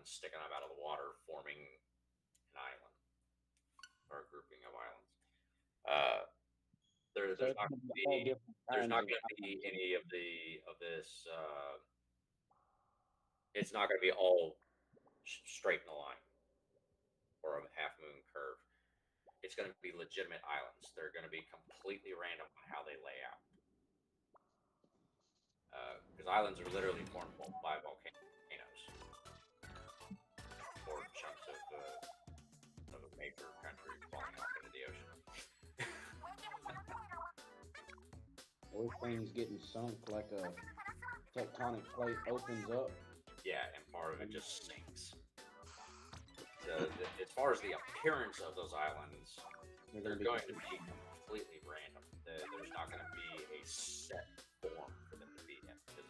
islands, sticking up out of the water, forming an island or a grouping of islands. Uh, So there's it's not gonna going be to all be different kinds of islands. any of this. It's not going to be all straight in a line or a half moon curve. It's going to be legitimate islands. They're going to be completely random on how they lay out because islands are literally formed by volcanoes or chunks of a major country falling off into the ocean. Those things getting sunk like a tectonic plate opens up. Yeah, and part of it just sinks. So, as far as the appearance of those islands, They're they're gonna be going to be completely random. There's not going to be a set form for them to be in. Because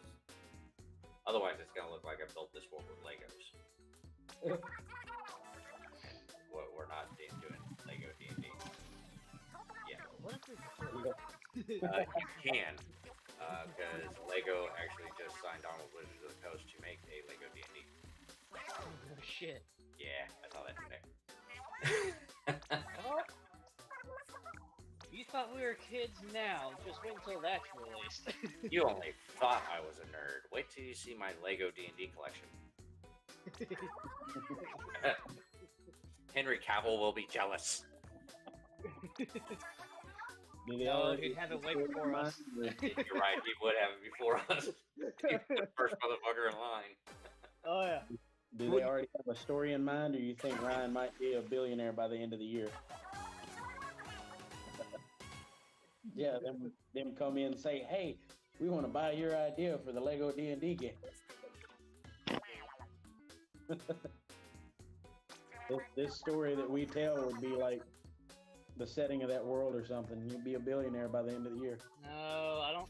otherwise, it's going to look like I built this world with Legos. We're not doing Lego D&D. Yeah, What if you can because Lego actually just signed on with Wizards of the Coast to make a Lego D&D. oh shit. Yeah, I saw that today. Oh, you thought we were kids now. Just wait until that's released. You only thought I was a nerd. Wait till you see my Lego D&D collection. Henry Cavill will be jealous. Do they No, already he'd have it way before us. You're right, he would have it before us. He was the first motherfucker in line. Oh yeah. Do they already have a story in mind, or you think Ryan might be a billionaire by the end of the year? Yeah, them come in and say, "Hey, we want to buy your idea for the Lego D&D game." This story that we tell would be like the setting of that world or something. You'd be a billionaire by the end of the year. No, I don't.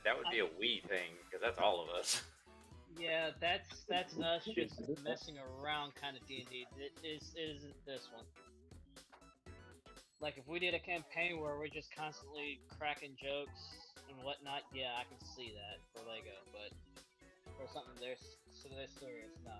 That would be a we thing because that's all of us. Yeah, that's us just messing around kind of D&D. It isn't this one. Like if we did a campaign where we're just constantly cracking jokes and whatnot, yeah, I can see that for Lego. But for something this serious, no.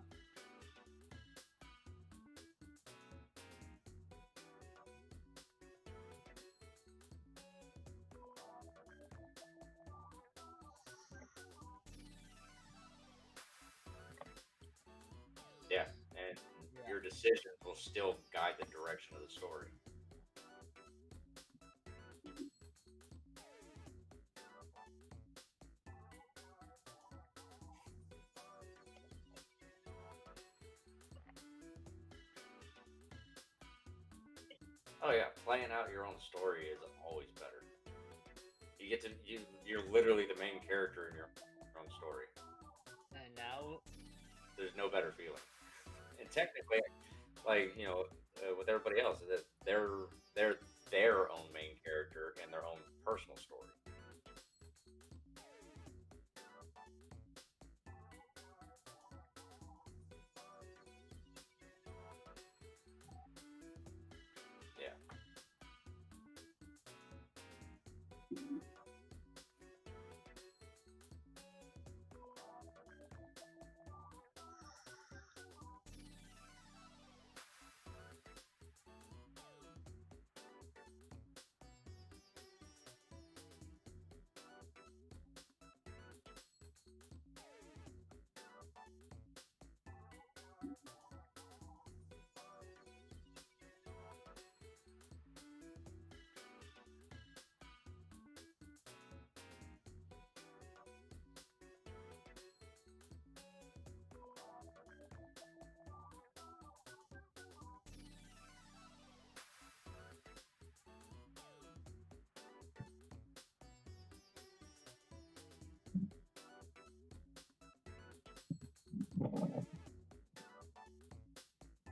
Yeah, and Yeah. your decisions will still guide the direction of the story. Oh yeah, playing out your own story is always better. You get to you're literally the main character in your own story. And now, There's no better feeling. And technically, like with everybody else, that they're their own main character and their own personal story. Yeah.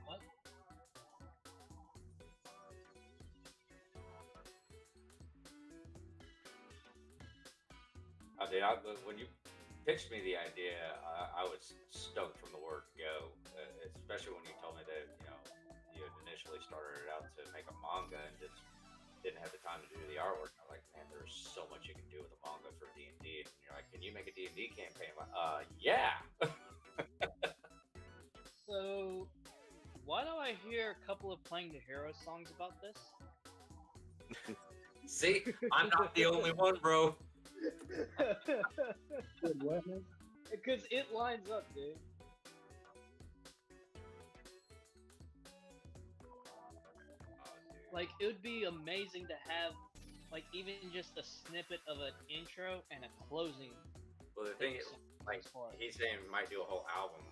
what? When you pitched me the idea, I was stoked from the word go. Especially when you told me that you had initially started it out to make a manga and just didn't have the time to do the artwork. I'm like, man, there's so much you can do with a manga for D&D. And you're like, can you make a D&D campaign? I'm like, yeah. So Why do I hear a couple of Playing the Hero songs about this? See, I'm not the only one, bro. What? Because it lines up, dude. Like, it would be amazing to have, like, even just a snippet of an intro and a closing. Well, the thing is, like, he's saying we might do a whole album.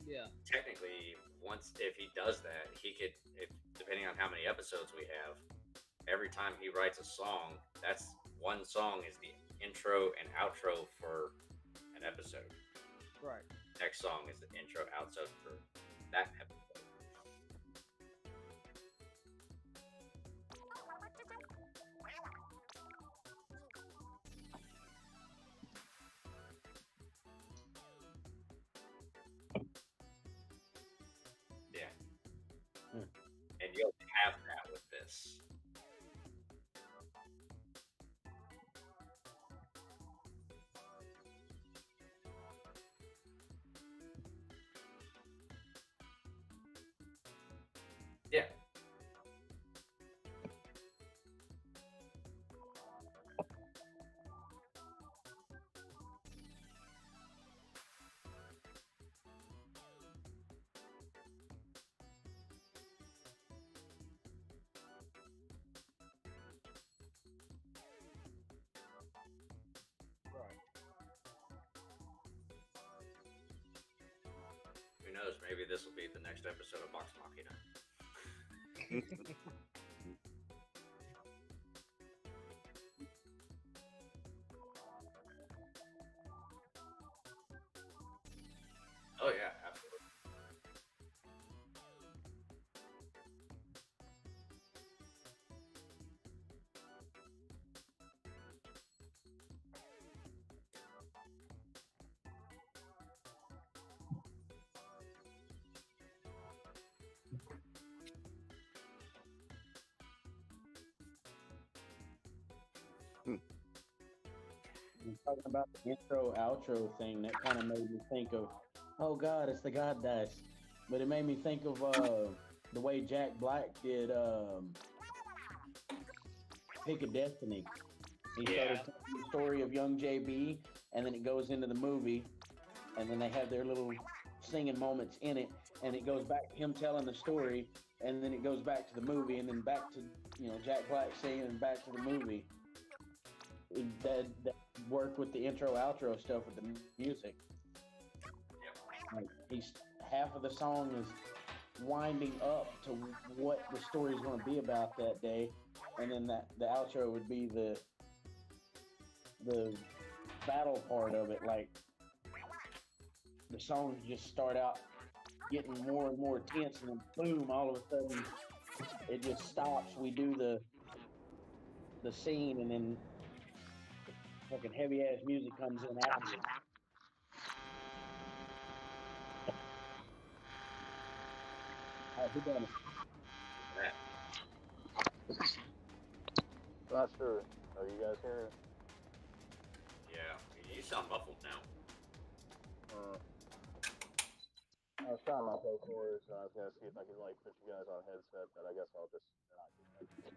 Yeah. Technically, if he does that, he could, depending on how many episodes we have, every time he writes a song, that's one song is the intro and outro for an episode. Right. Next song is the intro, outro for that episode. And you'll have that with this. Yeah. Who knows? Maybe this will be the next episode of Vox Machina. Oh yeah, absolutely. Talking about the intro outro thing, that kind of made me think of, oh God, it's the God Dice. But it made me think of the way Jack Black did Pick a Destiny. He started telling the story of young JB, and then it goes into the movie, and then they have their little singing moments in it, and it goes back to him telling the story, and then it goes back to the movie, and then back to Jack Black singing, and back to the movie. That work with the intro outro stuff with the music. Like half of the song is winding up to what the story is going to be about that day, and then the outro would be the battle part of it. Like the songs just start out getting more and more tense, and then boom, all of a sudden it just stops. We do the scene, and then fucking heavy ass music comes in after it. Who done it? Not sure. Are you guys hearing it? Yeah, you sound muffled now. I was trying my best words, and I was gonna see if I could like put you guys on headset, but I guess I'll just not do that.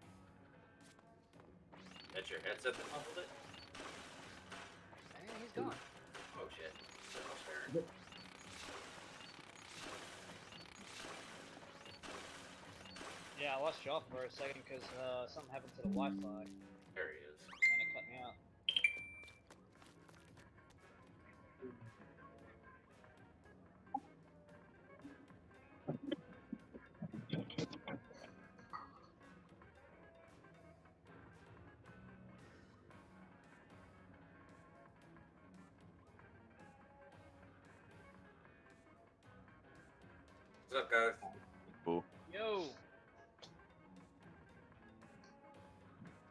That's your headset that muffled it? And he's gone. Oh shit. Yeah, I lost you off for a second because something happened to the Wi-Fi. There he is. And it cut me out. What's up, guys? Cool. Yo!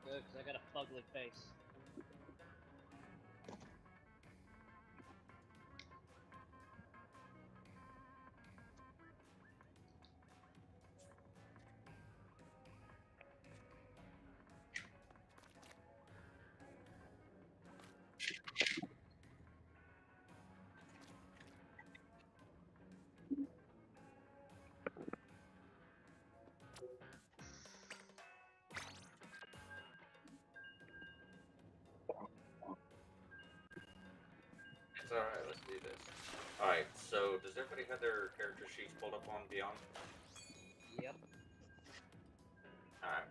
Good, because I got a fugly face. do this. All right. So does everybody have their character sheets pulled up on Beyond? Yep. All right.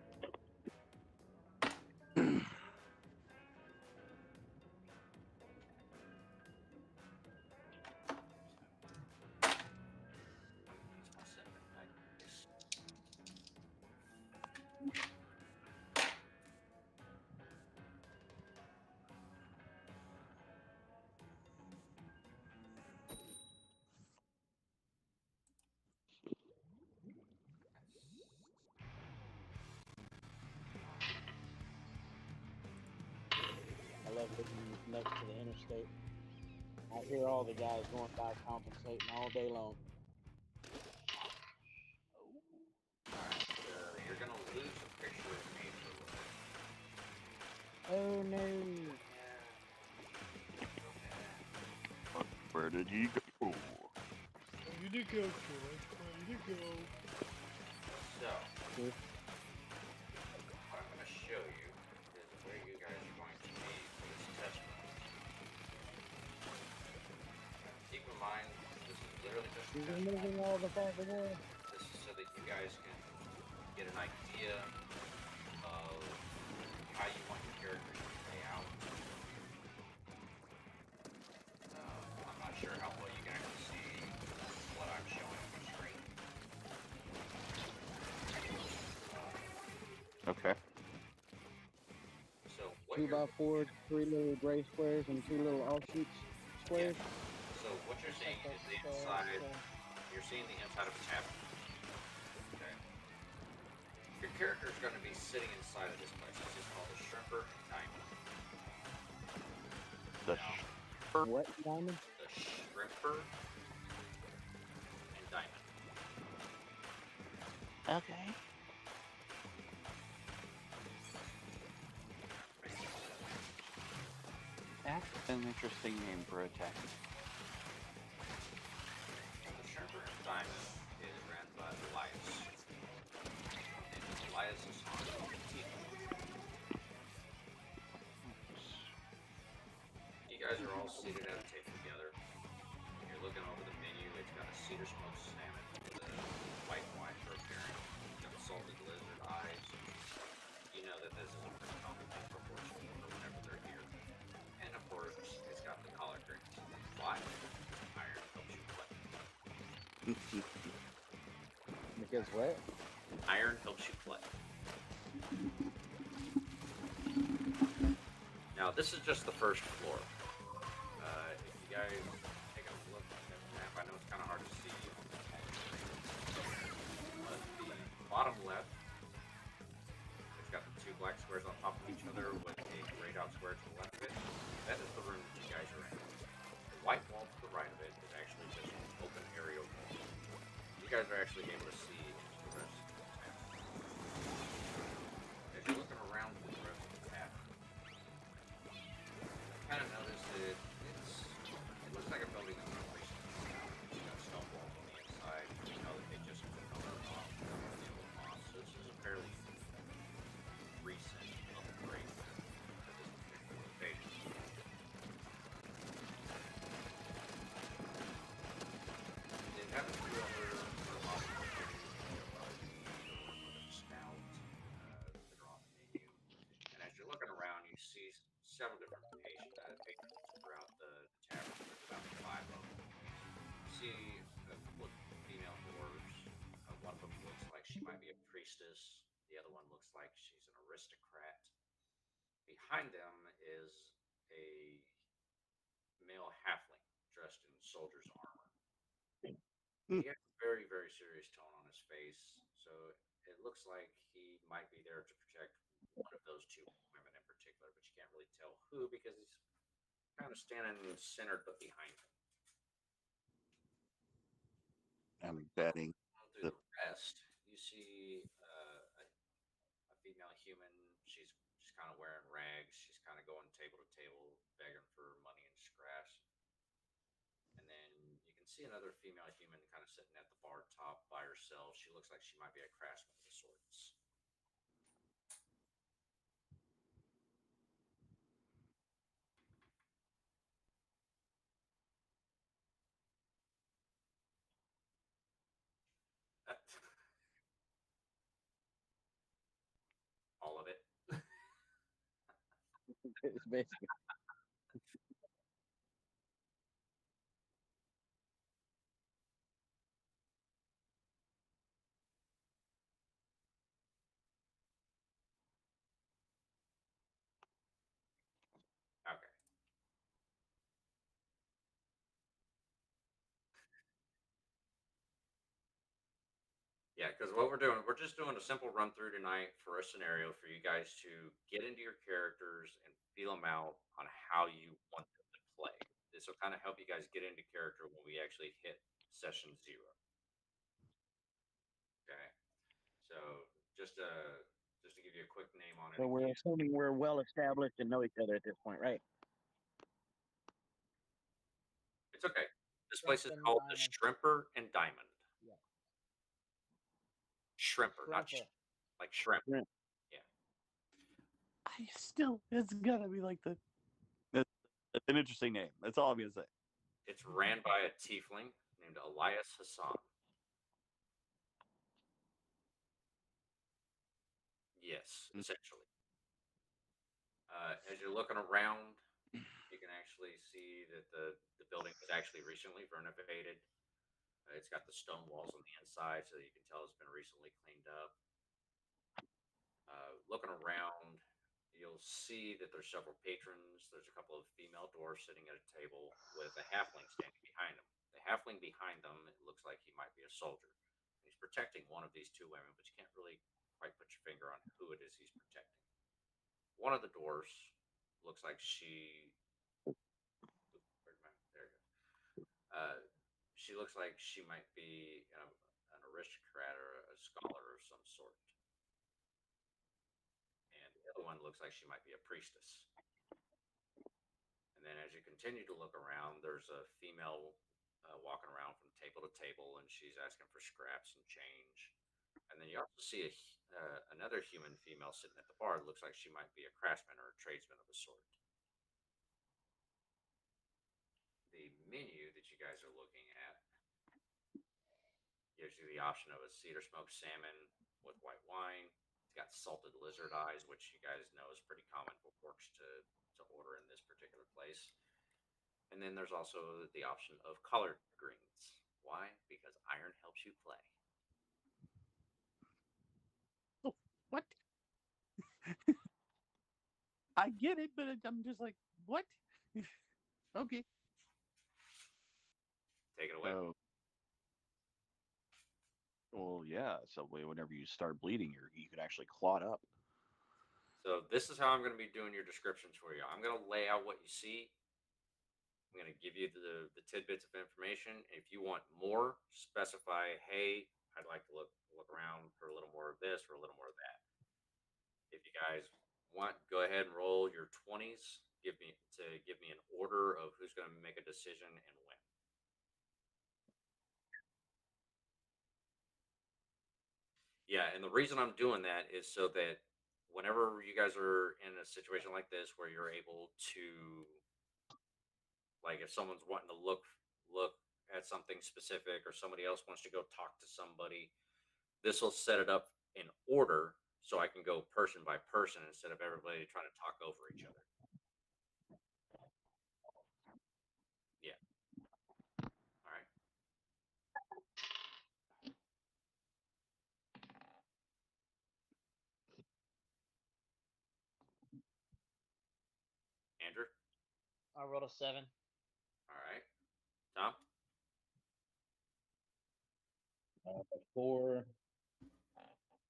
I love living next to the interstate. I hear all the guys going by compensating all day long. You're gonna lose a picture of me for a little bit. Oh no! Where did he go? You did go, Troy. You did go. So, what I'm gonna show you is where you guys are going to be for this test run. Keep in mind, this is literally just a test run. All the fucking way. This is so that you guys can get an idea of how you want your characters to play out. I'm not sure how well you can actually see what I'm showing on the screen. Okay. So what 2x4, 3 little gray squares and 2 little offshoot squares. So what you're seeing is the inside. You're seeing the inside of a tablet. Okay. Your character is going to be sitting inside of this place. This is called the Shrimper Diamond. The What diamond? The Shrimper and Diamond. Okay. That's an interesting name for a tech. The Shrimper and Diamond is ran by Elias. And Elias is on the team. You guys are all seated at a table together. You're looking over the menu. It's got a cedar smoked salmon with a white wine for a pairing. It's got salted lizard eyes. You know that this is a pretty common thing for horses whenever they're here. And of course, it's got the collard greens. Why? Iron helps you play. Because what? Iron helps you play. Now, this is just the first floor. If you guys take a look at the map, I know it's kind of hard to see on the screen. But the bottom left, it's got the 2 black squares on top of each other with a grayed out square to the left of it. That is the room that you guys are in. The white wall to the right of it is actually just an open area wall. You guys are actually able to see into the rest of the map. As you're looking around the rest of the map, kind of notice that it looks like a building that's been recently stone walls on the inside. You know that they just covered off with moss. So this is a fairly recent upgrade to this particular location. They have a few other snout that are on the menu. And as you're looking around, you see several different patrons throughout the tavern. There's about 5 of them. You see a couple of female dwarves. One of them looks like she might be a priestess. The other one looks like she's an aristocrat. Behind them is a male halfling dressed in soldier's armor. He has a very, very serious tone on his face, so it looks like he might be there to protect one of those 2 women in particular, but you can't really tell who because he's kind of standing centered but behind him. I'm betting. Through the rest, you see a female human. She's kind of wearing rags. She's kind of going table to table, begging for money and scraps. And then you can see another female human kind of sitting at the bar top by herself. She looks like she might be a craftsman of sorts. It's basically. Okay. Yeah, because what we're just doing a simple run through tonight for a scenario for you guys to get into your characters and feel them out on how you want them to play. This will kind of help you guys get into character when we actually hit session 0. Okay. So just uh just to give you a quick name on it So we're again. assuming we're well established and know each other at this point, right? It's okay. This place is Shrimp and called the diamond. Shrimper and Diamond. Yeah. Shrimper, not Shrimper. like shrimp. Shrimp. Yeah. I still, it's gotta be like the. It's an interesting name. That's all I'm gonna say. It's ran by a tiefling named Elias Hassan. Yes, essentially. As you're looking around, you can actually see that the building was actually recently renovated. It's got the stone walls on the inside, so you can tell it's been recently cleaned up. Looking around, you'll see that there's several patrons. There's a couple of female dwarfs sitting at a table with a halfling standing behind them. The halfling behind them, it looks like he might be a soldier. He's protecting one of these two women, but you can't really quite put your finger on who it is he's protecting. One of the dwarfs looks like there you go. She looks like she might be an aristocrat or a scholar of some sort, and the other one looks like she might be a priestess. And then as you continue to look around, there's a female walking around from table to table, and she's asking for scraps and change. And then you also see another human female sitting at the bar. It looks like she might be a craftsman or a tradesman of a sort. The menu that you guys are looking at gives you the option of a cedar smoked salmon with white wine. It's got salted lizard eyes, which you guys know is pretty common for orcs to order in this particular place. And then there's also the option of collard greens. Why? Because iron helps you play. Oh, what? I get it, but I'm just like, what? Okay. Take it away. So, well, yeah. So whenever you start bleeding, you can actually clot up. So this is how I'm going to be doing your descriptions for you. I'm going to lay out what you see. I'm going to give you the tidbits of information. If you want more, specify, hey, I'd like to look around for a little more of this or a little more of that. If you guys want, go ahead and roll your 20s. Give me an order of who's going to make a decision and when. Yeah, and the reason I'm doing that is so that whenever you guys are in a situation like this where you're able to, like, if someone's wanting to look at something specific or somebody else wants to go talk to somebody, this will set it up in order so I can go person by person instead of everybody trying to talk over each other. Yeah. All right. Andrew. I rolled a 7. All right. Tom. 4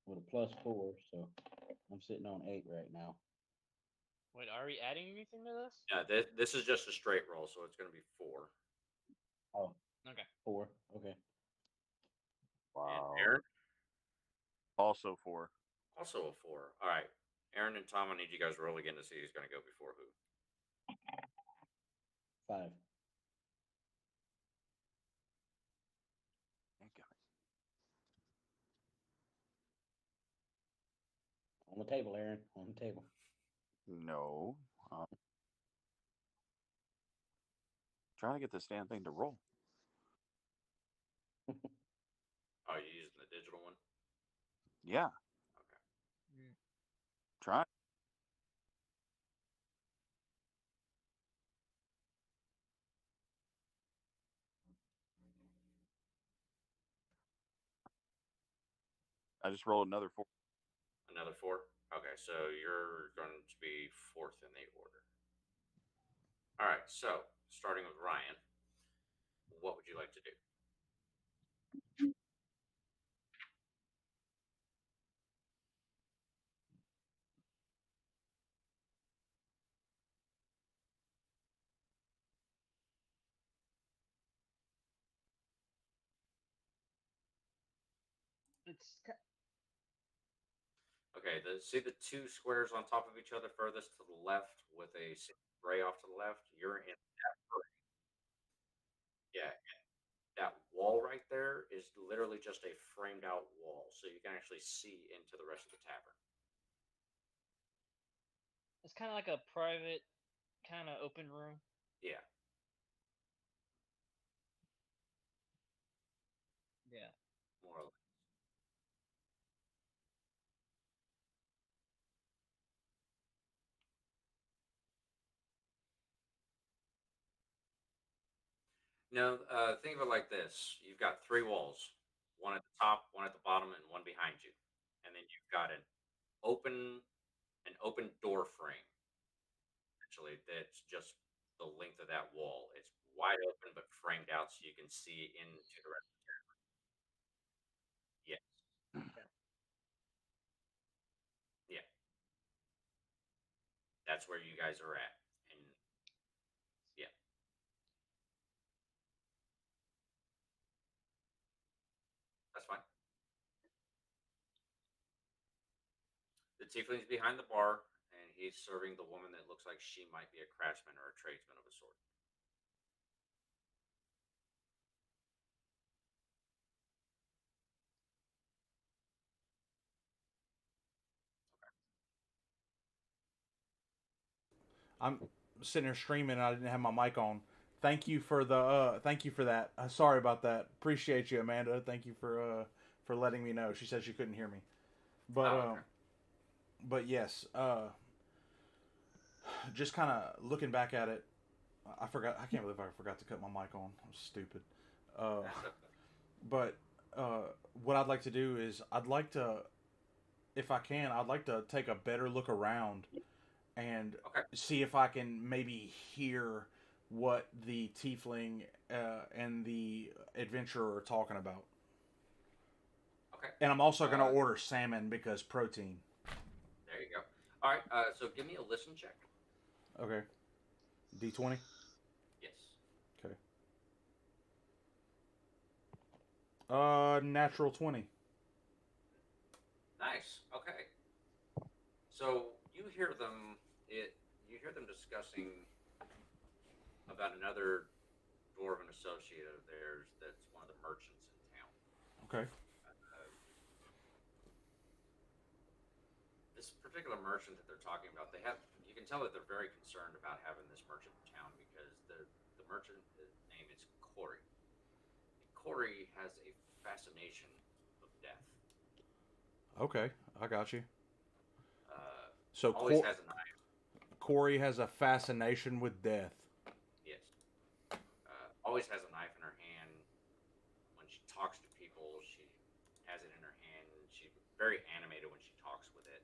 with a +4, so I'm sitting on 8 right now. Wait, are we adding anything to this? Yeah, this is just a straight roll, so it's going to be 4. Oh, Okay. 4. Okay. And Wow. Aaron. Also 4. Also a 4. All right. Aaron and Tom, I need you guys to roll again to see who's going to go before who. 5. Thank God. On the table, Aaron. On the table. No. Trying to get this damn thing to roll. Oh, you using the digital one? Yeah. Okay. Mm. Try. I just rolled another 4. Another 4. Okay, so you're going to be 4th in the order. All right, so starting with Ryan, what would you like to do? It's Okay, see the 2 squares on top of each other furthest to the left with a gray off to the left? You're in that gray. Yeah, that wall right there is literally just a framed out wall, so you can actually see into the rest of the tavern. it's kind of like a private, kind of open room. Yeah. Yeah. More or less. No, think of it like this. You've got 3 walls, one at the top, one at the bottom, and one behind you. And then you've got open an open door frame. Actually, that's just the length of that wall. It's wide open but framed out so you can see into the rest. Yes. Yeah. That's where you guys are at. And yeah. That's fine. The tiefling's behind the bar, and he's serving the woman that looks like she might be a craftsman or a tradesman of a sort. I'm sitting here streaming and I didn't have my mic on. Thank you for the thank you for that. Sorry about that. Appreciate you, Amanda. Thank you for letting me know. She said she couldn't hear me. But okay. But yes, just kind of looking back at it, I forgot. I can't believe I forgot to cut my mic on. I'm stupid. Uh, but what I'd like to do is I'd like to, if I can, I'd like to take a better look around and see if I can maybe hear what the tiefling and the adventurer are talking about. Okay. And I'm also going to order salmon because protein. There you go. All right. So give me a listen check. Okay. D20? Yes. Okay. Natural 20. Nice. Okay. So you hear them. You hear them discussing about another dwarven associate of theirs that's one of the merchants in town. Okay. This particular merchant that they're talking about, you can tell that they're very concerned about having this merchant in town because the merchant name is Corey. And Corey has a fascination of death. Okay, I got you. So always has a knife. Corey has a fascination with death. Yes. Always has a knife in her hand. When she talks to people, she has it in her hand. She's very animated when she talks with it.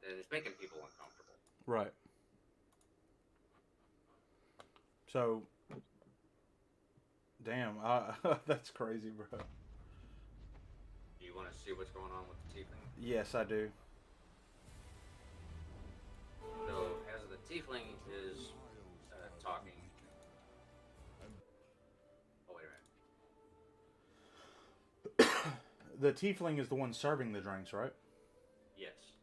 And it's making people uncomfortable. Right. So, damn, that's crazy, bro. Do you want to see what's going on with the tiefling? Yes, I do. So, as the tiefling is talking... Oh, wait a minute. The tiefling is the one serving the drinks, right? Yes.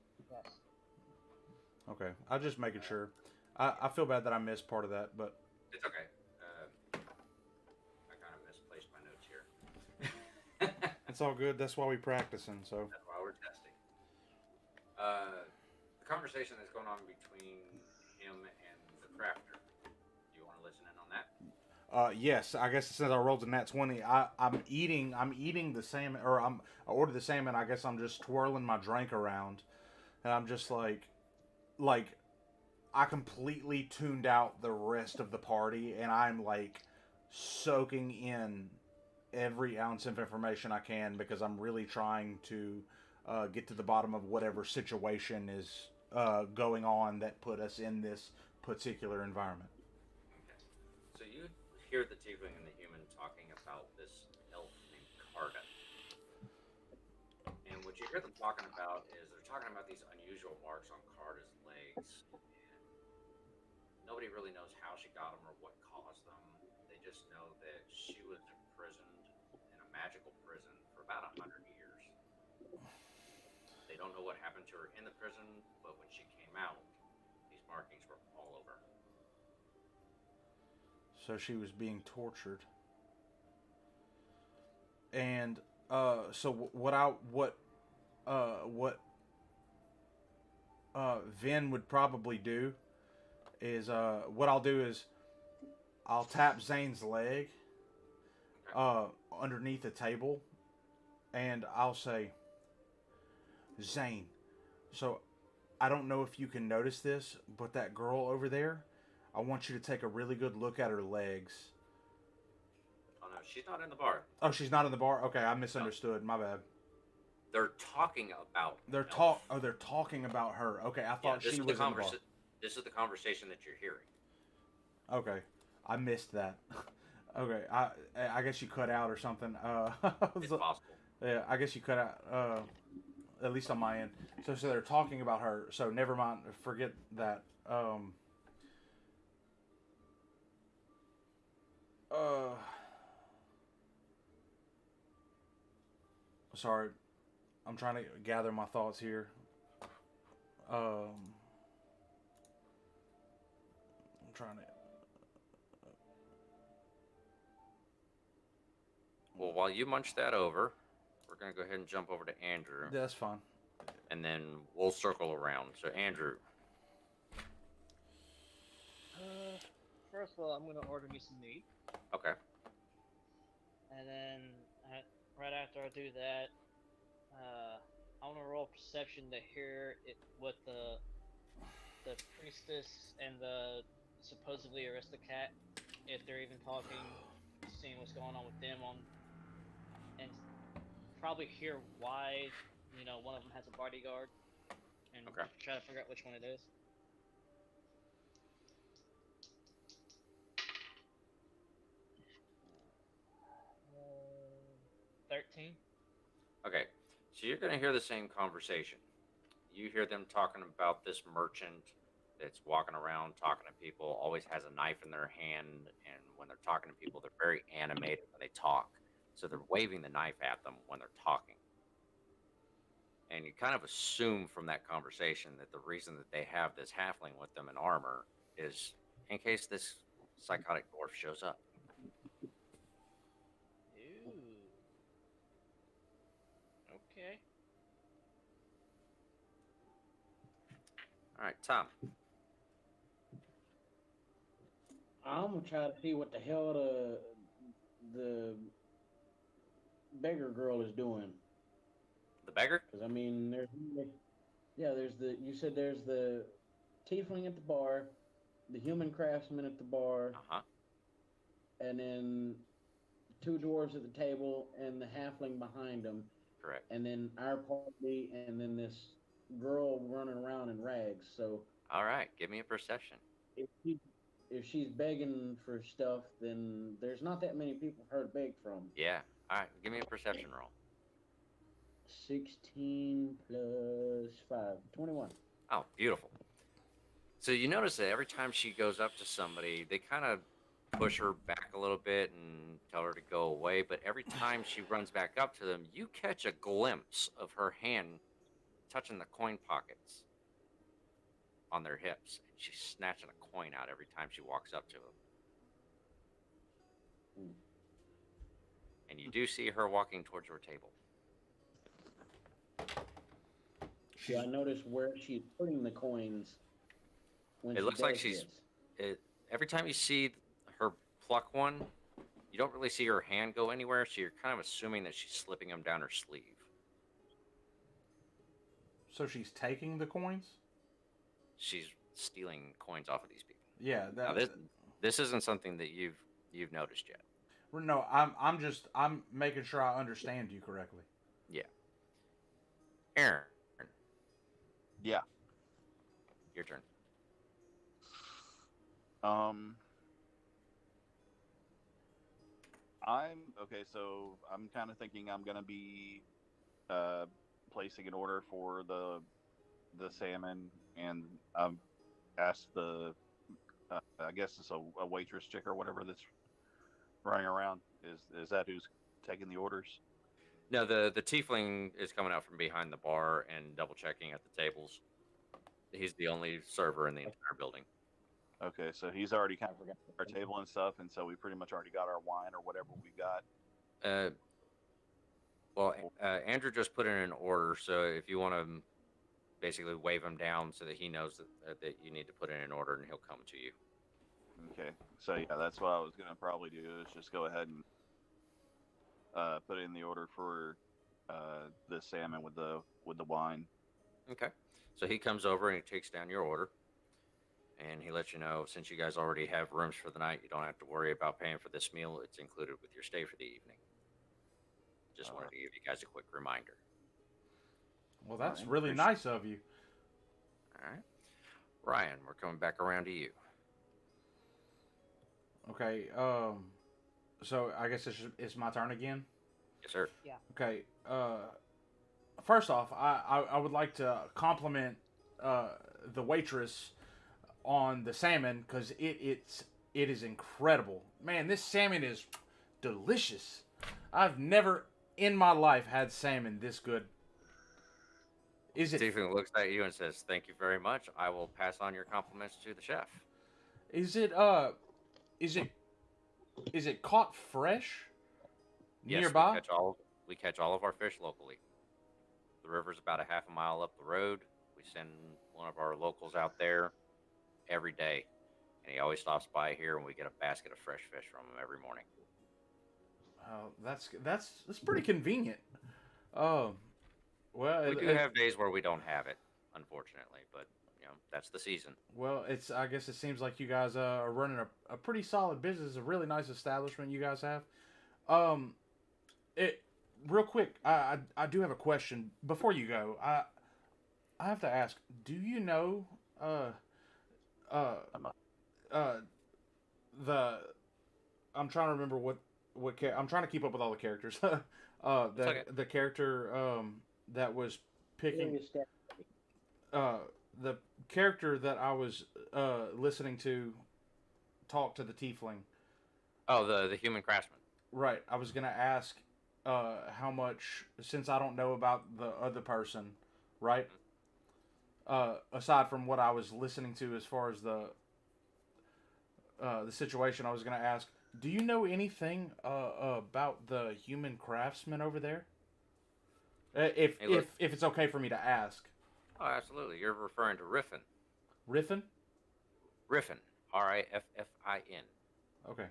Okay, I'm just making sure. I feel bad that I missed part of that, but... It's okay. I kind of misplaced my notes here. It's all good. That's why we're practicing, so... That's why we're testing. The conversation that's going on between him and the crafter. Do you want to listen in on that? Yes, I guess since I rolled a nat 20, I'm eating the salmon, or I ordered the salmon. I guess I'm just twirling my drink around, and I'm just like I completely tuned out the rest of the party, and I'm like soaking in every ounce of information I can because I'm really trying to get to the bottom of whatever situation is going on that put us in this particular environment. Okay. So you hear the tiefling and the human talking about this elf named Carta. And what you hear them talking about is they're talking about these unusual marks on Carta's legs. And nobody really knows how she got them or what caused them. They just know that she was imprisoned in a magical prison for about 100 years. They don't know what happened to her in the prison, but when she came out, these markings were all over. So she was being tortured. And so what Vin would probably do is what I'll do is I'll tap Zane's leg underneath the table, and I'll say, Zane, so I don't know if you can notice this, but that girl over there, I want you to take a really good look at her legs. Oh no, she's not in the bar. Oh, she's not in the bar? Okay, I misunderstood. My bad. They're talking about. They're talking about her. Okay, I thought she was in the bar. This is the conversation that you're hearing. Okay, I missed that. Okay, I guess you cut out or something. It's possible. Yeah, I guess you cut out. At least on my end. So they're talking about her. So never mind. Forget that. Sorry, I'm trying to gather my thoughts here. I'm trying to. Well, while you munch that over, we're going to go ahead and jump over to Andrew. That's fine. And then we'll circle around. So, Andrew. First of all, I'm going to order me some meat. Okay. And then, right after I do that, I want to roll perception to hear what the priestess and the supposedly Aristocat, if they're even talking, seeing what's going on with them and probably hear why, one of them has a bodyguard, and try to figure out which one it is. Uh, 13. Okay. So you're going to hear the same conversation. You hear them talking about this merchant that's walking around talking to people, always has a knife in their hand, and when they're talking to people, they're very animated when they talk. So they're waving the knife at them when they're talking. And you kind of assume from that conversation that the reason that they have this halfling with them in armor is in case this psychotic dwarf shows up. Ooh. Okay. All right, Tom. I'm gonna try to see what the hell the beggar girl is doing. The beggar? Because I mean, you said there's the tiefling at the bar, the human craftsman at the bar, and then 2 dwarves at the table and the halfling behind them. Correct. And then our party, and then this girl running around in rags. So. All right, give me a perception. If she's begging for stuff, then there's not that many people for her to beg from. Yeah. All right, give me a perception roll. 16 plus 5, 21. Oh, beautiful. So you notice that every time she goes up to somebody, they kind of push her back a little bit and tell her to go away. But every time she runs back up to them, you catch a glimpse of her hand touching the coin pockets on their hips. And she's snatching a coin out every time she walks up to them. And you do see her walking towards your table. Do I notice where she's putting the coins? When it looks like she's. Every time you see her pluck one, you don't really see her hand go anywhere, so you're kind of assuming that she's slipping them down her sleeve. So she's taking the coins? She's stealing coins off of these people. Yeah. Now, this isn't something that you've noticed yet. No, I'm making sure I understand you correctly. Yeah. Aaron, Yeah. your turn. Um, I'm okay. So I'm kind of thinking I'm gonna be uh, placing an order for the salmon, and asked the I guess it's a waitress chick or whatever that's running around. Is that who's taking the orders? No, the tiefling is coming out from behind the bar and double checking at the tables. He's the only server in the entire building. Okay, so he's already kind of forgot our table and stuff, and so we pretty much already got our wine or whatever we got. Well, Andrew just put in an order, so if you want to basically wave him down so that he knows that you need to put in an order, and he'll come to you. Okay, so yeah, that's what I was gonna probably do is just go ahead and put in the order for the salmon with the wine. Okay. So he comes over and he takes down your order, and he lets you know since you guys already have rooms for the night, you don't have to worry about paying for this meal. It's included with your stay for the evening. Just wanted to give you guys a quick reminder. Well, that's really nice of you. All right. Ryan, we're coming back around to you. Okay. So I guess it's my turn again. Yes, sir. Yeah. Okay. First off, I would like to compliment the waitress on the salmon because it is incredible. Man, this salmon is delicious. I've never in my life had salmon this good. Is it? Stephen looks at you and says, "Thank you very much. I will pass on your compliments to the chef." Is it is it caught fresh Yes, nearby? we catch all of our fish locally. The river's about a half a mile up the road. We send one of our locals out there every day, and he always stops by here, and we get a basket of fresh fish from him every morning. Oh, that's pretty convenient. Well, We do have days where we don't have it, unfortunately, but that's the season. Well, I guess it seems like you guys are running a pretty solid business, a really nice establishment you guys have. It real quick, I do have a question before you go. I have to ask, do you know the I'm trying to remember what I'm trying to keep up with all the characters. The character that was picking the character that I was listening to talk to the tiefling. Oh, the human craftsman. Right. I was gonna ask how much, since I don't know about the other person, right? Aside from what I was listening to as far as the situation, I was gonna ask, do you know anything about the human craftsman over there? If it's okay for me to ask. Oh, absolutely. You're referring to Riffin. Riffin? Riffin. Riffin. Okay.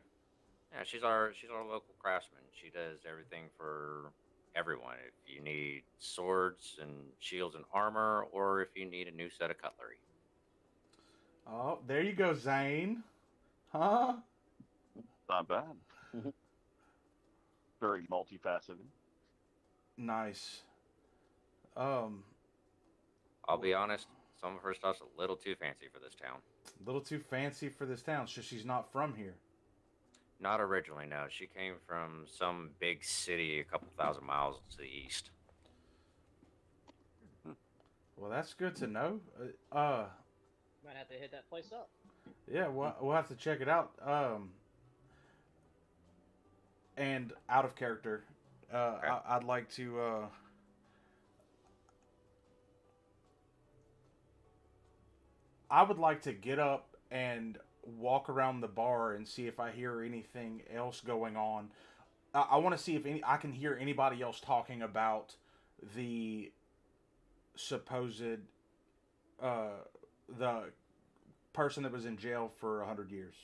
Yeah, she's our local craftsman. She does everything for everyone. If you need swords and shields and armor, or if you need a new set of cutlery. Oh, there you go, Zane. Huh? Not bad. Very multifaceted. Nice. I'll be honest, some of her stuff's a little too fancy for this town. A little too fancy for this town. She's not from here. Not originally, no. She came from some big city a couple thousand miles to the east. Well, that's good to know. Might have to hit that place up. Yeah, we'll have to check it out. And out of character, Okay. I'd like to. I would like to get up and walk around the bar and see if I hear anything else going on. I want to see if I can hear anybody else talking about the supposed the person that was in jail for 100 years.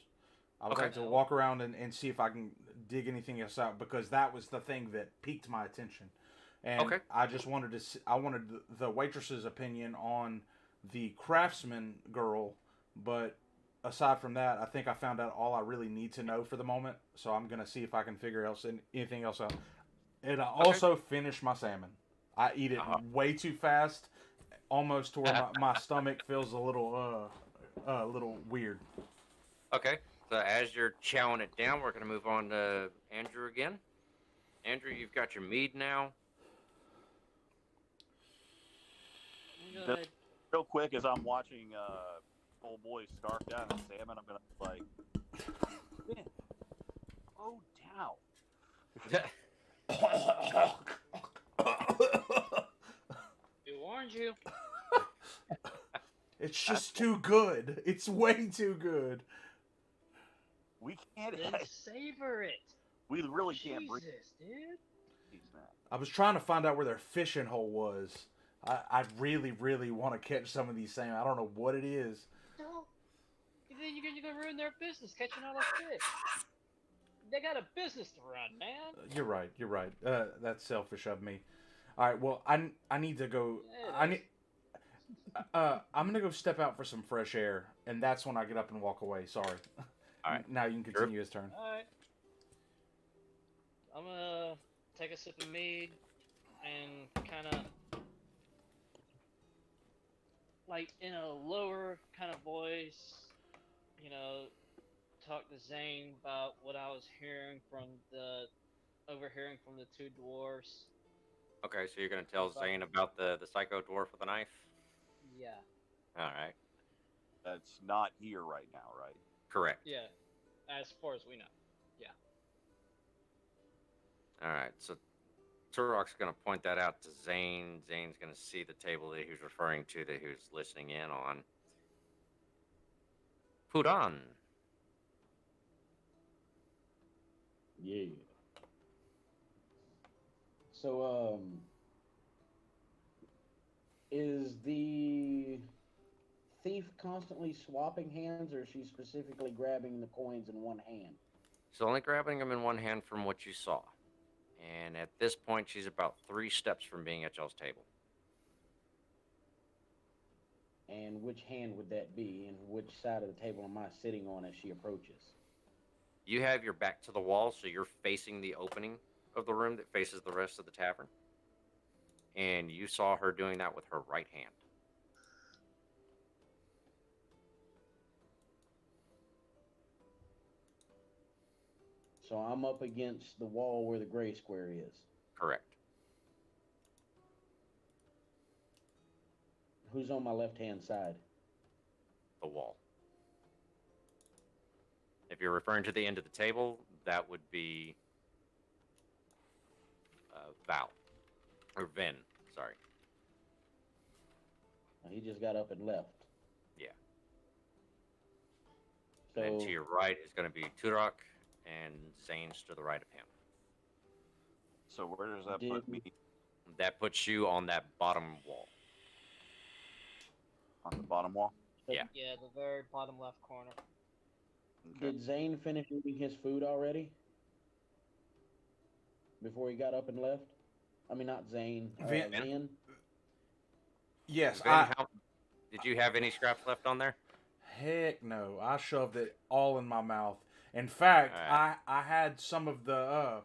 I would like to walk around and see if I can dig anything else out, because that was the thing that piqued my attention. And I just wanted to I wanted the waitress's opinion on the craftsman girl, but aside from that, I think I found out all I really need to know for the moment. So I'm gonna see if I can figure anything else out. And I also finished my salmon. I eat it way too fast, almost to where my stomach feels a little weird. Okay, so as you're chowing it down, we're going to move on to Andrew again. Andrew, you've got your mead now. Go Just ahead. real quick, as I'm watching old boy scarf down a salmon, I'm gonna be like, "Man, oh down." We warned you. It's just too good. It's way too good. We can't. Then savor it. We really can't breathe. Jesus, dude. These, man. I was trying to find out where their fishing hole was. I really, really want to catch some of these salmon. I don't know what it is. No. Then you're gonna ruin their business catching all the fish. They got a business to run, man. You're right. You're right. That's selfish of me. All right. Well, I need to go. Yeah, I need. I'm gonna go step out for some fresh air, and that's when I get up and walk away. Sorry. All right. Now you can continue his turn. Alright. I'm gonna take a sip of mead and kinda like in a lower kind of voice, talk to Zane about what I was overhearing from the two dwarves. Okay, so you're going to tell Zane about the psycho dwarf with a knife? Yeah. All right. That's not here right now, right? Correct. Yeah. As far as we know. Yeah. All right, so Turok's going to point that out to Zane. Zane's going to see the table that he was referring to that he was listening in on. Put on. Yeah. So, is the thief constantly swapping hands, or is she specifically grabbing the coins in one hand? She's only grabbing them in one hand from what you saw. And at this point, she's about 3 steps from being at y'all's table. And which hand would that be, and which side of the table am I sitting on as she approaches? You have your back to the wall, so you're facing the opening of the room that faces the rest of the tavern. And you saw her doing that with her right hand. So I'm up against the wall where the gray square is. Correct. Who's on my left-hand side? The wall. If you're referring to the end of the table, that would be Val. Or Vin, sorry. He just got up and left. Yeah. So, And to your right is going to be Turok, and Zane's to the right of him. So where does that put me? That puts you on that bottom wall. On the bottom wall? Yeah. Yeah, the very bottom left corner. Okay. did Zane finish eating his food already? Before he got up and left? I mean, not Zane. Vin. Vin? Yes. Vin, did you have any scraps left on there? Heck no. I shoved it all in my mouth. In fact, Right. I had some of the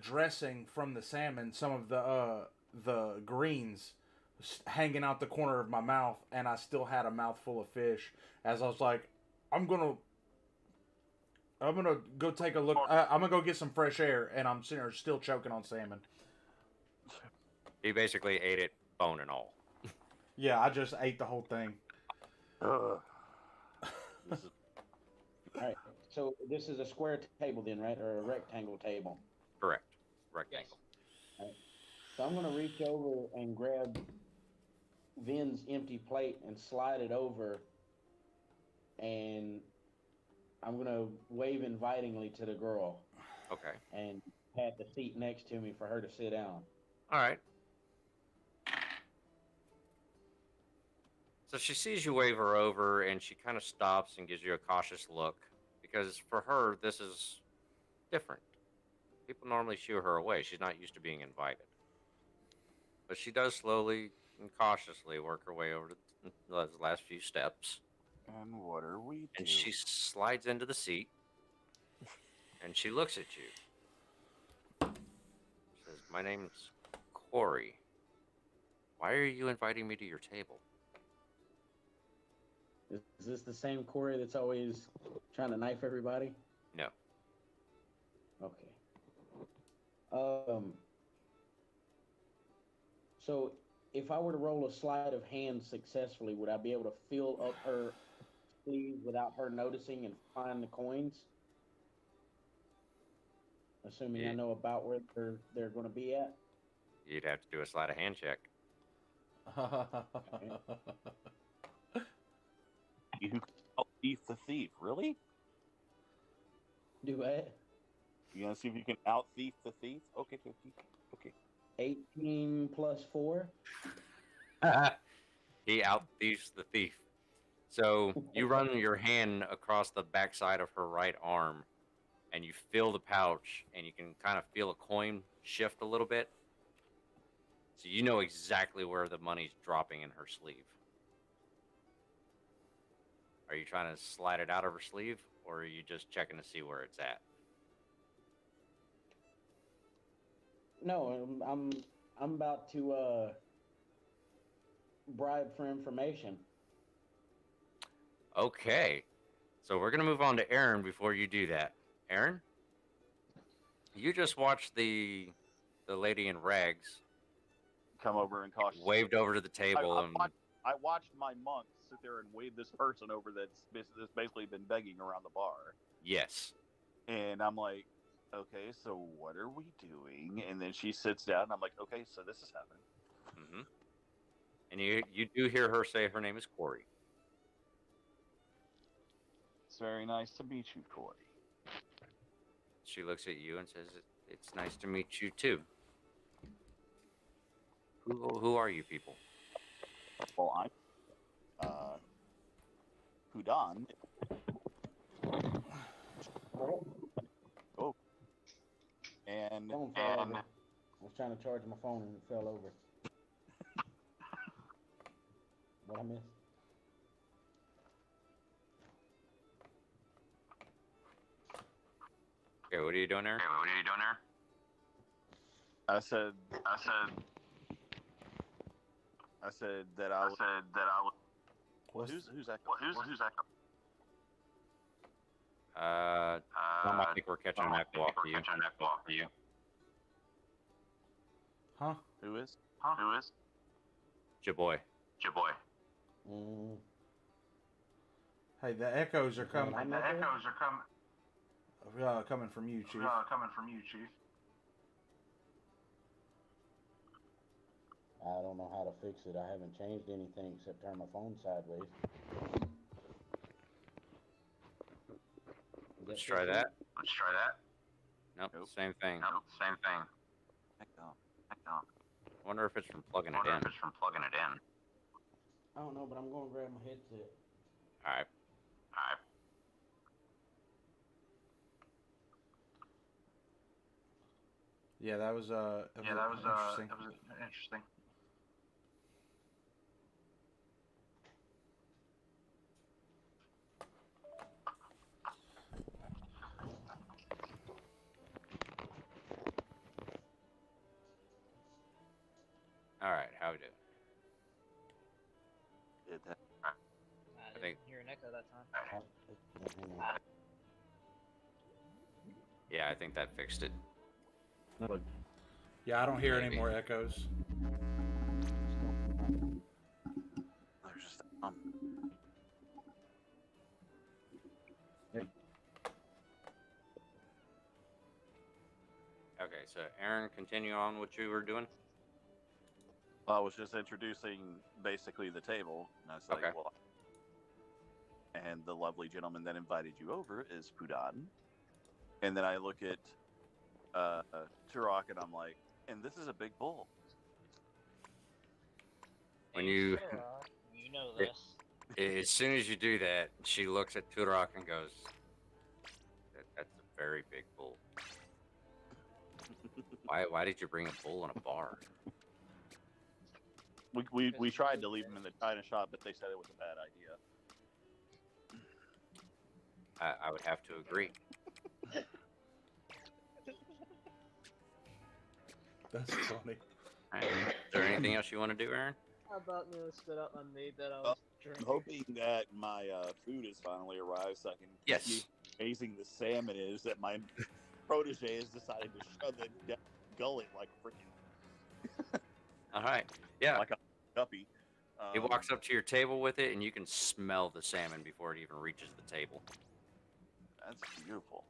dressing from the salmon, some of the greens hanging out the corner of my mouth, and I still had a mouthful of fish. As I was like, I'm gonna go take a look. I'm gonna go get some fresh air, and I'm sitting there still choking on salmon. He basically ate it, bone and all. Yeah, I just ate the whole thing. This is, All right. So this is a square table then, right? Or a rectangle table? Correct. Yes. Rectangle. So I'm going to reach over and grab Vin's empty plate and slide it over. And I'm going to wave invitingly to the girl Okay. and pat the seat next to me for her to sit down. All right. So she sees you wave her over, and she kind of stops and gives you a cautious look, because for her, this is different. People normally shoo her away. She's not used to being invited. But she does slowly and cautiously work her way over to those last few steps. And what are we doing? And she slides into the seat, and she looks at you. Says, "My name's Corey. Why are you inviting me to your table?" Is this the same Corey that's always trying to knife everybody? No. Okay. So if I were to roll a sleight of hand successfully, would I be able to fill up her sleeve without her noticing and find the coins? Assuming I know about where they're going to be at. You'd have to do a sleight of hand check. You out-thief the thief, really? Do what? You gonna see if you can out-thief the thief? Okay. 18 plus 4. He out-thieves the thief. So you run your hand across the backside of her right arm, and you feel the pouch, and you can kind of feel a coin shift a little bit. So you know exactly where the money's dropping in her sleeve. Are you trying to slide it out of her sleeve, or are you just checking to see where it's at? No, I'm about to bribe for information. Okay. So we're gonna move on to Aaron before you do that. Aaron, you just watched the lady in rags Come over and cautiously waved over to the table and I watched my monk sit there and wave this person over that's basically been begging around the bar. yes. And I'm like, okay, so what are we doing? And then she sits down, and I'm like, okay, so this is happening. Mm-hmm. And you do hear her say her name is Corey. It's very nice to meet you, Corey. She looks at you and says, "It's nice to meet you too." Who are you people? Well, I'm Hudan. Oh. And Phone fell over. I was trying to charge my phone and it fell over. What I missed? Okay, what are you doing there? I said that I would. Who's that? Who's that? I think we're catching an echo off for you. Huh? Who is? Jaboy. Mm, Hey, the echoes are coming. I'm Coming from you, Chief. I don't know how to fix it. I haven't changed anything except turn my phone sideways. Let's try that. Nope, same thing. Heck no. I wonder if it's from plugging it in. I don't know, but I'm going to grab my headset. All right. Yeah, that was interesting. All right, how we do? I didn't hear an echo that time. Yeah, I think that fixed it. Yeah, I don't hear any Maybe. more echoes. There's just Okay, so Aaron, continue on what you were doing. I was just introducing basically the table, and I was like, Okay. well, and the lovely gentleman that invited you over is Pudan. And then I look at Turok, and I'm like, and this is a big bull. When you, You know this. as soon as you do that, she looks at Turok and goes, "That's a very big bull. Why did you bring a bull in a bar?" We tried to leave him in the China shop, but they said it was a bad idea. I would have to agree. That's funny. All right. Is there anything else you want to do, Aaron? How about nearly spit out my mead that I Uh, was I'm drinking? hoping that my food has finally arrived so I can Yes. see how amazing the salmon is that my protege has decided to shove it down the gullet like a freaking All right. Yeah. like a guppy. He walks up to your table with it, and you can smell the salmon before it even reaches the table. That's beautiful.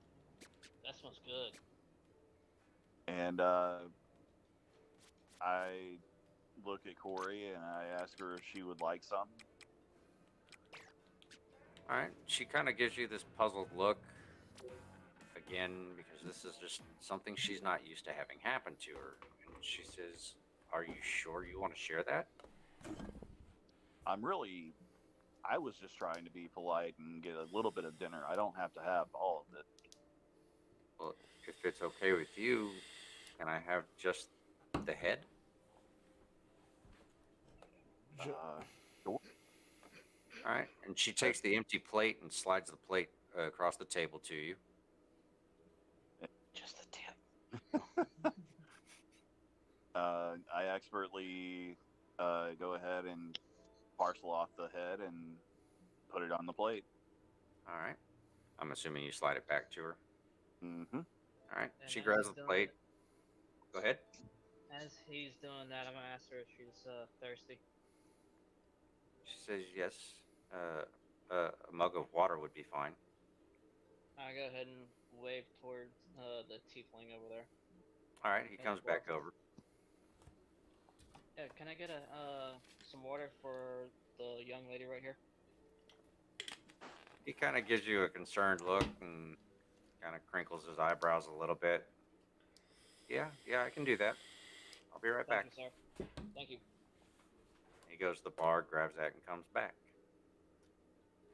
That smells good. And I look at Corey and I ask her if she would like some. All right. She kind of gives you this puzzled look. Again, because this is just something she's not used to having happen to her. And she says, "Are you sure you want to share that?" I was just trying to be polite and get a little bit of dinner. I don't have to have all of it. Well, if it's okay with you, can I have just the head? Sure. All right. And she takes the empty plate and slides the plate across the table to you. Just the tip. I expertly go ahead and parcel off the head and put it on the plate. All right. I'm assuming you slide it back to her. Mm-hmm. All right. And She as grabs he's the doing plate. Go ahead. As he's doing that, I'm gonna ask her if she's thirsty. She says yes. A mug of water would be fine. I go ahead and wave towards the tiefling over there. All right. He And comes back over. Yeah, can I get some water for the young lady right here? He kind of gives you a concerned look and kind of crinkles his eyebrows a little bit. Yeah, I can do that. I'll be right back. Thank you, sir. Thank you. He goes to the bar, grabs that, and comes back.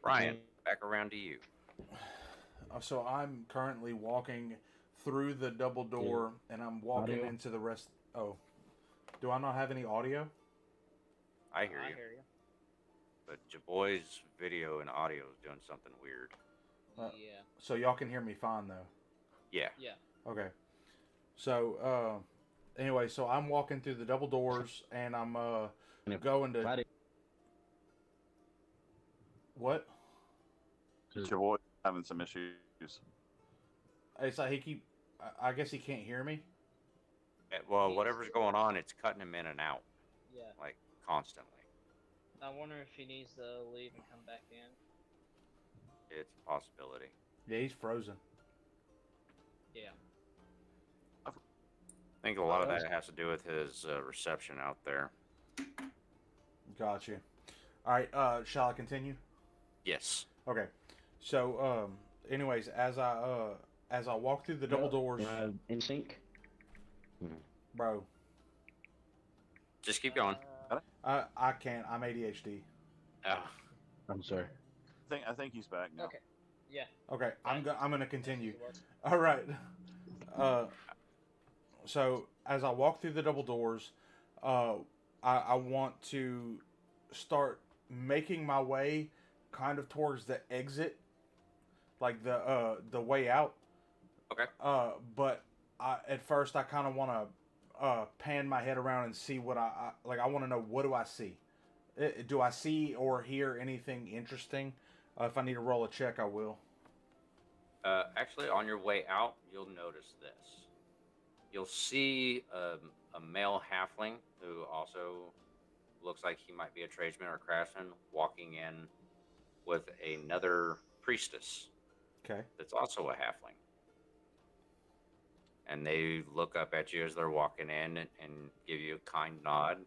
Ryan, back around to you. So I'm currently walking through the double door, and I'm walking Audio? into the rest. Oh, do I not have any audio? I hear I you. hear you. But your boy's video and audio is doing something weird. Yeah. So y'all can hear me fine though. Yeah. Yeah. Okay. So anyway, so I'm walking through the double doors, and I'm going to what? Your boy having some issues. It's like I guess he can't hear me. Well, whatever's going on, it's cutting him in and out, Yeah. like constantly. I wonder if he needs to leave and come back in. It's a possibility. Yeah, he's frozen. Yeah. I think a lot of that has to do with his reception out there. Got you. All right. Shall I continue? Yes. Okay. So, anyways, as I walk through the double doors, In sync. bro, Just keep going. I can't. I'm ADHD. Oh. I'm sorry. I think he's back now. Okay. Yeah. Okay, I'm gonna continue. Works. All right. So as I walk through the double doors, I want to start making my way kind of towards the exit, like the way out. Okay. But at first I kind of want to pan my head around and see what I like. I want to know, what do I see? Do I see or hear anything interesting? If I need to roll a check, I will. Actually, on your way out, you'll notice this. You'll see a male halfling who also looks like he might be a tradesman or craftsman walking in with another priestess Okay. that's also a halfling. And they look up at you as they're walking in and give you a kind nod.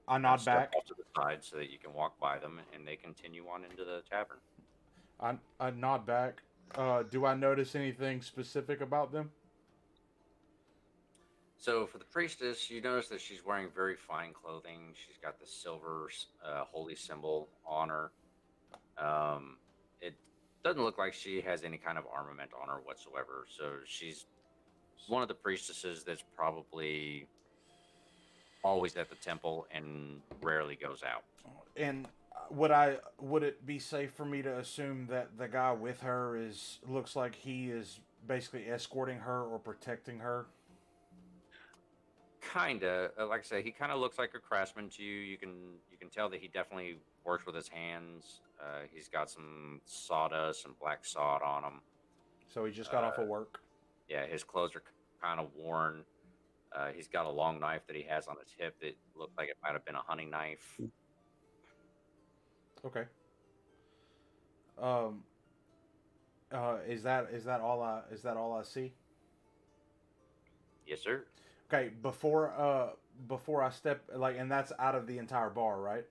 I nod Step back. off to the side so that you can walk by them, and they continue on into the tavern. I nod back. Do I notice anything specific about them? So for the priestess, you notice that she's wearing very fine clothing. She's got the silver holy symbol on her. It doesn't look like she has any kind of armament on her whatsoever. So she's one of the priestesses that's probably always at the temple and rarely goes out. And would it be safe for me to assume that the guy with her looks like he is basically escorting her or protecting her? Kinda. Like I say, he kind of looks like a craftsman to you. You can tell that he definitely works with his hands. He's got some sawdust and black sod on him. So he just got off of work. Yeah, his clothes are kind of worn. He's got a long knife that he has on his hip that looked like it might have been a hunting knife. Okay. Um. Is that all I see? Yes, sir. Okay. Before I step and that's out of the entire bar, right?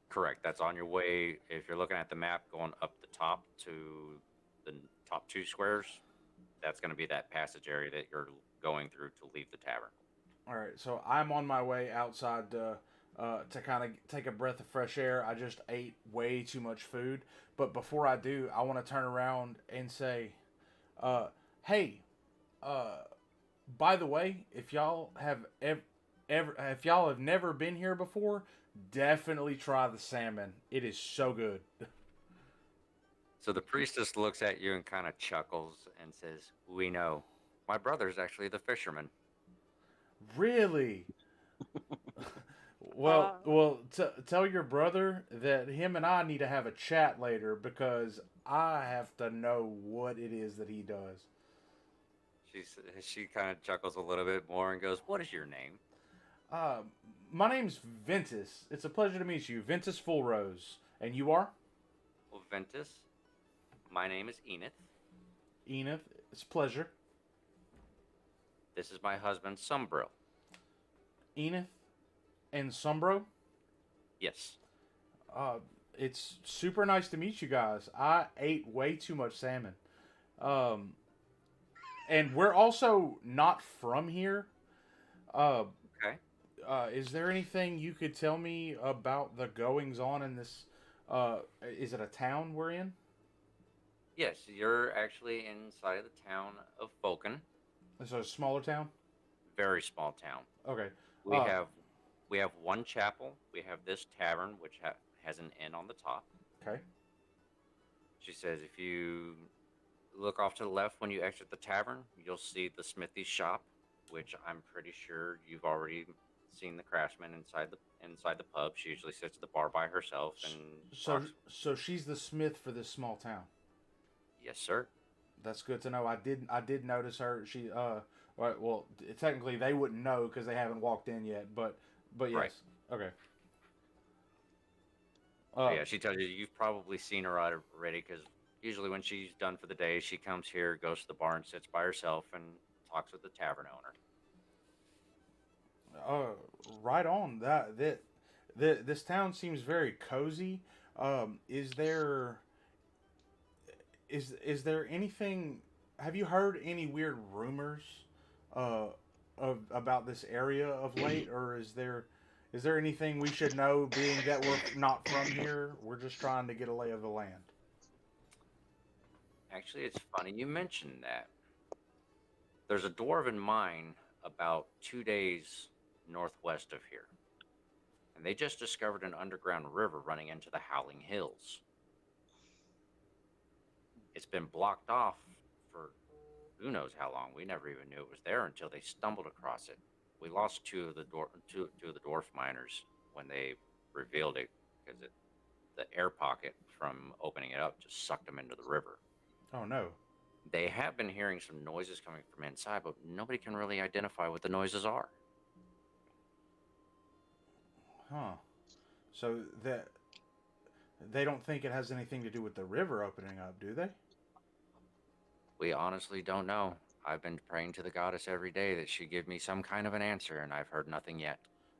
Correct. That's on your way. If you're looking at the map, going up the top to the top 2 squares, that's going to be that passage area that you're going through to leave the tavern. All right. So I'm on my way outside to kind of take a breath of fresh air. I just ate way too much food, but before I do, I want to turn around and say, "Hey, by the way, if y'all have if y'all have never been here before, definitely try the salmon. It is so good." So the priestess looks at you and kind of chuckles and says, "We know. My brother's actually the fisherman." Really? Tell your brother that him and I need to have a chat later because I have to know what it is that he does. She kind of chuckles a little bit more and goes, "What is your name?" Uh, my name's Ventus. It's a pleasure to meet you, Ventus Fullrose. And you are? Well, Ventus, my name is Enith. Enith. It's a pleasure. This is my husband, Sombril. Enith and Sombro. Yes. Uh, it's super nice to meet you guys. I ate way too much salmon. Um, and we're also not from here. Okay. Is there anything you could tell me about the goings on in this? Is it a town we're in? Yes, you're actually inside of the town of Fulton. It's a smaller town. Very small town. Okay. We have one chapel. We have this tavern, which has an inn on the top. Okay. She says, if you look off to the left when you exit the tavern, you'll see the smithy shop, which I'm pretty sure you've already seen the craftsman inside the pub. She usually sits at the bar by herself and talks. So she's the smith for this small town. Yes, sir. That's good to know. I did notice her. She right, well, technically they wouldn't know because they haven't walked in yet, but yes. Right. Okay. Yeah, she tells you you've probably seen her already because usually when she's done for the day, she comes here, goes to the bar, and sits by herself and talks with the tavern owner. Right on. This town seems very cozy. Is there anything? Have you heard any weird rumors about this area of late, or is there anything we should know, being that we're not from here? We're just trying to get a lay of the land. Actually, it's funny you mentioned that. There's a dwarven mine about 2 days northwest of here, and they just discovered an underground river running into the Howling Hills. It's been blocked off for who knows how long. We never even knew it was there until they stumbled across it. We lost two of the dwarf miners when they revealed it because the air pocket from opening it up just sucked them into the river. Oh no. They have been hearing some noises coming from inside, but nobody can really identify what the noises are. Huh. So that they don't think it has anything to do with the river opening up, do they? We honestly don't know. I've been praying to the goddess every day that she give me some kind of an answer, and I've heard nothing yet.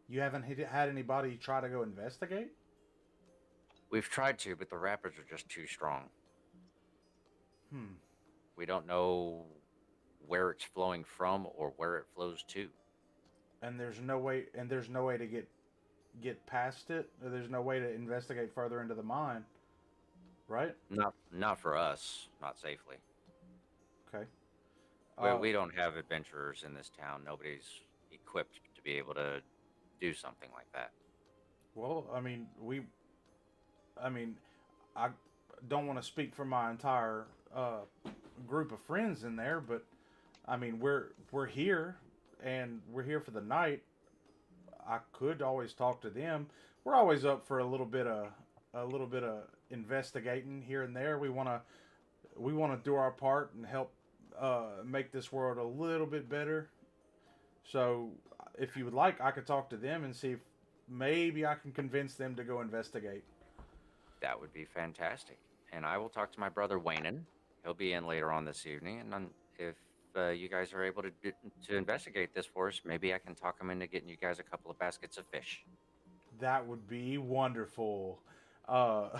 You haven't had anybody try to go investigate? We've tried to, but the rapids are just too strong. Hmm. We don't know where it's flowing from or where it flows to. And there's no way to get past it. Or there's no way to investigate further into the mine, right? Not for us, not safely. Okay. We don't have adventurers in this town. Nobody's equipped to be able to do something like that. Well, I mean, I mean, I don't want to speak for my entire group of friends in there, but I mean, we're here, and we're here for the night. I could always talk to them. We're always up for a little bit of investigating here and there. We want to do our part and help make this world a little bit better. So, if you would like, I could talk to them and see if maybe I can convince them to go investigate. That would be fantastic. And I will talk to my brother Waynon. He'll be in later on this evening, and if you guys are able to investigate this for us, maybe I can talk him into getting you guys a couple of baskets of fish. That would be wonderful. Uh,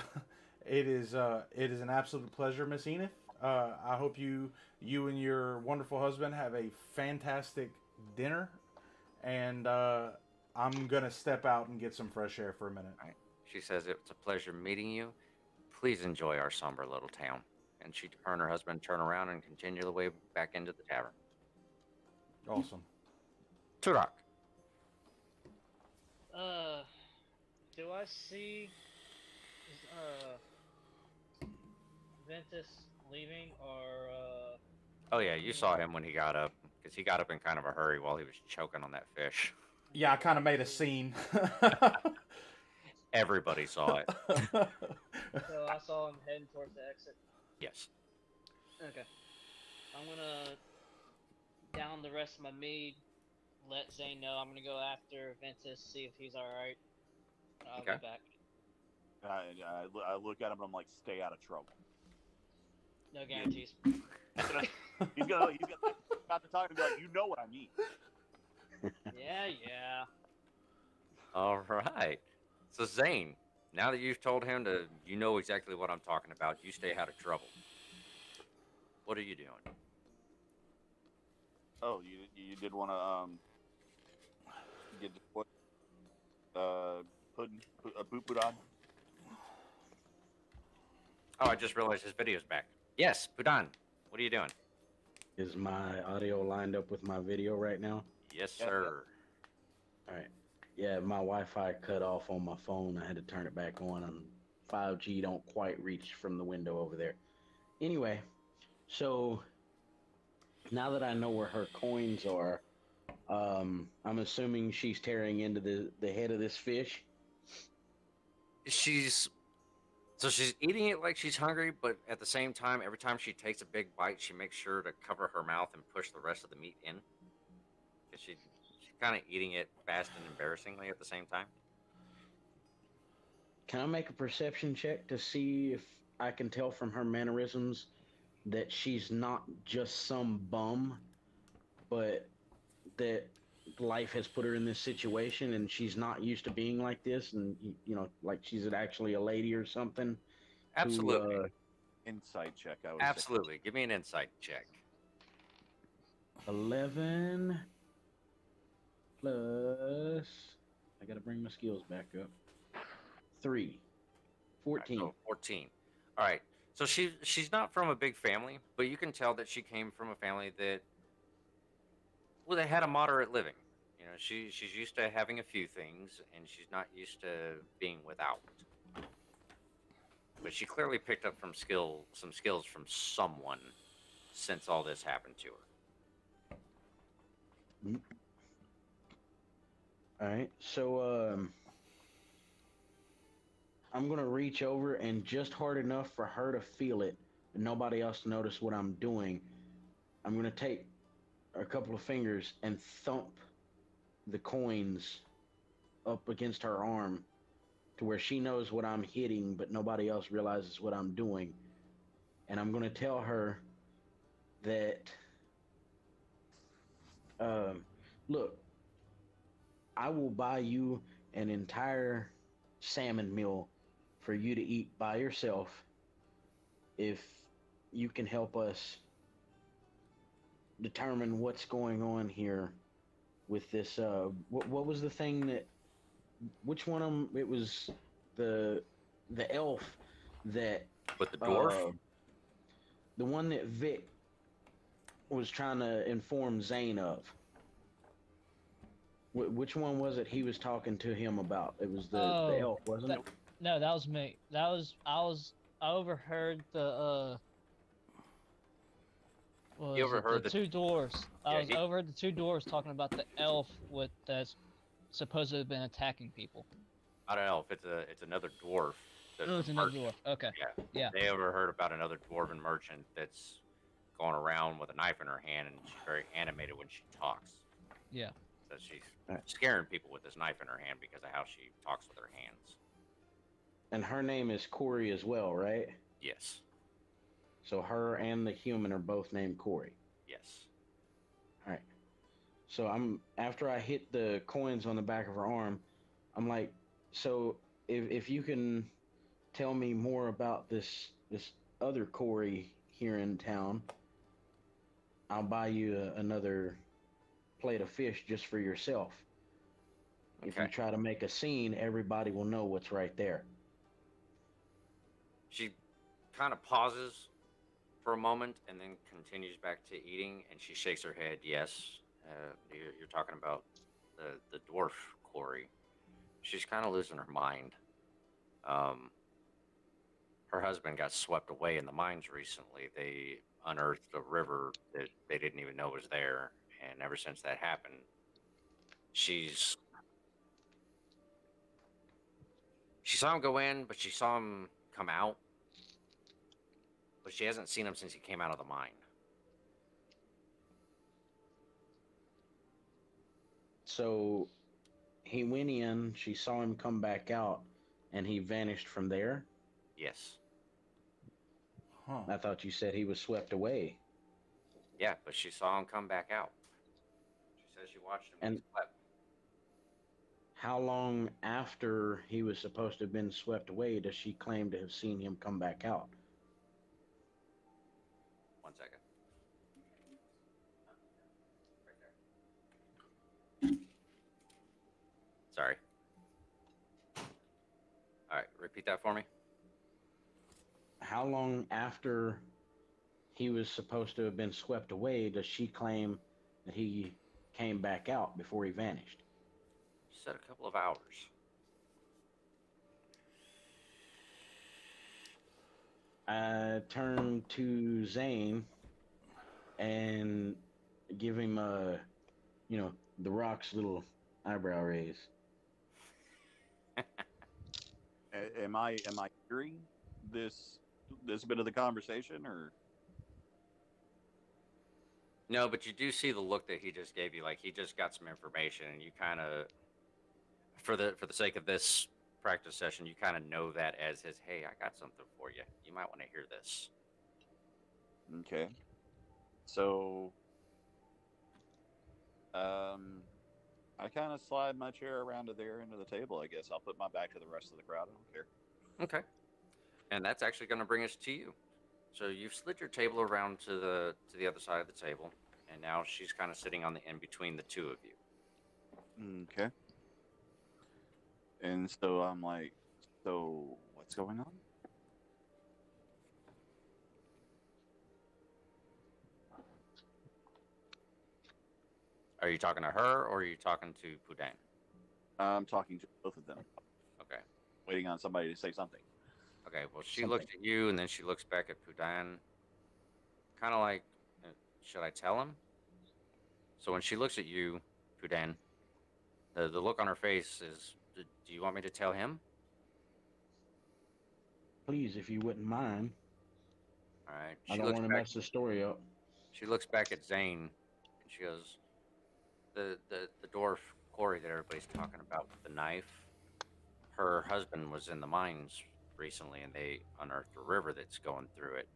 it is an absolute pleasure, Miss Enith. I hope you and your wonderful husband have a fantastic dinner, and I'm gonna step out and get some fresh air for a minute. Right. She says it's a pleasure meeting you. Please enjoy our somber little town. And her and her husband turn around and continue the way back into the tavern. Awesome. Turok. Do I see Ventus leaving or Oh yeah, you saw him when he got up, because he got up in kind of a hurry while he was choking on that fish. Yeah, I kind of made a scene. Everybody saw it. So I saw him heading towards the exit. Yes. Okay. I'm gonna down the rest of my mead, let Zane know I'm gonna go after Ventus, see if he's alright. I'll Okay. be back. I look at him and I'm like, stay out of trouble. No guarantees. He's gonna about to talk and be like, you know what I mean. Yeah. All right. So Zane, now that you've told him you know exactly what I'm talking about, you stay out of trouble. What are you doing? Oh, you did want to get what Pudan? Oh, I just realized his video's back. Yes, Pudan. What are you doing? Is my audio lined up with my video right now? Yes, Yeah, sir. All right. Yeah, my Wi-Fi cut off on my phone. I had to turn it back on, and 5G don't quite reach from the window over there. Anyway, so now that I know where her coins are, I'm assuming she's tearing into the head of this fish. She's eating it like she's hungry, but at the same time, every time she takes a big bite, she makes sure to cover her mouth and push the rest of the meat in. Because she's kind of eating it fast and embarrassingly at the same time. Can I make a perception check to see if I can tell from her mannerisms that she's not just some bum, but that life has put her in this situation and she's not used to being like this, and like she's actually a lady or something? Absolutely. Insight check, I would Absolutely. Give me an insight check. 11 plus, I gotta bring my skills back up. 3. 14. All right, so 14. All right. So she's not from a big family, but you can tell that she came from a family that, well, they had a moderate living. You know, she's used to having a few things, and she's not used to being without. But she clearly picked up some skills from someone since all this happened to her. All right, so I'm gonna reach over and just hard enough for her to feel it, and nobody else to notice what I'm doing. I'm gonna take a couple of fingers and thump the coins up against her arm to where she knows what I'm hitting, but nobody else realizes what I'm doing. And I'm gonna tell her that, look, I will buy you an entire salmon meal for you to eat by yourself if you can help us determine what's going on here with this. What was the thing that? Which one of them? It was the elf that With the dwarf? the one that Vic was trying to inform Zane of. Which one was it he was talking to him about? It was the elf, wasn't it? No, that was me. I overheard the what You was it? The overheard the two dwarves. I yeah, was overheard the two dwarves talking about the elf with that's supposed to have been attacking people. I don't know if it's another dwarf. Oh, The it's another merchant. dwarf. Okay. Yeah, Yeah. they overheard about another dwarven merchant that's going around with a knife in her hand, and she's very animated when she talks. Yeah. So she's Right. scaring people with this knife in her hand because of how she talks with her hands. And her name is Corey as well, right? Yes, So her and the human are both named Corey. yes. All right. So I'm after I hit the coins on the back of her arm, I'm like, so if you can tell me more about this other Corey here in town, I'll buy you another plate of fish just for yourself. If you Okay. try to make a scene, everybody will know what's right there. She kind of pauses for a moment and then continues back to eating, and she shakes her head. Yes, you're talking about the dwarf Corey. She's kind of losing her mind. Um, her husband got swept away in the mines recently. They unearthed a river that they didn't even know was there, and ever since that happened, she's she saw him go in, but she saw him come out, but she hasn't seen him since he came out of the mine. So he went in, she saw him come back out, and he vanished from there. Yes. Huh. I thought you said he was swept away. Yeah, but she saw him come back out. She says she watched him when he And slept. how long after he was supposed to have been swept away does she claim to have seen him come back out? 1 second. Sorry. All right, repeat that for me. How long after he was supposed to have been swept away does she claim that he came back out before he vanished? She said a couple of hours. I turn to Zane and give him the Rock's little eyebrow raise. Am I hearing this bit of the conversation, or No, but you do see the look that he just gave you. Like he just got some information, and you kind of, for the sake of this practice session, you kind of know that as his, hey, I got something for you. You might want to hear this. okay? So, I kind of slide my chair around to there into the table. I guess I'll put my back to the rest of the crowd. I don't care. Okay. And that's actually going to bring us to you. So you've slid your table around to the other side of the table, and now she's kind of sitting on the in between the two of you. Okay. And so I'm like, so what's going on? Are you talking to her or are you talking to Pudan? I'm talking to both of them, Okay. waiting on somebody to say something. Okay. Well, she Something. looks at you and then she looks back at Pudan, kind of like, should I tell him? So when she looks at you, Pudan, the look on her face is, do you want me to tell him? Please, if you wouldn't mind. All right. I She don't looks want to back. mess the story up. She looks back at Zane and she goes, the dwarf Corey that everybody's talking about with the knife. Her husband was in the mines recently, and they unearthed a river that's going through it.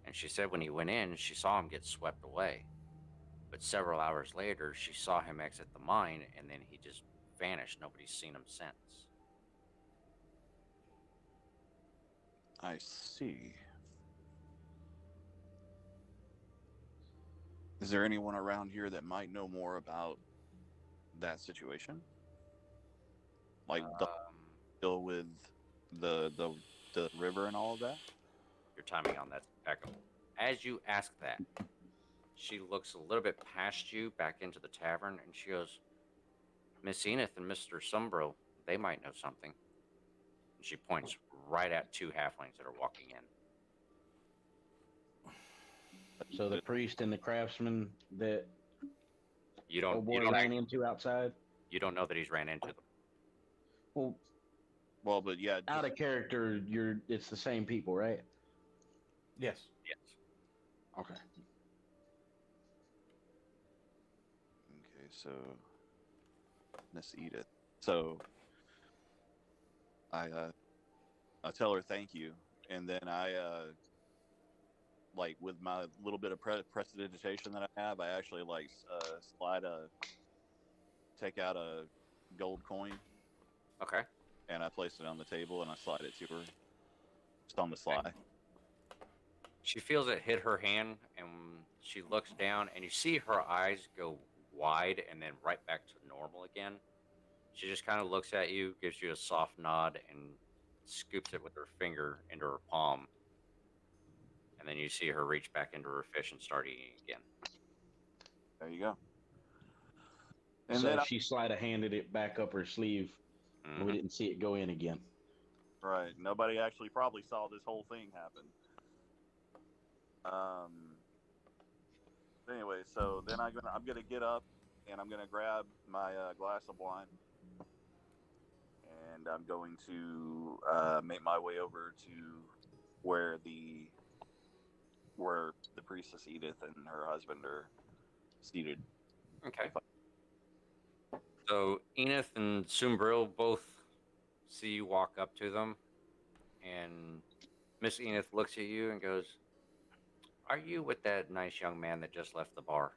And she said when he went in, she saw him get swept away. But several hours later, she saw him exit the mine, and then he just vanished. Nobody's seen him since. I see. Is there anyone around here that might know more about that situation? Like the deal with the river and all of that? Your timing on that's impeccable. As you ask that, she looks a little bit past you back into the tavern, and she goes, Miss Enith and Mr. Sumbro, they might know something. And she points right at two halflings that are walking in. So the priest and the craftsman that You old don't boy ran into outside. you don't know that he's ran into them. Well, Well, but yeah, out just, of character, it's the same people, right? Yes. Yes. Okay. okay. So Miss Edith. So I tell her thank you, and then I like with my little bit of prestidigitation that I have, I actually like take out a gold coin, Okay. and I place it on the table, and I slide it to her, just on the sly. She feels it hit her hand, and she looks down, and you see her eyes go wide and then right back to normal again. She just kind of looks at you, gives you a soft nod, and scoops it with her finger into her palm. And then you see her reach back into her fish and start eating again. There you go. And So then she sleight of handed it back up her sleeve, and we didn't see it go in again. right, nobody actually probably saw this whole thing happen. Anyway, so then I'm gonna get up and I'm gonna grab my glass of wine, and I'm going to make my way over to where the priestess Edith and her husband are seated. Okay. So Enith and Sumbril both see you walk up to them, and Miss Enith looks at you and goes, "Are you with that nice young man that just left the bar?"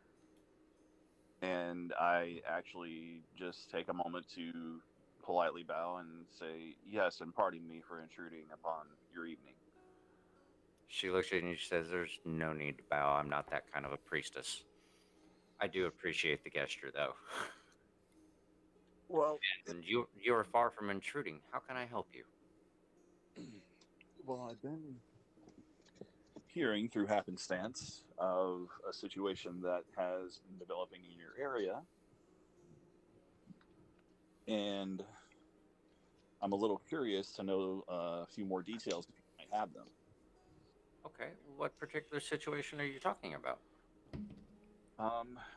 And I actually just take a moment to politely bow and say yes, and pardon me for intruding upon your evening. She looks at you and she says, "There's no need to bow. I'm not that kind of a priestess. I do appreciate the gesture, though." Well, And you are far from intruding. How can I help you? well, I've been hearing through happenstance of a situation that has been developing in your area, and I'm a little curious to know a few more details if you might have them. Okay, what particular situation are you talking about?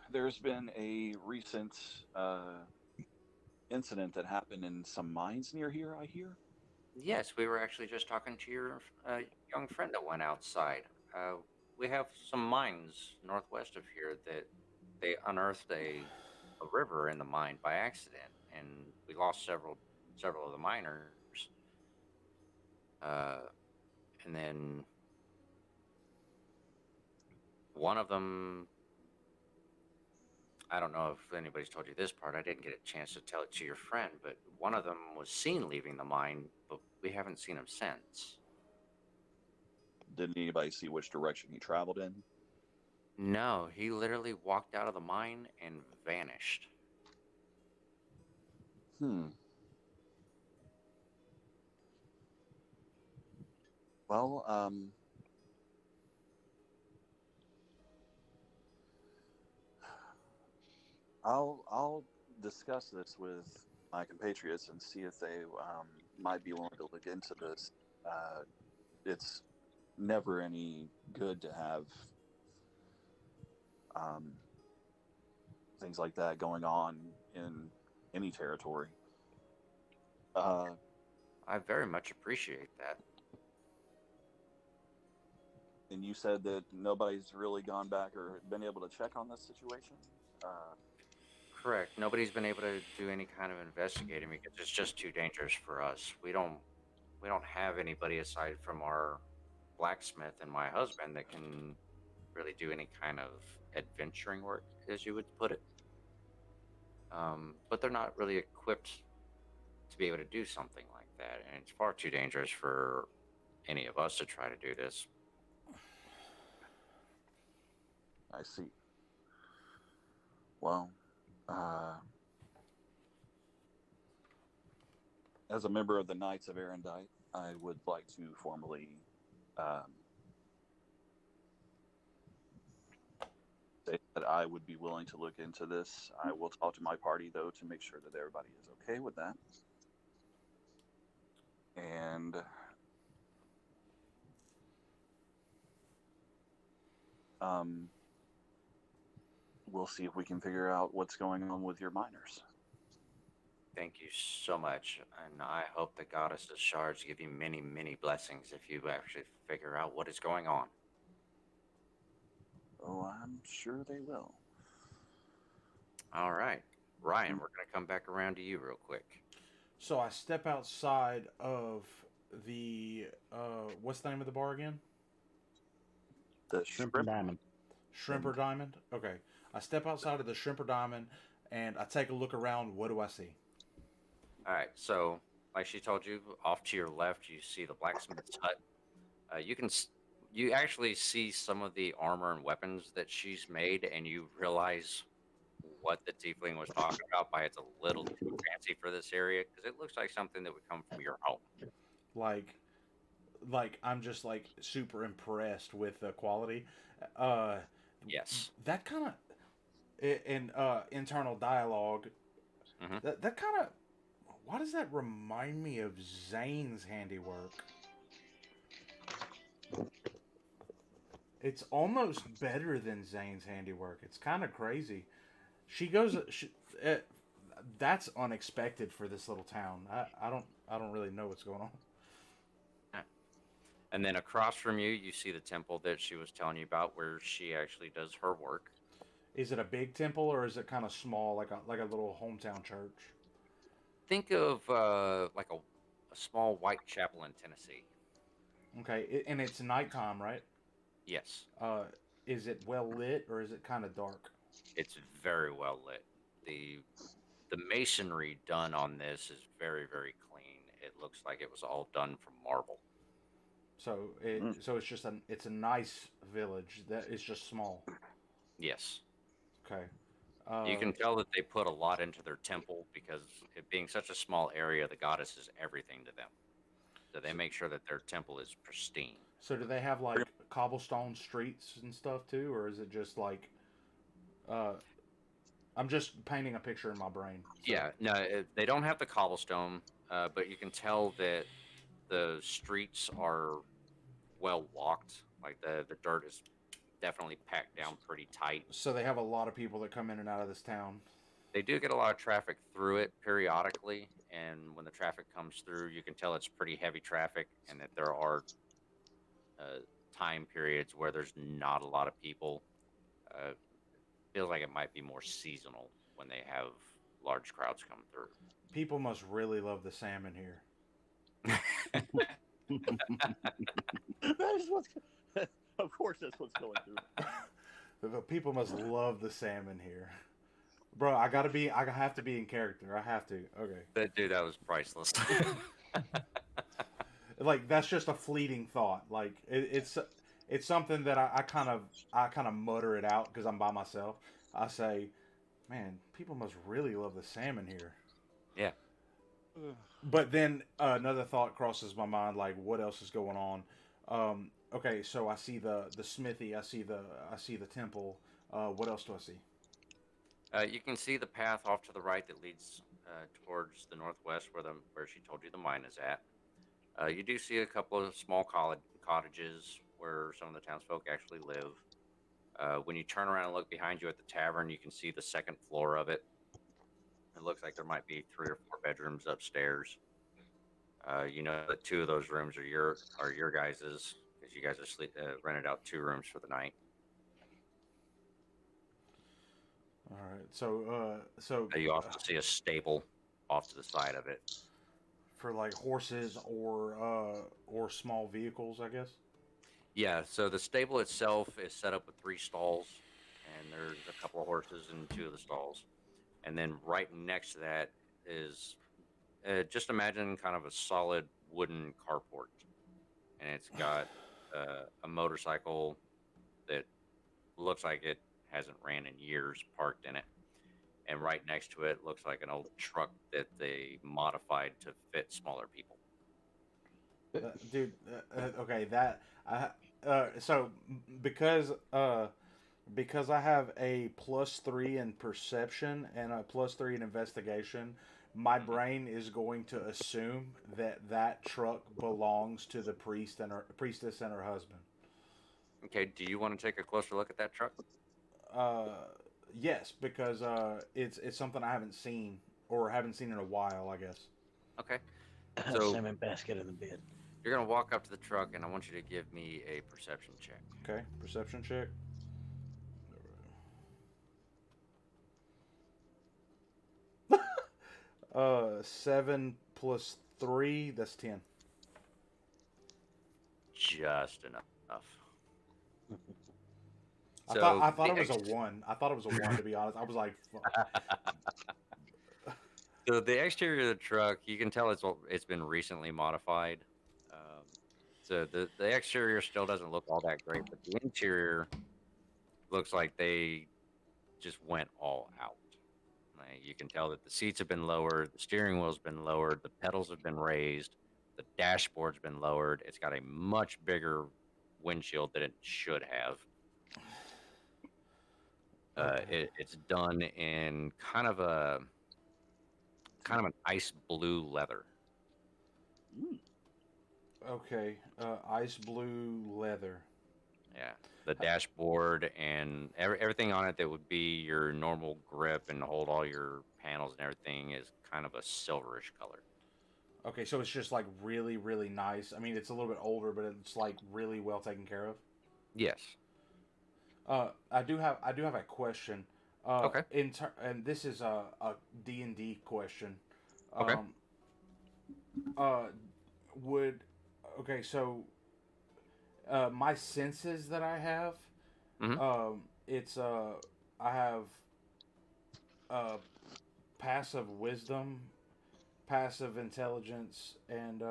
There's been a recent incident that happened in some mines near here, I hear. Yes, we were actually just talking to your young friend that went outside. We have some mines northwest of here that they unearthed a river in the mine by accident, and we lost several of the miners. And then one of them, I don't know if anybody's told you this part. I didn't get a chance to tell it to your friend, but one of them was seen leaving the mine, but we haven't seen him since. Didn't anybody see which direction he traveled in? No, he literally walked out of the mine and vanished. Well, I'll discuss this with my compatriots and see if they might be willing to look into this. It's never any good to have things like that going on in any territory. I very much appreciate that. And you said that nobody's really gone back or been able to check on this situation? Correct. Nobody's been able to do any kind of investigating because it's just too dangerous for us. We don't have anybody aside from our blacksmith and my husband that can really do any kind of adventuring work, as you would put it. But they're not really equipped to be able to do something like that, and it's far too dangerous for any of us to try to do this. I see. Well, as a member of the Knights of Erendite, I would like to formally say that I would be willing to look into this. I will talk to my party, though, to make sure that everybody is okay with that. And we'll see if we can figure out what's going on with your miners. Thank you so much, and I hope the goddess's shards give you many, many blessings if you actually figure out what is going on. Oh, I'm sure they will. All right, Ryan, we're gonna come back around to you real quick. So I step outside of the what's the name of the bar again? The Shrimp and diamond. Shrimp or Diamond? Okay. I step outside of the Shrimp or Diamond and I take a look around. What do I see? All right, so like she told you, off to your left, you see the blacksmith's hut. You actually see some of the armor and weapons that she's made, and you realize what the tiefling was talking about by it's a little too fancy for this area because it looks like something that would come from your home. Like I'm just like super impressed with the quality. Uh, Yes. that kind of in internal dialogue. Mm-hmm. That kind of, why does that remind me of Zane's handiwork? It's almost better than Zane's handiwork. It's kind of crazy. She goes. That's unexpected for this little town. I don't really know what's going on. And then across from you, you see the temple that she was telling you about, where she actually does her work. Is it a big temple or is it kind of small, like a little hometown church? Think of like a small white chapel in Tennessee. Okay, and it's nighttime, right? Yes. Is it well lit or is it kind of dark? It's very well lit. The masonry done on this is very, very clean. It looks like it was all done from marble. So it's just it's a nice village that is just small. Yes. Okay. You can tell that they put a lot into their temple because it being such a small area, the goddess is everything to them. So they make sure that their temple is pristine. So do they have like cobblestone streets and stuff too, or is it just like? I'm just painting a picture in my brain. So. Yeah, no, they don't have the cobblestone, but you can tell that the streets are well walked. Like the dirt is definitely packed down pretty tight. So they have a lot of people that come in and out of this town. They do get a lot of traffic through it periodically, and when the traffic comes through, you can tell it's pretty heavy traffic, and that there are time periods where there's not a lot of people. Feels like it might be more seasonal when they have large crowds come through. People must really love the salmon here. That is what's. Of course, that's what's going through. People must love the salmon here, bro. I have to be in character. I have to. Okay. That was priceless. Like that's just a fleeting thought. Like it's something that I kind of mutter it out because I'm by myself. I say, man, people must really love the salmon here. Yeah. But then another thought crosses my mind, like what else is going on? Okay, so I see the smithy, I see the temple. What else do I see? You can see the path off to the right that leads towards the northwest, where she told you the mine is at. You do see a couple of small cottages where some of the townsfolk actually live. When you turn around and look behind you at the tavern, you can see the second floor of it. It looks like there might be 3 or 4 bedrooms upstairs. You know that 2 of those rooms are your guys's, because you guys are rented out 2 rooms for the night. All right, so You also see a stable off to the side of it for like horses or small vehicles, I guess. Yeah, so the stable itself is set up with 3 stalls, and there's a couple of horses in 2 of the stalls. And then right next to that is, just imagine kind of a solid wooden carport. And it's got a motorcycle that looks like it hasn't ran in years parked in it. And right next to it looks like an old truck that they modified to fit smaller people. Dude, okay, that so because I have a +3 in perception and a +3 in investigation, my brain is going to assume that that truck belongs to the priestess and her husband. Okay, do you want to take a closer look at that truck? Uh, yes, because it's something I haven't seen or haven't seen in a while, I guess. Okay. So Salmon basket in the bed. you're gonna walk up to the truck, and I want you to give me a perception check. Okay, perception check. 7 plus 3, that's 10. Just enough. I thought it was a 1. I thought it was a 1, to be honest. I was like, fuck. So the exterior of the truck, you can tell it's been recently modified. So the exterior still doesn't look all that great, but the interior looks like they just went all out. Like, you can tell that the seats have been lowered, the steering wheel's been lowered, the pedals have been raised, the dashboard's been lowered. It's got a much bigger windshield than it should have. It's done in kind of an ice blue leather. Okay, ice blue leather. Yeah, the dashboard and everything on it that would be your normal grip and hold all your panels and everything is kind of a silverish color. Okay, so it's just like really, really nice. I mean, it's a little bit older, but it's like really well taken care of. Yes. I do have a question. Okay. And this is a D&D question. Okay. So my senses that I have, Mhm. it's I have passive wisdom, passive intelligence, and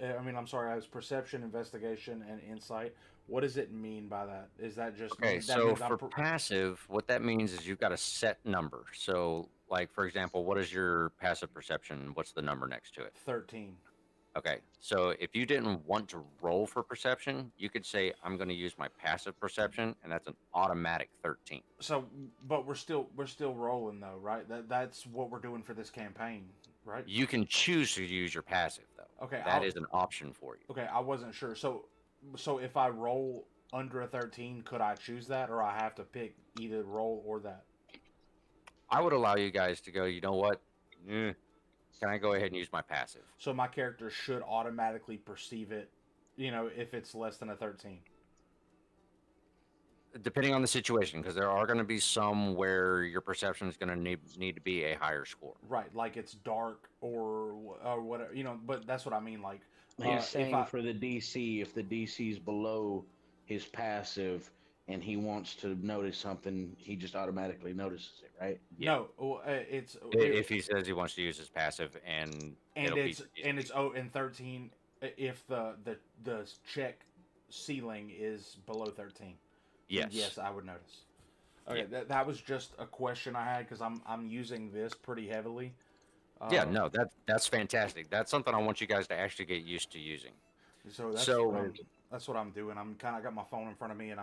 I'm sorry, I was perception, investigation, and insight. What does it mean by that? Is that just Okay, that so means for passive, what that means is you've got a set number. So, like, for example, what is your passive perception? What's the number next to it? 13? Okay, so if you didn't want to roll for perception, you could say, I'm going to use my passive perception, and that's an automatic 13. So, but we're still rolling though, right? That's what we're doing for this campaign, right? You can choose to use your passive, though. Okay, That is an option for you. Okay, I wasn't sure. So if I roll under a 13, could I choose that, or I have to pick either roll or that? I would allow you guys to go, you know what? Can I go ahead and use my passive? So my character should automatically perceive it, if it's less than a 13. Depending on the situation, because there are going to be some where your perception is going to need to be a higher score. Right, like it's dark or whatever, but that's what I mean. Like, he's saying for the DC, if the DC's below his passive and he wants to notice something, he just automatically notices it, right? Yeah. No, if he says he wants to use his passive and it's 13 if the check ceiling is below 13. Yes, I would notice. Okay, that was just a question I had because I'm using this pretty heavily. No, that's fantastic. That's something I want you guys to actually get used to using. So that's what I'm doing. I'm kind of got my phone in front of me and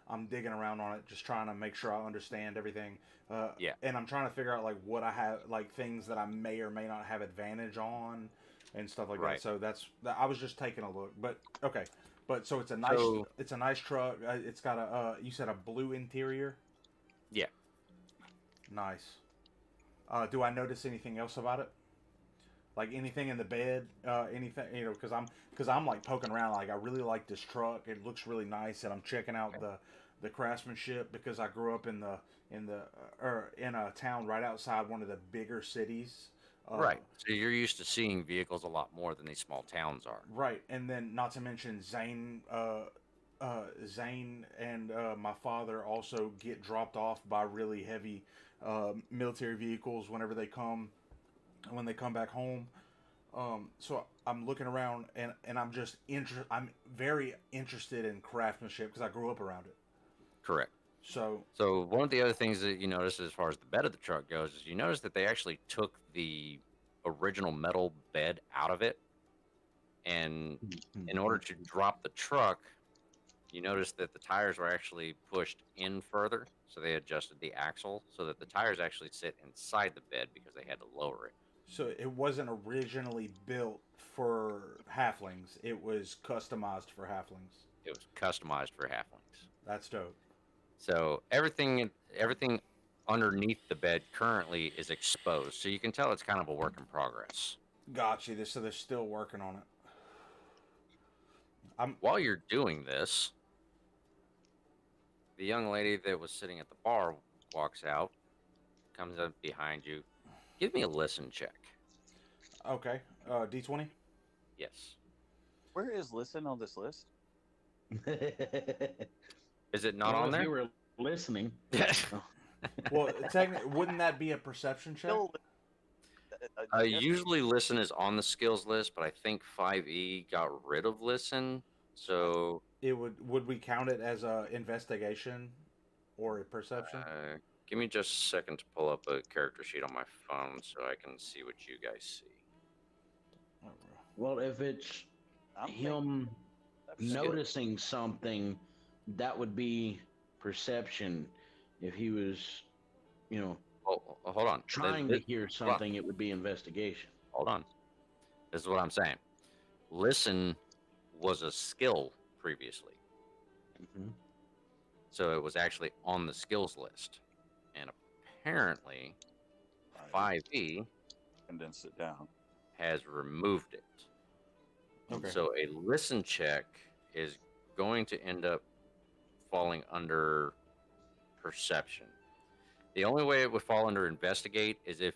I'm digging around on it, just trying to make sure I understand everything. And I'm trying to figure out like what I have, like things that I may or may not have advantage on, and stuff like that. So I was just taking a look, but okay. But so it's a nice truck. It's got you said a blue interior. Yeah. Nice. Do I notice anything else about it? Like anything in the bed, anything, because I'm like poking around. Like I really like this truck. It looks really nice, and I'm checking out the craftsmanship because I grew up in a town right outside one of the bigger cities. Right. So you're used to seeing vehicles a lot more than these small towns are. Right, and then not to mention Zane and my father also get dropped off by really heavy military vehicles when they come back home. So I'm looking around and I'm very interested in craftsmanship because I grew up around it. Correct. So one of the other things that you notice as far as the bed of the truck goes is you notice that they actually took the original metal bed out of it, and in order to drop the truck, you notice that the tires were actually pushed in further, so they adjusted the axle so that the tires actually sit inside the bed because they had to lower it. So it wasn't originally built for halflings. It was customized for halflings. It was customized for halflings. That's dope. So everything underneath the bed currently is exposed. So you can tell it's kind of a work in progress. Gotcha. So they're still working on it. While you're doing this, the young lady that was sitting at the bar walks out, comes up behind you. Give me a listen check. Okay. D20. Yes. Where is listen on this list? Is it not Well, on if there? you were listening. Well, technically, wouldn't that be a perception check? Still, Usually listen is on the skills list, but I think 5e got rid of listen. So It would we count it as a investigation or a perception? give me just a second to pull up a character sheet on my phone so I can see what you guys see. Well, if it's I'm him thinking- noticing something, that would be perception. If he was, Oh, hold on. trying to hear something, it would be investigation. Hold on. This is what I'm saying. Listen was a skill previously. Mhm. So it was actually on the skills list. And apparently 5e condensed it down. has removed it. Okay. So a listen check is going to end up falling under perception. The only way it would fall under investigate is if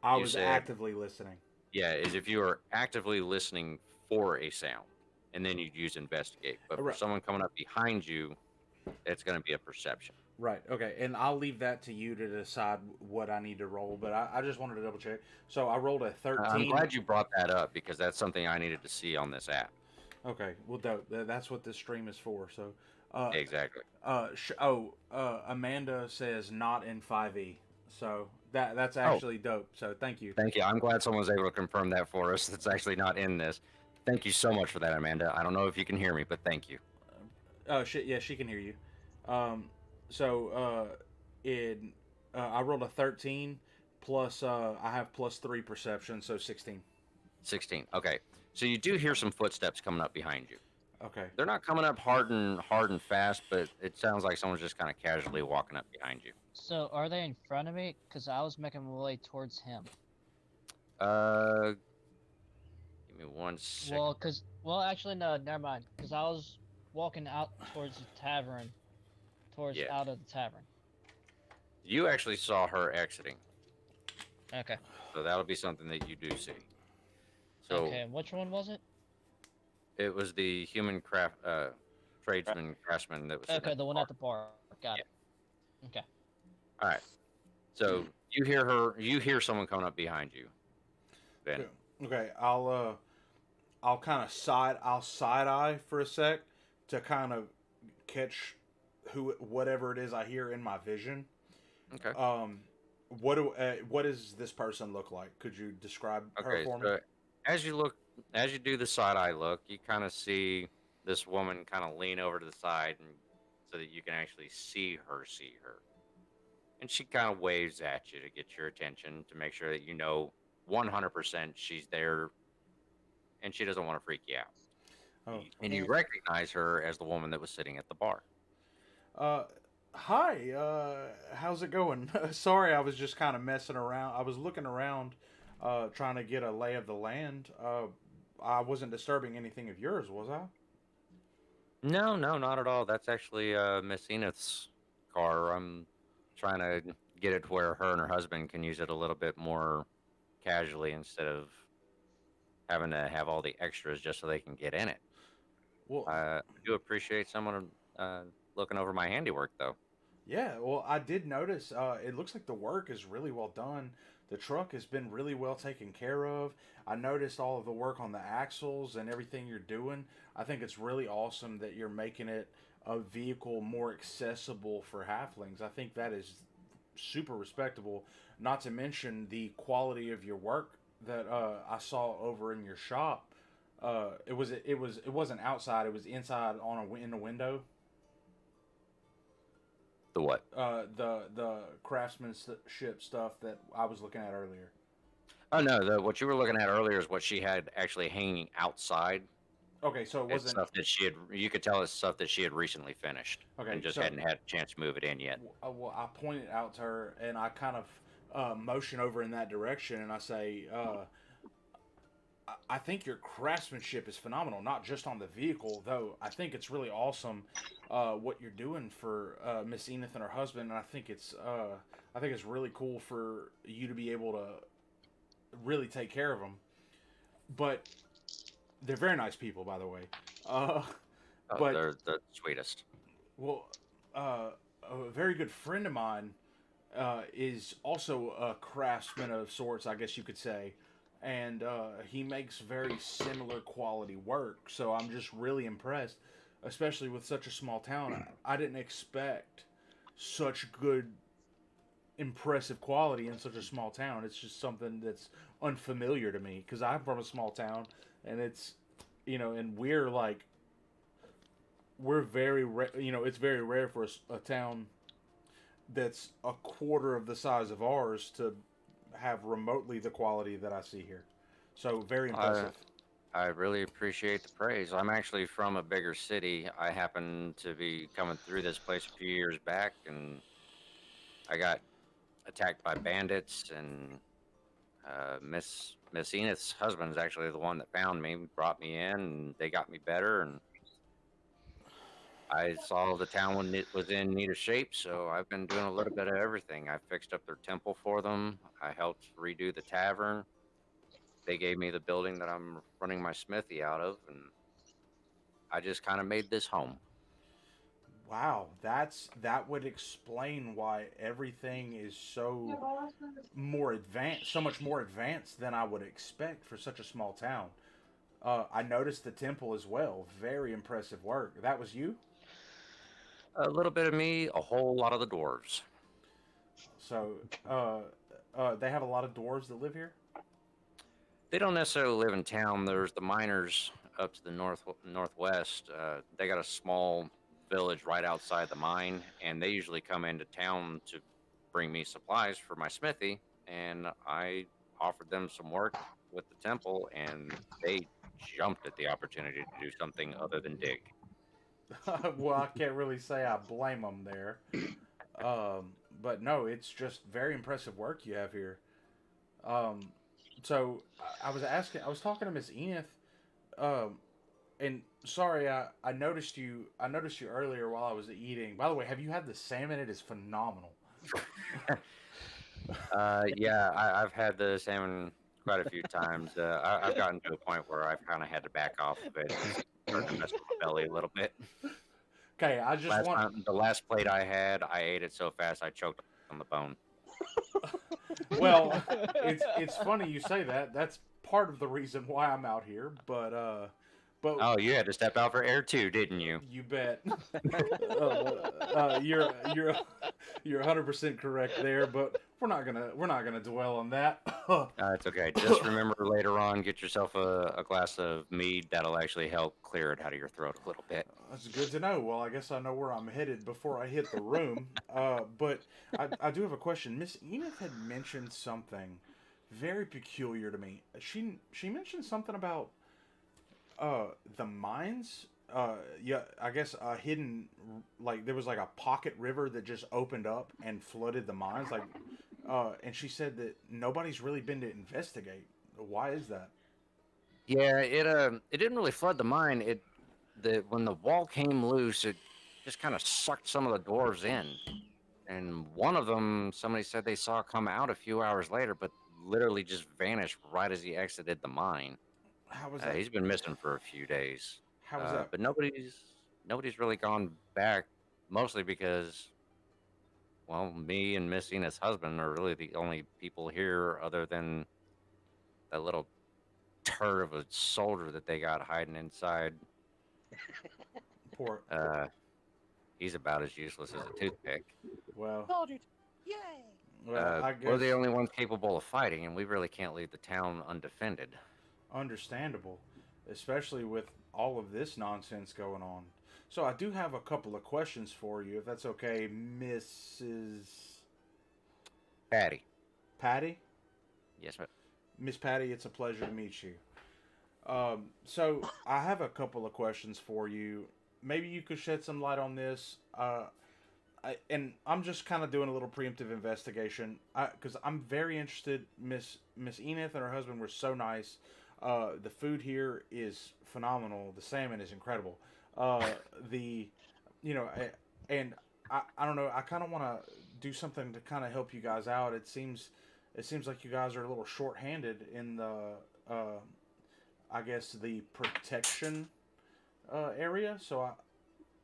I you was said- actively listening. is if you are actively listening for a sound, and then you'd use investigate. But for Right. someone coming up behind you, it's going to be a perception. Right. Okay. And I'll leave that to you to decide what I need to roll. But I just wanted to double check. So I rolled a 13. I'm glad you brought that up because that's something I needed to see on this app. Okay. Well, dope. That's what this stream is for. So. Exactly. Amanda says not in 5e. So that's actually dope. So thank you. Thank you. I'm glad someone was able to confirm that for us. It's actually not in this. Thank you so much for that, Amanda. I don't know if you can hear me, but thank you. Oh shit! Yeah, she can hear you. I rolled a 13 plus I have plus 3 perception, so 16. 16. Okay. So you do hear some footsteps coming up behind you. Okay. They're not coming up hard and fast, but it sounds like someone's just kind of casually walking up behind you. So are they in front of me? Because I was making my way towards him. Give me one second. Actually, no, never mind. Because I was walking out towards the tavern, out of the tavern. You actually saw her exiting, Okay. so that'll be something that you do see. So Okay, which one was it? it was the human craftsman that was. sitting Okay, at the one bar. at the bar. Got it. Okay. All right. So you hear someone coming up behind you. Ben. Okay. I'll kind of side eye for a sec to kind of catch whatever it is I hear in my vision. Okay. What does this person look like? Could you describe her for me? So as you do the side eye look, you kind of see this woman kind of lean over to the side, and so that you can actually see her. And she kind of waves at you to get your attention to make sure that you know 100% she's there, and she doesn't want to freak you out. Oh. And you recognize her as the woman that was sitting at the bar. Hi, how's it going? Sorry, I was just kind of messing around. I was looking around, trying to get a lay of the land. I wasn't disturbing anything of yours, was I? No, not at all. That's actually Miss Enith's car. I'm trying to get it to where her and her husband can use it a little bit more casually instead of having to have all the extras just so they can get in it. Well, I do appreciate someone looking over my handiwork, though. yeah, well, I did notice. It looks like the work is really well done. The truck has been really well taken care of. I noticed all of the work on the axles and everything you're doing. I think it's really awesome that you're making it a vehicle more accessible for halflings. I think that is super respectable. Not to mention the quality of your work that I saw over in your shop. It wasn't outside. It was inside in the window. The what? The craftsmanship stuff that I was looking at earlier. Oh no, what you were looking at earlier is what she had actually hanging outside. Okay, so it It's wasn't. stuff that she had. You could tell it's stuff that she had recently finished and Okay, just so hadn't had a chance to move it in yet. well, I pointed out to her and I kind of motion over in that direction and I say, I think your craftsmanship is phenomenal, not just on the vehicle, though. I think it's really awesome what you're doing for Miss Enith and her husband, and I think it's really cool for you to be able to really take care of them. But they're very nice people, by the way. Uh, Oh, but they're the sweetest. well, a very good friend of mine is also a craftsman of sorts, I guess you could say, and he makes very similar quality work. So I'm just really impressed, especially with such a small town. I didn't expect such good, impressive quality in such a small town. It's just something that's unfamiliar to me because I'm from a small town, and it's, and we're very, it's very rare for a town that's a quarter of the size of ours to have remotely the quality that I see here. So very impressive. I really appreciate the praise. I'm actually from a bigger city. I happened to be coming through this place a few years back, and I got attacked by bandits. And Miss Enith's husband is actually the one that found me, brought me in, and they got me better. And I saw the town when it was in need of shape, so I've been doing a little bit of everything. I fixed up their temple for them. I helped redo the tavern. They gave me the building that I'm running my smithy out of, and I just kind of made this home. Wow, that would explain why everything is so much more advanced than I would expect for such a small town. I noticed the temple as well. Very impressive work. That was you? A little bit of me, a whole lot of the dwarves. So, they have a lot of dwarves that live here? They don't necessarily live in town. There's the miners up to the northwest. They got a small village right outside the mine, and they usually come into town to bring me supplies for my smithy. And I offered them some work with the temple, and they jumped at the opportunity to do something other than dig. Well, I can't really say I blame them there. But no, it's just very impressive work you have here. Um, so I was talking to Miss Enith, um, and sorry, I noticed you. I noticed you earlier while I was eating. By the way, have you had the salmon? It is phenomenal. Yeah, I've had the salmon quite a few times. I've gotten to a point where I've kind of had to back off of it. It's starting to mess with my belly a little bit. Okay, I just want. The last plate I had, I ate it so fast I choked on the bone. Well, it's funny you say that. That's part of the reason why I'm out here. But Oh, you had to step out for air too, didn't you? you bet. You're 100% correct there. But we're not gonna dwell on that. It's okay. Just remember later on, get yourself a glass of mead. That'll actually help clear it out of your throat a little bit. That's good to know. Well, I guess I know where I'm headed before I hit the room. But I do have a question. Miss Enith had mentioned something very peculiar to me. She mentioned something about the mines. Yeah, I guess a hidden, like there was like a pocket river that just opened up and flooded the mines. Like, and she said that nobody's really been to investigate. Why is that? Yeah, it didn't really flood the mine. When the wall came loose, it just kind of sucked some of the dwarves in. And one of them, somebody said they saw come out a few hours later, but literally just vanished right as he exited the mine. How was that? He's been missing for a few days. How was that? But nobody's really gone back, mostly because, well, me and Miss Ina's husband are really the only people here other than that little turd of a soldier that they got hiding inside. Poor. He's about as useless as a toothpick. Well. Yay! Well, I guess We're the only ones capable of fighting, and we really can't leave the town undefended. understandable, especially with all of this nonsense going on. So I do have a couple of questions for you, if that's okay, Mrs. Patty. Patty. Yes, sir. Miss Patty, it's a pleasure to meet you. So I have a couple of questions for you. Maybe you could shed some light on this. And I'm just kind of doing a little preemptive investigation because I'm very interested. Miss Enith and her husband were so nice. The food here is phenomenal. The salmon is incredible. The, you know, and I don't know. I kind of want to do something to kind of help you guys out. It seems like you guys are a little short-handed in the, I guess the protection area. So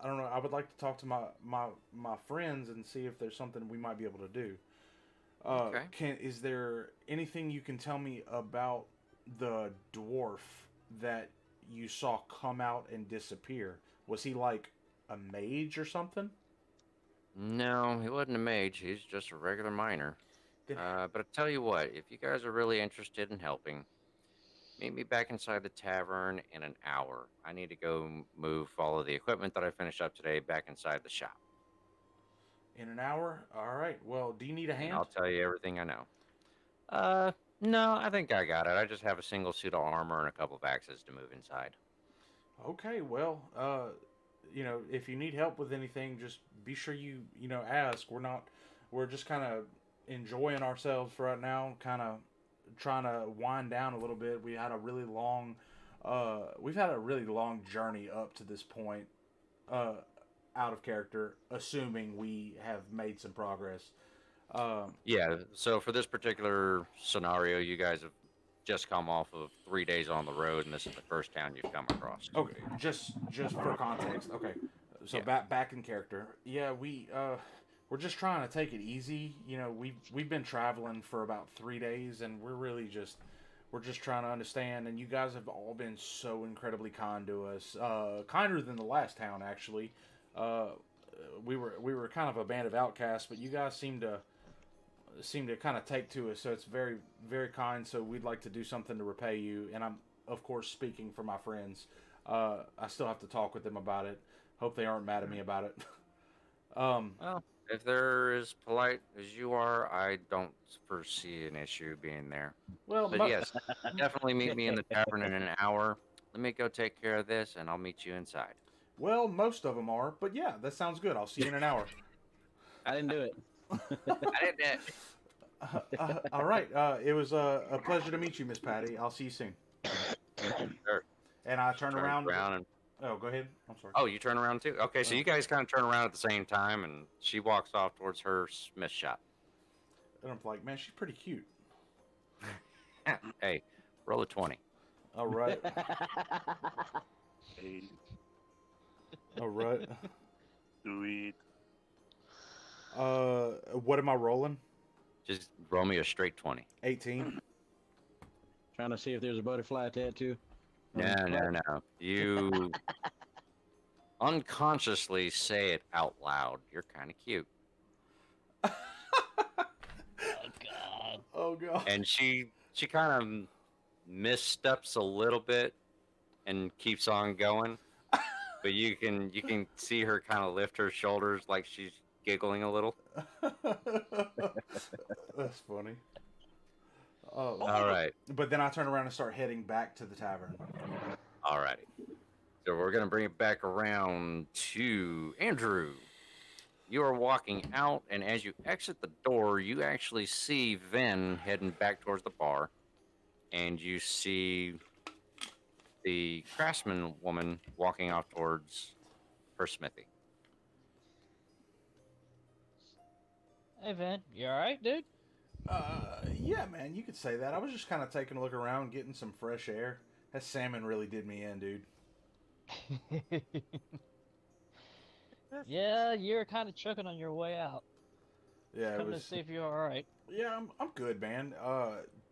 I don't know. I would like to talk to my friends and see if there's something we might be able to do. Okay. Is there anything you can tell me about the dwarf that you saw come out and disappear? Was he like a mage or something? No, he wasn't a mage. He's just a regular miner. Then But I tell you what, if you guys are really interested in helping, meet me back inside the tavern in an hour. I need to go move all of the equipment that I finished up today back inside the shop. in an hour? All right. Well, do you need a And hand? I'll tell you everything I know. No, I think I got it. I just have a single suit of armor and a couple of axes to move inside. Okay. Well, if you need help with anything, just be sure you ask. We're just kind of enjoying ourselves for right now, kind of trying to wind down a little bit. We've had a really long journey up to this point, uh, out of character, assuming we have made some progress. Yeah, so for this particular scenario, you guys have just come off of 3 days on the road, and this is the first town you've come across. Okay, just for context. Okay, so Yeah. back in character. Yeah, we're just trying to take it easy. We've been traveling for about 3 days, and we're just trying to understand. And you guys have all been so incredibly kind to us, kinder than the last town actually. Uh, we were kind of a band of outcasts, but you guys seem to kind of take to us. So it's very very kind. So we'd like to do something to repay you. And I'm of course speaking for my friends. I still have to talk with them about it. Hope they aren't mad at me about it. Well, if they're as polite as you are, I don't foresee an issue being there. Well, But yes, definitely meet me in the tavern in an hour. Let me go take care of this, and I'll meet you inside. well, most of them are, but yeah, that sounds good. I'll see you in an hour. I didn't do it. I didn't. All right. It was a pleasure to meet you, Miss Patty. I'll see you soon. Sure. And I turn around. and Oh, go ahead. I'm sorry. oh, you turn around too. Okay, so Oh. you guys kind of turn around at the same time, and she walks off towards her smith shop. And I'm like, man, she's pretty cute. Hey, roll a 20. All right. Hey, All right. sweet. What am I rolling? Just roll me a straight 20. 18. Trying to see if there's a butterfly tattoo. No. You unconsciously say it out loud. You're kind of cute. Oh God. Oh god. And she kind of missteps a little bit and keeps on going. But you can see her kind of lift her shoulders like she's giggling a little. That's funny. Oh. All right. But then I turn around and start heading back to the tavern. All righty. So we're going to bring it back around to Andrew. You are walking out, and as you exit the door, you actually see Vin heading back towards the bar, and you see the craftsman woman walking off towards her smithy. Hey, Vin, you alright, dude? Yeah, man, you could say that. I was just kind of taking a look around, getting some fresh air. That salmon really did me in, dude. Yeah, you're kind of choking on your way out. Yeah, it Come to was. see if you're alright. Yeah, I'm good, man.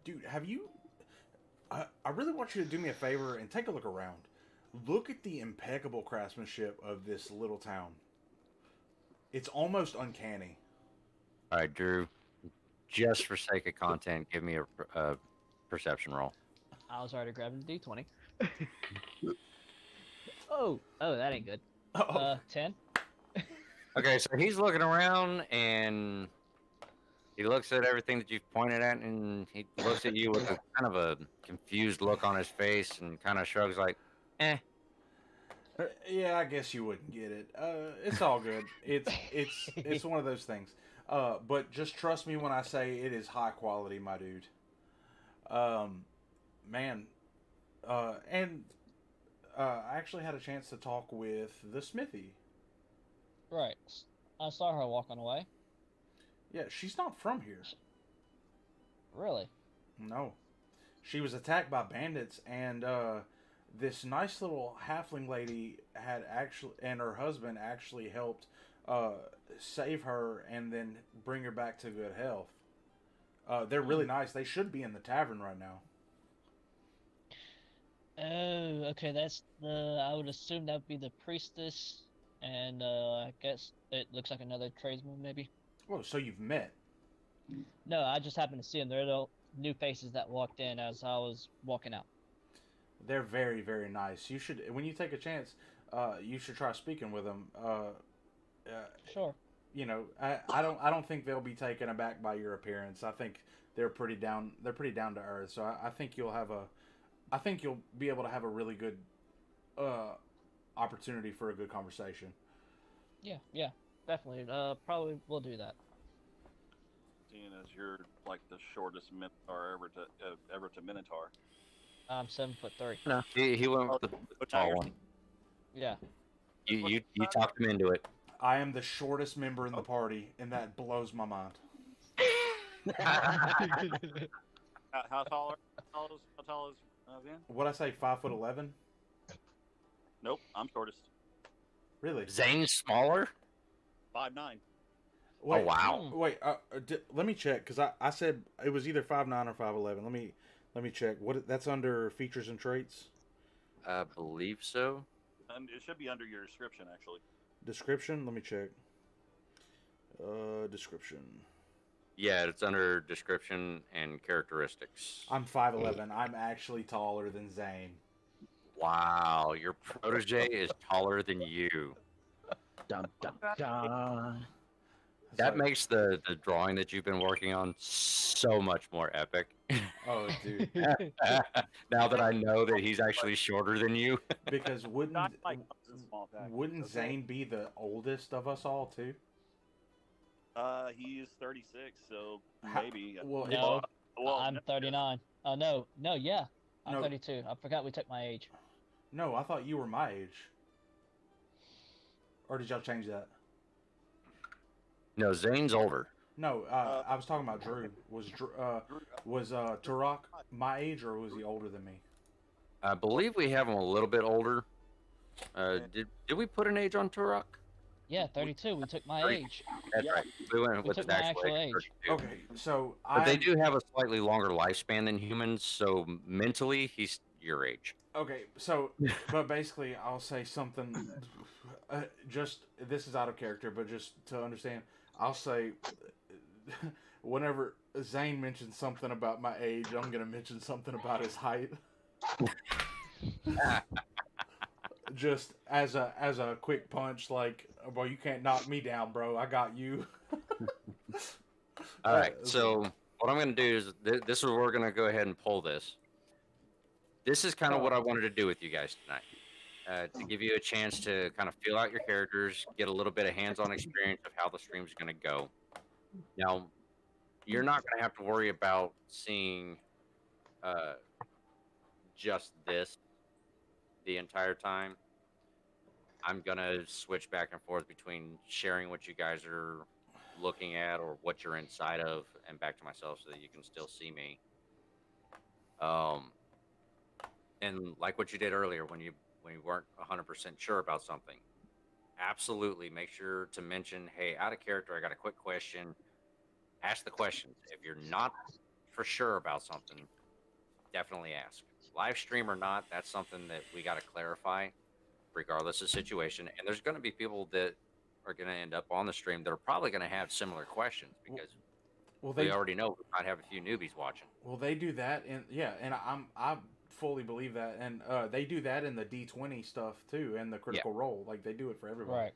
Dude, have you? I really want you to do me a favor and take a look around. Look at the impeccable craftsmanship of this little town. It's almost uncanny. All right, Drew, just for sake of content, give me a perception roll. I was already grabbing the D20. oh, that ain't good. Oh, 10. Okay, so he's looking around, and He looks at everything that you've pointed at, and he looks at you with a kind of a confused look on his face, and kind of shrugs like, "Eh." Yeah, I guess you wouldn't get it. It's all good. It's one of those things. But just trust me when I say it is high quality, my dude. Man, and I actually had a chance to talk with the Smithy. Right. I saw her walking away. Yeah, she's not from here. Really? No, she was attacked by bandits, and this nice little halfling lady had actually, and her husband actually helped save her and then bring her back to good health. They're really nice. They should be in the tavern right now. Oh, okay. That's the. I would assume that would be the priestess, and I guess it looks like another tradesman, maybe. Oh, so you've met? No, I just happened to see them. They're the new faces that walked in as I was walking out. They're very, very nice. You should, when you take a chance, you should try speaking with them. Sure. You know, I don't think they'll be taken aback by your appearance. I think they're pretty down. They're pretty down to earth. So I think I think you'll be able to have a really good opportunity for a good conversation. Yeah, definitely. Probably will do that. Seeing as you're like the shortest Minotaur ever to Minotaur. I'm 7'3". No, he went with the tall one. Yeah. You talked him into it. I am the shortest member in the party, and that blows my mind. How tall is Van? What I say, 5'11"? Nope, I'm shortest. Really? Zane's smaller. 5'9". Wait, Oh wow! Wait, let me check because I said it was either 5'9" or 5'11". Let me check. What that's under features and traits? I believe so. And it should be under your description, actually. Description. Let me check. Description. Yeah, it's under description and characteristics. I'm 5'11". I'm actually taller than Zane. Wow, your protege is taller than you. Dun, dun, dun. That So- makes the drawing that you've been working on so much more epic. Oh, dude. Now that I know that he's actually shorter than you. Because Not like a small package, wouldn't okay? Zane be the oldest of us all too? He is 36, so How- maybe. well, No, Well, I'm no, 39. Oh no, yeah, I'm No. 32. I forgot we took my age. No, I thought you were my age. Or did y'all change that? No, Zane's older. No, I was talking about Drew. Was Turok my age, or was he older than me? I believe we have him a little bit older. Did we put an age on Turok? Yeah, 32. We took my 30. age. That's right. We went We with took the my actual actual age. age. 32. Okay, so But they do have a slightly longer lifespan than humans, so mentally he's your age. Okay, so but basically, I'll say something. Just this is out of character, but just to understand, I'll say whenever Zane mentions something about my age, I'm gonna mention something about his height. Just as a quick punch, like, bro, you can't knock me down, bro. I got you. All right. So what I'm going to do is this is where we're going to go ahead and pull this. This is kind of what I wanted to do with you guys tonight, to give you a chance to kind of feel out your characters, get a little bit of hands-on experience of how the stream's going to go. Now, you're not going to have to worry about seeing just this the entire time. I'm going to switch back and forth between sharing what you guys are looking at or what you're inside of and back to myself so that you can still see me. And like what you did earlier when you weren't 100% sure about something, absolutely make sure to mention, hey, out of character, I got a quick question. Ask the questions. If you're not for sure about something, definitely ask. Live stream or not, that's something that we got to clarify regardless of situation. And there's going to be people that are going to end up on the stream that are probably going to have similar questions because we already know we might have a few newbies watching. Well, they do that, and I fully believe that, and they do that in the D20 stuff too, and the critical role. Like they do it for everybody. Right.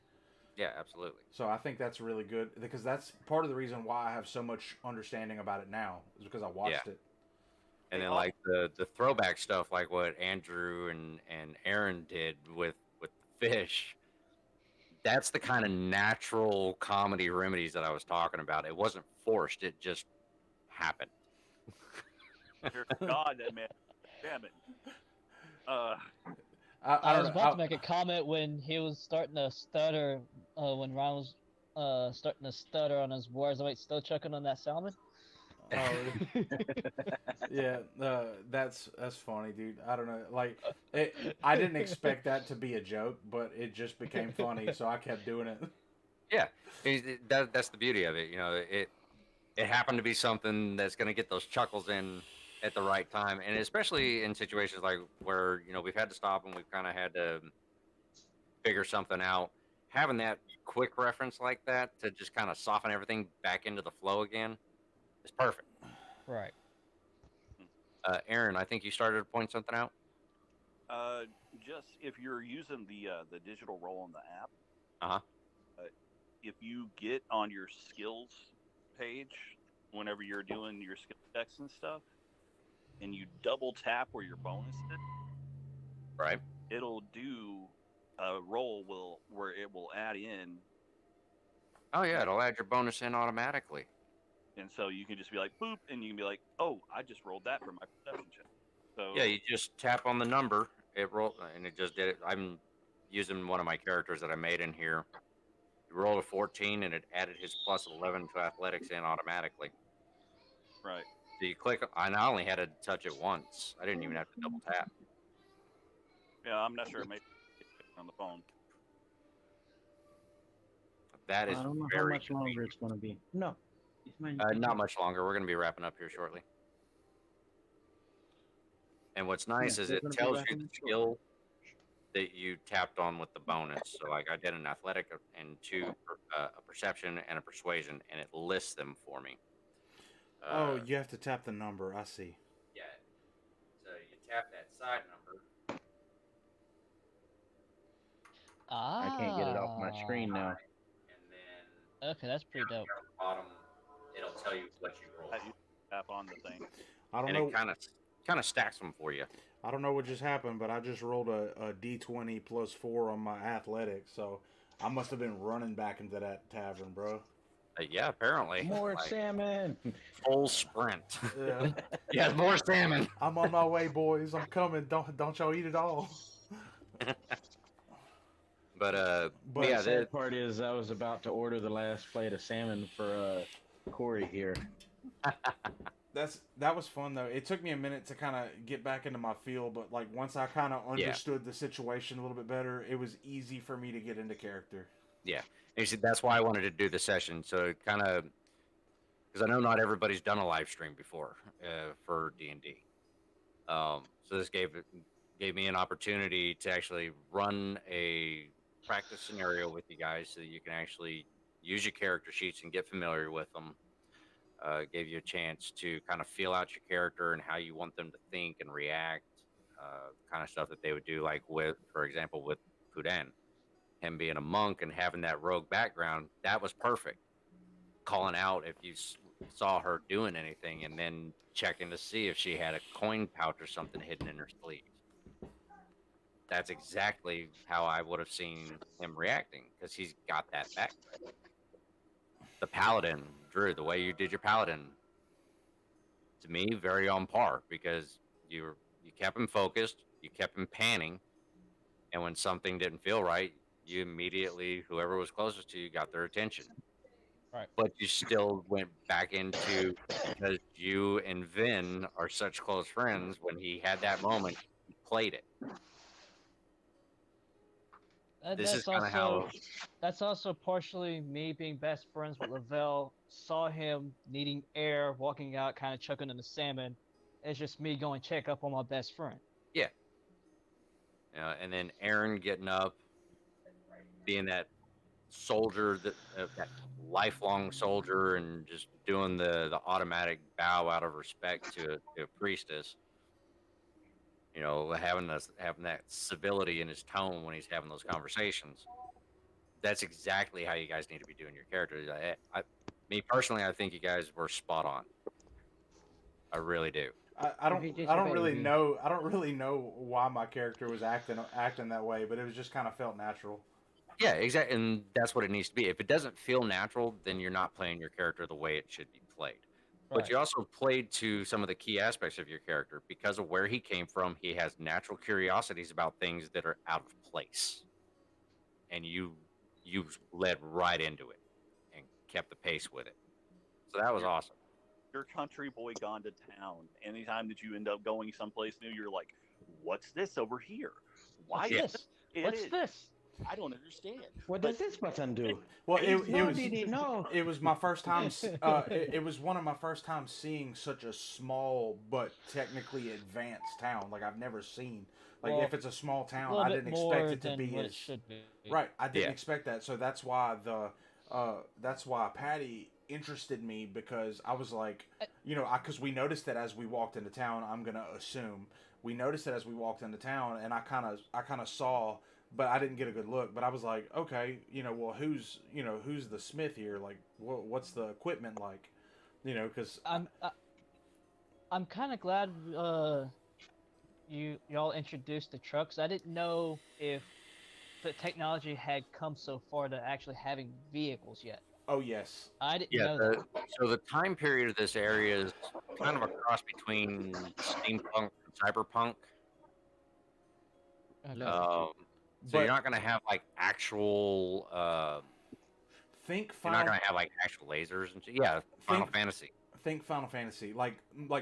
Yeah, absolutely. So I think that's really good because that's part of the reason why I have so much understanding about it now is because I watched it. And then like the throwback stuff, like what Andrew and Aaron did with the fish. That's the kind of natural comedy remedies that I was talking about. It wasn't forced; it just happened. Dear God, that man, damn it. I don't was know. about to make a comment when he was starting to stutter, when Ryan was starting to stutter on his words. Wait, still choking on that salmon? Oh, yeah, that's funny, dude. I don't know, like I didn't expect that to be a joke, but it just became funny, so I kept doing it. Yeah, that's the beauty of it. You know, it happened to be something that's going to get those chuckles in at the right time, and especially in situations like where we've had to stop and we've kind of had to figure something out. Having that quick reference like that to just kind of soften everything back into the flow again is perfect. Right. Aaron, I think you started to point something out. Just if you're using the digital roll in the app, Uh-huh. If you get on your skills page whenever you're doing your skill checks and stuff, and you double tap where your bonus is, right, it'll do a roll where it will add in. Oh yeah, it'll add your bonus in automatically. And so you can just be like boop, and you can be like, oh, I just rolled that for my perception check. So yeah, you just tap on the number, it rolled, and it just did it. I'm using one of my characters that I made in here. He rolled a 14, and it added his plus 11 to athletics in automatically. Right. So you click. I only had to touch it once. I didn't even have to double tap. Yeah, I'm not sure. Maybe on the phone. That is I don't know how very much longer it's going to be. No. not much longer. We're going to be wrapping up here shortly. And what's nice is it tells you the skill that you tapped on with the bonus. So like I did an athletic and a perception and a persuasion, and it lists them for me. Oh, you have to tap the number. I see. Yeah. So you tap that side number. I can't get it off my screen now. And then Okay, that's pretty dope. on the bottom, it'll tell you what you rolled. You tap on the thing. I don't and know. It kind of stacks them for you. I don't know what just happened, but I just rolled a D20 plus 4 on my athletics, so I must have been running back into that tavern, bro. Yeah, apparently. More salmon. Full sprint. Yeah. Yeah, more salmon. I'm on my way, boys. I'm coming. Don't y'all eat it all. But The sad part is I was about to order the last plate of salmon for Corey here. That was fun though. It took me a minute to kind of get back into my feel, but like once I kind of understood the situation a little bit better, it was easy for me to get into character. Yeah, and see, that's why I wanted to do the session. So kind of because I know not everybody's done a live stream before for D&D. So this gave me an opportunity to actually run a practice scenario with you guys, so that you can actually use your character sheets and get familiar with them. Gave you a chance to kind of feel out your character and how you want them to think and react, kind of stuff that they would do, like for example, with Pudan, him being a monk and having that rogue background, that was perfect. Calling out if you saw her doing anything, and then checking to see if she had a coin pouch or something hidden in her sleeve. That's exactly how I would have seen him reacting, because he's got that background. The paladin, Drew, the way you did your paladin, to me, very on par, because you kept him focused, you kept him panning, and when something didn't feel right, you immediately, whoever was closest to you, got their attention. Right. But you still went back into, because you and Vin are such close friends, when he had that moment, he played it. This is kind of how. That's also partially me being best friends with Lavelle. Saw him needing air, walking out, kind of chucking in the salmon. It's just me going check up on my best friend. Yeah. And then Aaron getting up, being that soldier, that lifelong soldier, and just doing the automatic bow out of respect to a priestess. Having that civility in his tone when he's having those conversations. that's exactly how you guys need to be doing your characters. Me personally, I think you guys were spot on. I really do. I don't really know. I don't really know why my character was acting that way, but it was just kind of felt natural. Yeah, exactly, and that's what it needs to be. If it doesn't feel natural, then you're not playing your character the way it should be played. But you also played to some of the key aspects of your character because of where he came from. He has natural curiosities about things that are out of place, and you led right into it and kept the pace with it. So that was awesome. Your country boy gone to town. Anytime that you end up going someplace new, you're like, "What's this over here? Why What's this? What's this? I don't understand. What does this button do? Well, No. it was my first time. It was one of my first times seeing such a small but technically advanced town. Like I've never seen. Like if it's a small town, I didn't expect it to be what as it should be. right. I didn't expect that. So that's why Patty interested me because I was like, because we noticed that as we walked into town. I'm gonna assume we noticed that as we walked into town, and I kind of saw. But I didn't get a good look. But I was like, okay, well, who's the smith here? Like, what's the equipment like? Because I'm kind of glad y'all introduced the trucks. I didn't know if the technology had come so far to actually having vehicles yet. Oh yes. I didn't know that. So the time period of this area is kind of a cross between steampunk and cyberpunk. Okay. So you're not going to have like actual. You're not going to have like actual lasers and shit. Yeah, Final Fantasy. Think Final Fantasy, like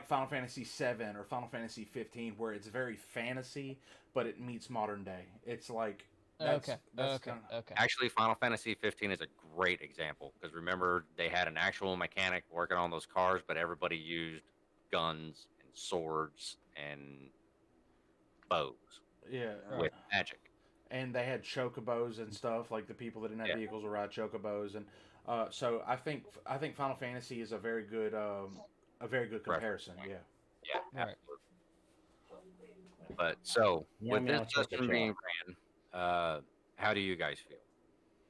Final Fantasy 7 or Final Fantasy 15, where it's very fantasy, but it meets modern day. It's like Okay. Actually, Final Fantasy 15 is a great example because remember they had an actual mechanic working on those cars, but everybody used guns and swords and bows. Yeah, with magic. And they had chocobos and stuff. Like the people that didn't have vehicles would ride chocobos, and so I think Final Fantasy is a very good comparison. Yeah, absolutely. But so with this session being ran, how do you guys feel?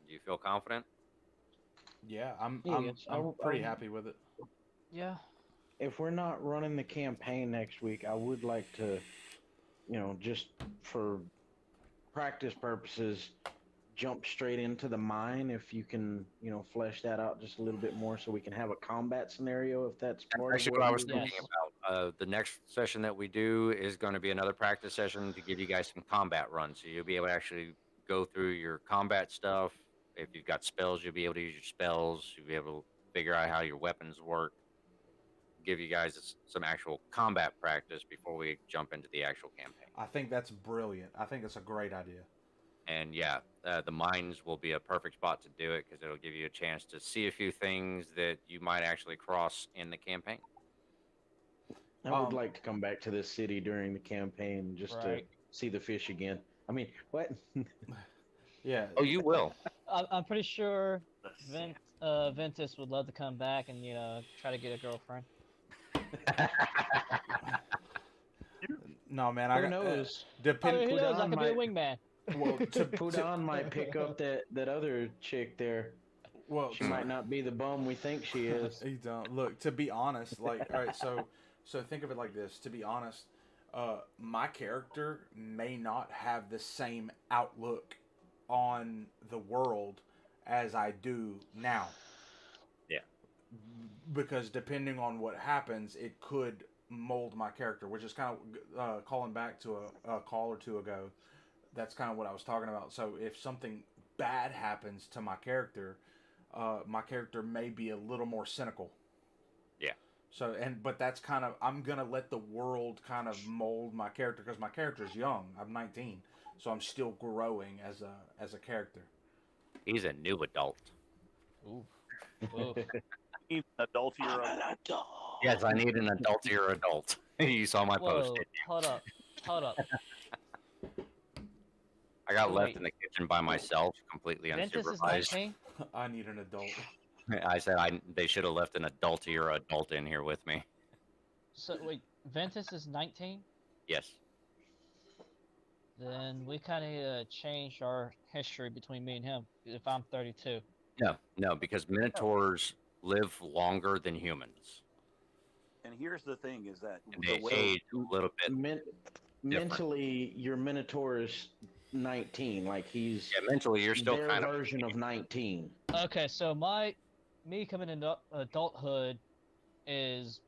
Do you feel confident? Yeah, I'm pretty happy with it. Yeah. If we're not running the campaign next week, I would like to, just for practice purposes, jump straight into the mine. If you can, flesh that out just a little bit more, so we can have a combat scenario. If that's part actually of what I was thinking about. The next session that we do is going to be another practice session to give you guys some combat runs, so you'll be able to actually go through your combat stuff. If you've got spells, you'll be able to use your spells. You'll be able to figure out how your weapons work. Give you guys some actual combat practice before we jump into the actual campaign. I think that's brilliant. I think it's a great idea. And the mines will be a perfect spot to do it because it'll give you a chance to see a few things that you might actually cross in the campaign. I would like to come back to this city during the campaign just to see the fish again. I mean, what? Yeah. Oh, you will. I'm pretty sure Ventus would love to come back and try to get a girlfriend. No, man. Who knows? Who knows? I could be a wingman. Well, Pudon might pick up that other chick there. Well, she might not be the bum we think she is. You don't look. To be honest, all right. So think of it like this. To be honest, my character may not have the same outlook on the world as I do now. Yeah. Because depending on what happens, it could mold my character, which is kind of calling back to a call or two ago. That's kind of what I was talking about. So if something bad happens to my character may be a little more cynical. Yeah. So but that's kind of, I'm gonna let the world kind of mold my character because my character's young. I'm 19, so I'm still growing as a character. He's a new adult. Ooh. He's an adultier. Yes, I need an adultier adult. You saw my post, didn't you? Hold up. I got left in the kitchen by myself, completely Ventus is unsupervised. 19? I need an adult. I said they should have left an adultier adult in here with me. So wait, Ventus is 19? Yes. Then we kind of changed our history between me and him. If I'm 32. No, because Minotaurs live longer than humans, And here's the thing: is that and the they way age a little bit Men- different. mentally, your Minotaur is 19. Like he's Yeah, mentally, you're still their kind of version of 19. Okay, so me coming into adulthood is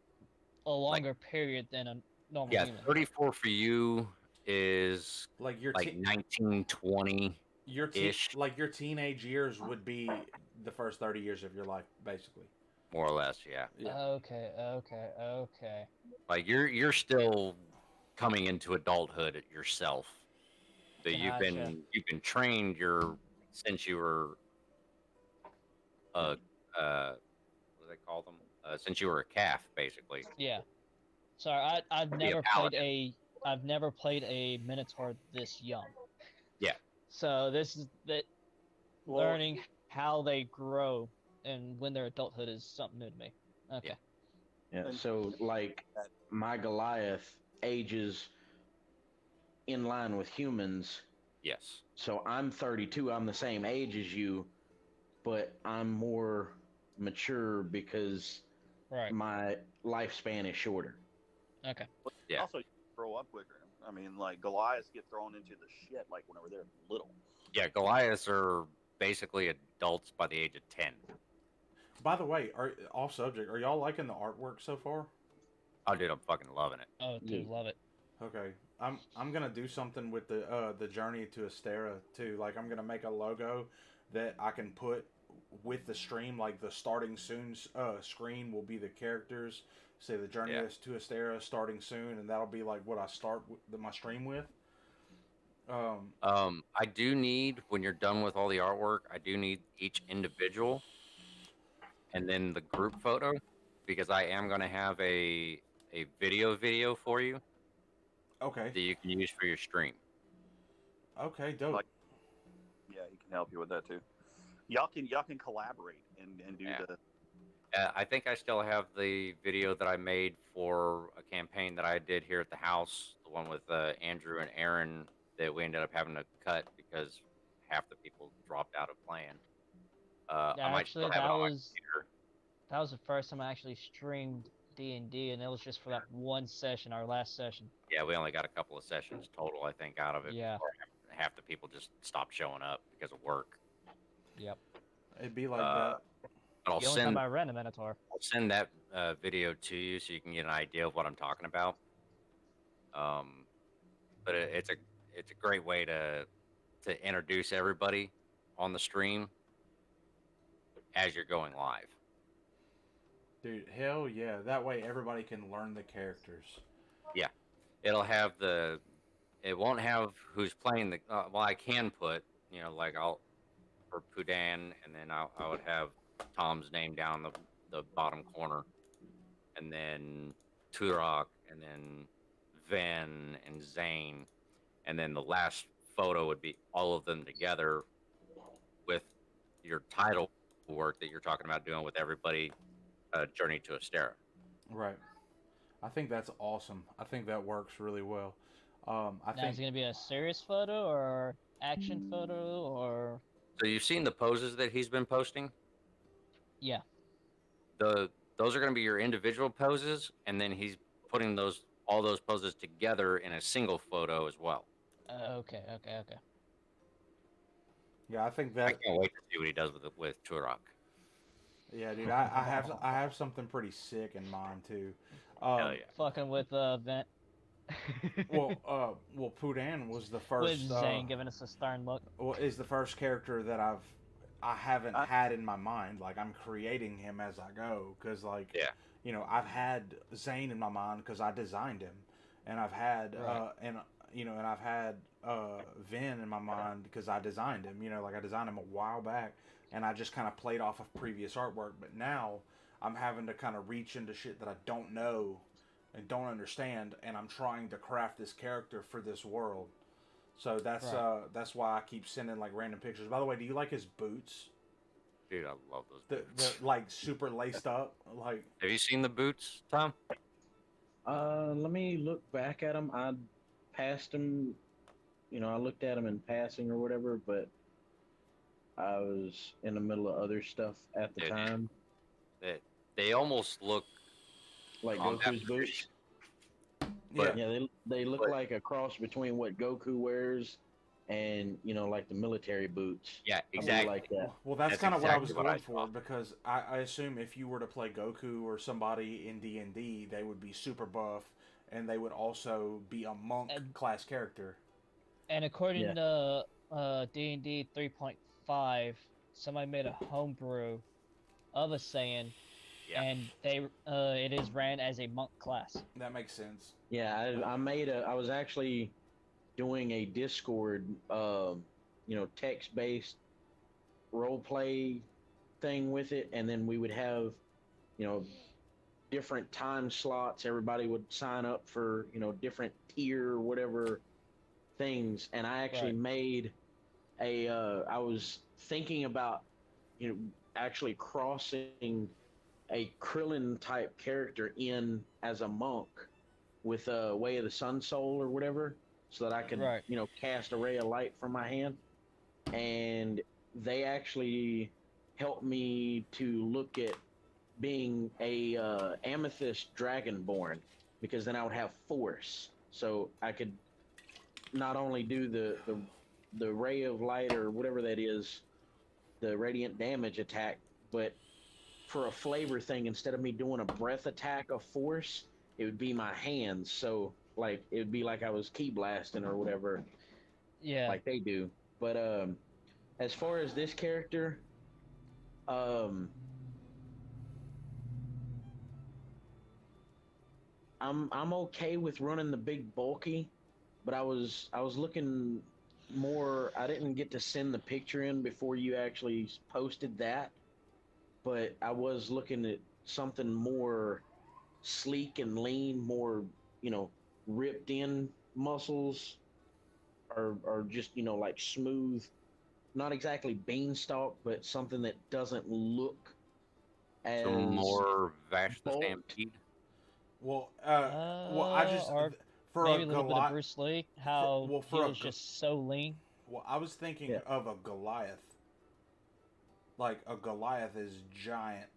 a longer period than a normal yeah. human. 34 for you is Like your like 1920 ish, like your teenage years would be the first 30 years of your life, basically. more or less. Yeah, Yeah. Okay. like you're still coming into adulthood yourself. So Gotcha. you've been trained since you were what do they call them? Since you were a calf, basically. Yeah. Sorry, I've Be a never paladin. I've never played a Minotaur this young. Yeah. So this is that Well, learning how they grow and when their adulthood is something new to me. Okay. Yeah, so like my Goliath ages in line with humans. Yes. So I'm 32. I'm the same age as you, but I'm more mature because Right. my lifespan is shorter. Okay. Yeah. also you grow up quicker. I mean, like Goliaths get thrown into the shit like whenever they're little. Yeah, Goliaths are basically adults by the age of 10. By the way, off subject, are y'all liking the artwork so far? Oh, dude, I'm fucking loving it. Oh, dude, love it. Okay, I'm gonna do something with the journey to Astera too. Like I'm gonna make a logo that I can put with the stream. Like the starting soon screen will be the characters. Say the journey Yeah. is to Astera starting soon, and that'll be like what I start my stream with. I do need, when you're done with all the artwork, I do need each individual and then the group photo, because I am going to have a video for you Okay. that you can use for your stream. Okay. Dope. Like- Yeah, he can help you with that too. Y'all can collaborate and do Yeah. the. I think I still have the video that I made for a campaign that I did here at the house, the one with Andrew and Aaron, that we ended up having to cut because half the people dropped out of playing. I might Actually, still have it on my computer. that was the first time I actually streamed D&D, and it was just for that one session, our last session. Yeah, we only got a couple of sessions total, I think, out of it. Yeah. Before half the people just stopped showing up because of work. Yep. It'd be like But I'll The only time I ran a Minotaur. I'll send that video to you so you can get an idea of what I'm talking about. But it's a great way to introduce everybody on the stream as you're going live. dude, hell yeah! That way everybody can learn the characters. It'll have it won't have who's playing the. Well, I can put, like for Pudan, and then I would have Tom's name down the bottom corner, and then Turok, and then Ven and Zane, and then the last photo would be all of them together with your title work that you're talking about doing with everybody. Journey to Astera. Right. I think that's awesome. I think that works really well. I Now, think is it going to be a serious photo or action photo or... So you've seen the poses that he's been posting? Yeah. Those are going to be your individual poses, and then he's putting all those poses together in a single photo as well. Okay. yeah, I think I that can't wait to see what he does with Turok. yeah, dude. I have something pretty sick in mind too. Hell yeah. Fucking with Vent. Well, Pudan was the first. With Zane giving us a stern look. Well, is the first character that I haven't had in my mind. Like I'm creating him as I go, because Yeah. I've had Zane in my mind because I designed him, and I've had Right. and I've had Vin in my mind because I designed him. Like I designed him a while back, and I just kind of played off of previous artwork. But now I'm having to kind of reach into shit that I don't know and don't understand, and I'm trying to craft this character for this world. So that's Right. that's why I keep sending like random pictures. By the way, do you like his boots? Dude, I love those The boots. like super laced up, like Have you seen the boots, Tom? Let me look back at them. I passed them, I looked at them in passing or whatever, but I was in the middle of other stuff at the Dude, time, they almost look like combat Goku's boots. position, Yeah. but Yeah, they look but- like a cross between what Goku wears and like the military boots. yeah, I really exactly. like that. Well, that's That's kind of what I was exactly what I going for thought. because I assume if you were to play Goku or somebody in D&D, they would be super buff, and they would also be a monk And- class character. And according Yeah. to D&D 3.5, somebody made a homebrew of a Saiyan, Yeah. and it is ran as a monk class. That makes sense. Yeah, I was actually doing a Discord, text-based role play thing with it, and then we would have, different time slots. Everybody would sign up for, different tier whatever things, and I actually Right. made I was thinking about, actually crossing a Krillin type character in as a monk with Way of the Sun Soul or whatever, so that I could, Right. cast a ray of light from my hand. And they actually helped me to look at being a amethyst dragonborn, because then I would have force, so I could not only do the ray of light or whatever that is, the radiant damage attack, but for a flavor thing, instead of me doing a breath attack of force, it would be my hands. So like it would be like I was key blasting or whatever, Yeah. like they do. But as far as this character, I'm okay with running the big bulky, but I was looking more. I didn't get to send the picture in before you actually posted that, but I was looking at something more sleek and lean, more ripped in muscles, or just like smooth, not exactly beanstalk, but something that doesn't look as Some more Vash the bulked. Stampede. Well, I just Or for maybe a a little bit of Goliath. Bruce Lee, how well, he for a was Go- just so lean. Well, I was thinking Yeah. of a Goliath. Like a Goliath is giant.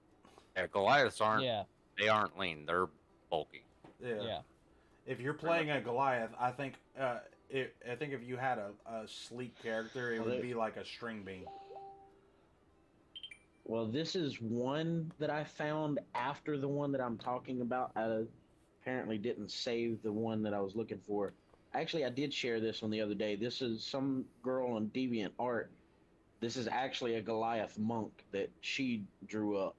Yeah, Goliaths aren't. Yeah. They aren't lean. They're bulky. Yeah. Yeah. If you're playing a Goliath, I think if you had a sleek character, it Well, would they- be like a string bean. Well, this is one that I found after the one that I'm talking about. I apparently didn't save the one that I was looking for. Actually, I did share this one the other day. This is some girl on Deviant Art. This is actually a Goliath monk that she drew up,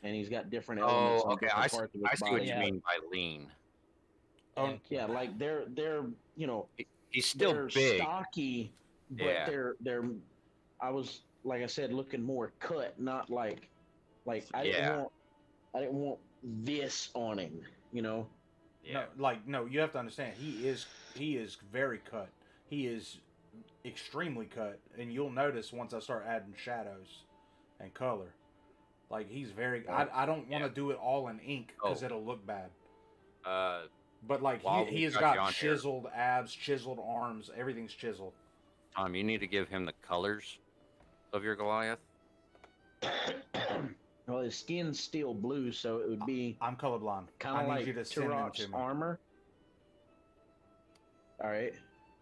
and he's got different elements Oh, on okay. different parts of his I see body. what you Yeah. mean by lean. Oh, Yeah, like they're He's still they're big. stocky, but Yeah. they're. I was, like I said, looking more cut, not like I Yeah. didn't want this on him. Yeah. No, you have to understand. He is very cut. He is extremely cut, and you'll notice once I start adding shadows and color. Like he's very. I don't want to do it all in ink because Oh. it'll look bad. But But like While he we has got you got on here. chiseled abs, chiseled arms, everything's chiseled. Tom, you need to give him the colors of your Goliath. Well, his skin's still blue, so it would be I'm colorblind. kind I of need like you to send them Turok's to me. armor. All right.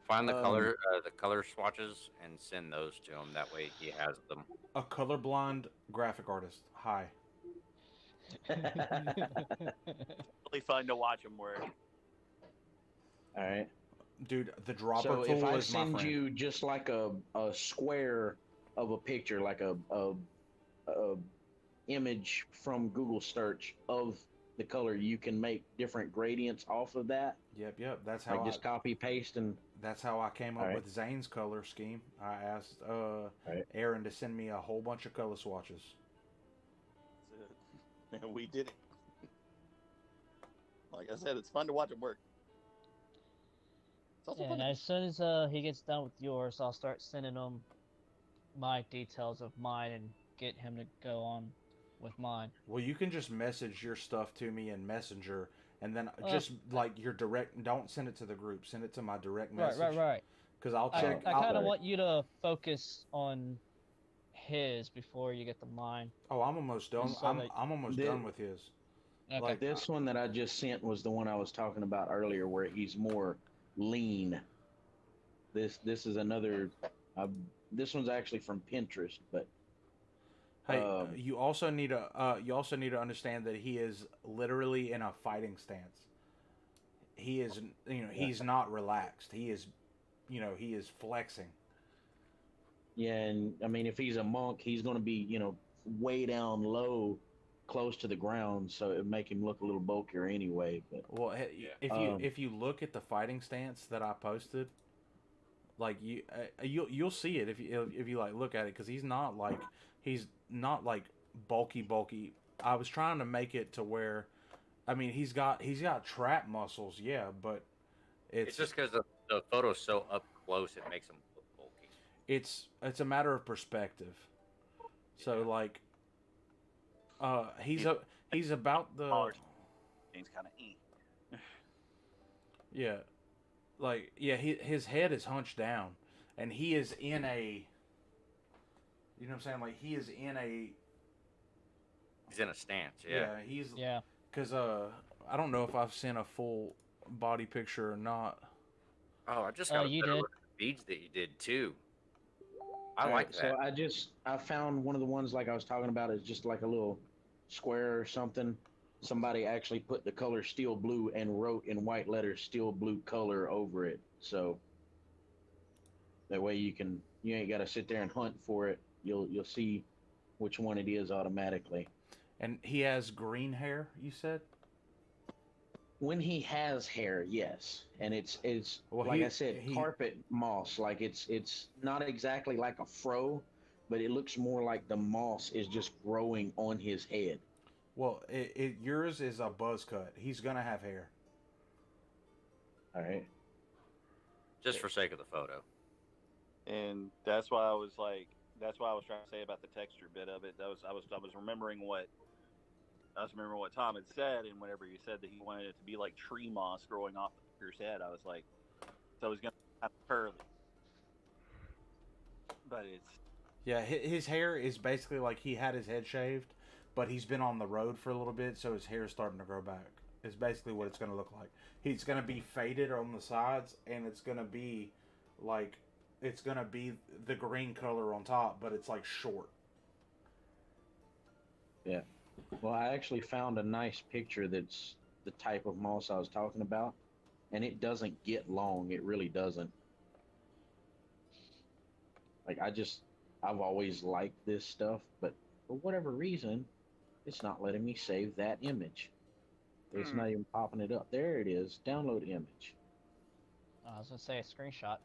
Find the Um, color swatches and send those to him. That way he has them. A colorblind graphic artist. Hi. Really fun to watch him work. All right. Dude, the dropper So tool if I is my send friend. you just like a square of a picture, like a image from Google search of the color, you can make different gradients off of that. Yep. That's how Like just copy paste and that's how I came up Alright. with Zane's color scheme. I asked Alright. Aaron to send me a whole bunch of color swatches. That's it. And we did it. Like I said, it's fun to watch him work. It's also Yeah, fun and to as soon as he gets done with yours, I'll start sending him my details of mine and get him to go on with mine. Well, you can just message your stuff to me in Messenger, and then just like your direct. Don't send it to the group. Send it to my direct Right, message. right, right. Because I'll I, check. I kind of I'll- want you to focus on his before you get to mine. Oh, I'm almost done. So I'm that- almost The- done with his. Okay. Like This one that I just sent was the one I was talking about earlier, where he's more lean. This is another. This one's actually from Pinterest, but Hey, Um, you also need to understand that he is literally in a fighting stance. He is, he's not relaxed. He is, he is flexing. yeah, and I mean, if he's a monk, he's going to be, way down low, close to the ground, so it would make him look a little bulkier anyway. But Well, Yeah. if you look at the fighting stance that I posted, like you'll see it if you like look at it, because he's not like bulky. I was trying to make it to where, I mean, he's got trap muscles, yeah, but It's just because the photo's so up close, it makes him look bulky. it's a matter of perspective. So like, he's about the He's kind of yeah, like his head is hunched down, and he is in a, you know what I'm saying, like he is in a He's in a stance, yeah. he's Yeah. because I don't know if I've sent a full body picture or not. Oh, I just got a you better did. look at the beads that you did too. I all like right, that. so I found one of the ones like I was talking about is just like a little square or something. Somebody actually put the color steel blue and wrote in white letters steel blue color over it. So that way you ain't got to sit there and hunt for it. You'll see which one it is automatically. And he has green hair, you said? When he has hair, yes, and it's Well, like he- I said, he- carpet moss. Like it's not exactly like a fro, but it looks more like the moss is just growing on his head. Well, yours is a buzz cut. He's gonna have hair. All right. Just for sake of the photo. and that's why I was trying to say about the texture bit of it. I was remembering what Tom had said, and whenever he said that he wanted it to be like tree moss growing off the fucker's head, I was like, so he's gonna have curly, but it's Yeah, his hair is basically like he had his head shaved, but he's been on the road for a little bit, so his hair's starting to grow back. It's basically what it's going to look like. He's going to be faded on the sides, and it's going to be the green color on top, but it's like short. Yeah. Well, I actually found a nice picture that's the type of moss I was talking about, and it doesn't get long. It really doesn't. Like I've always liked this stuff, but for whatever reason, it's not letting me save that image. It's not even popping it up. There it is. Download image. I was gonna say a screenshot.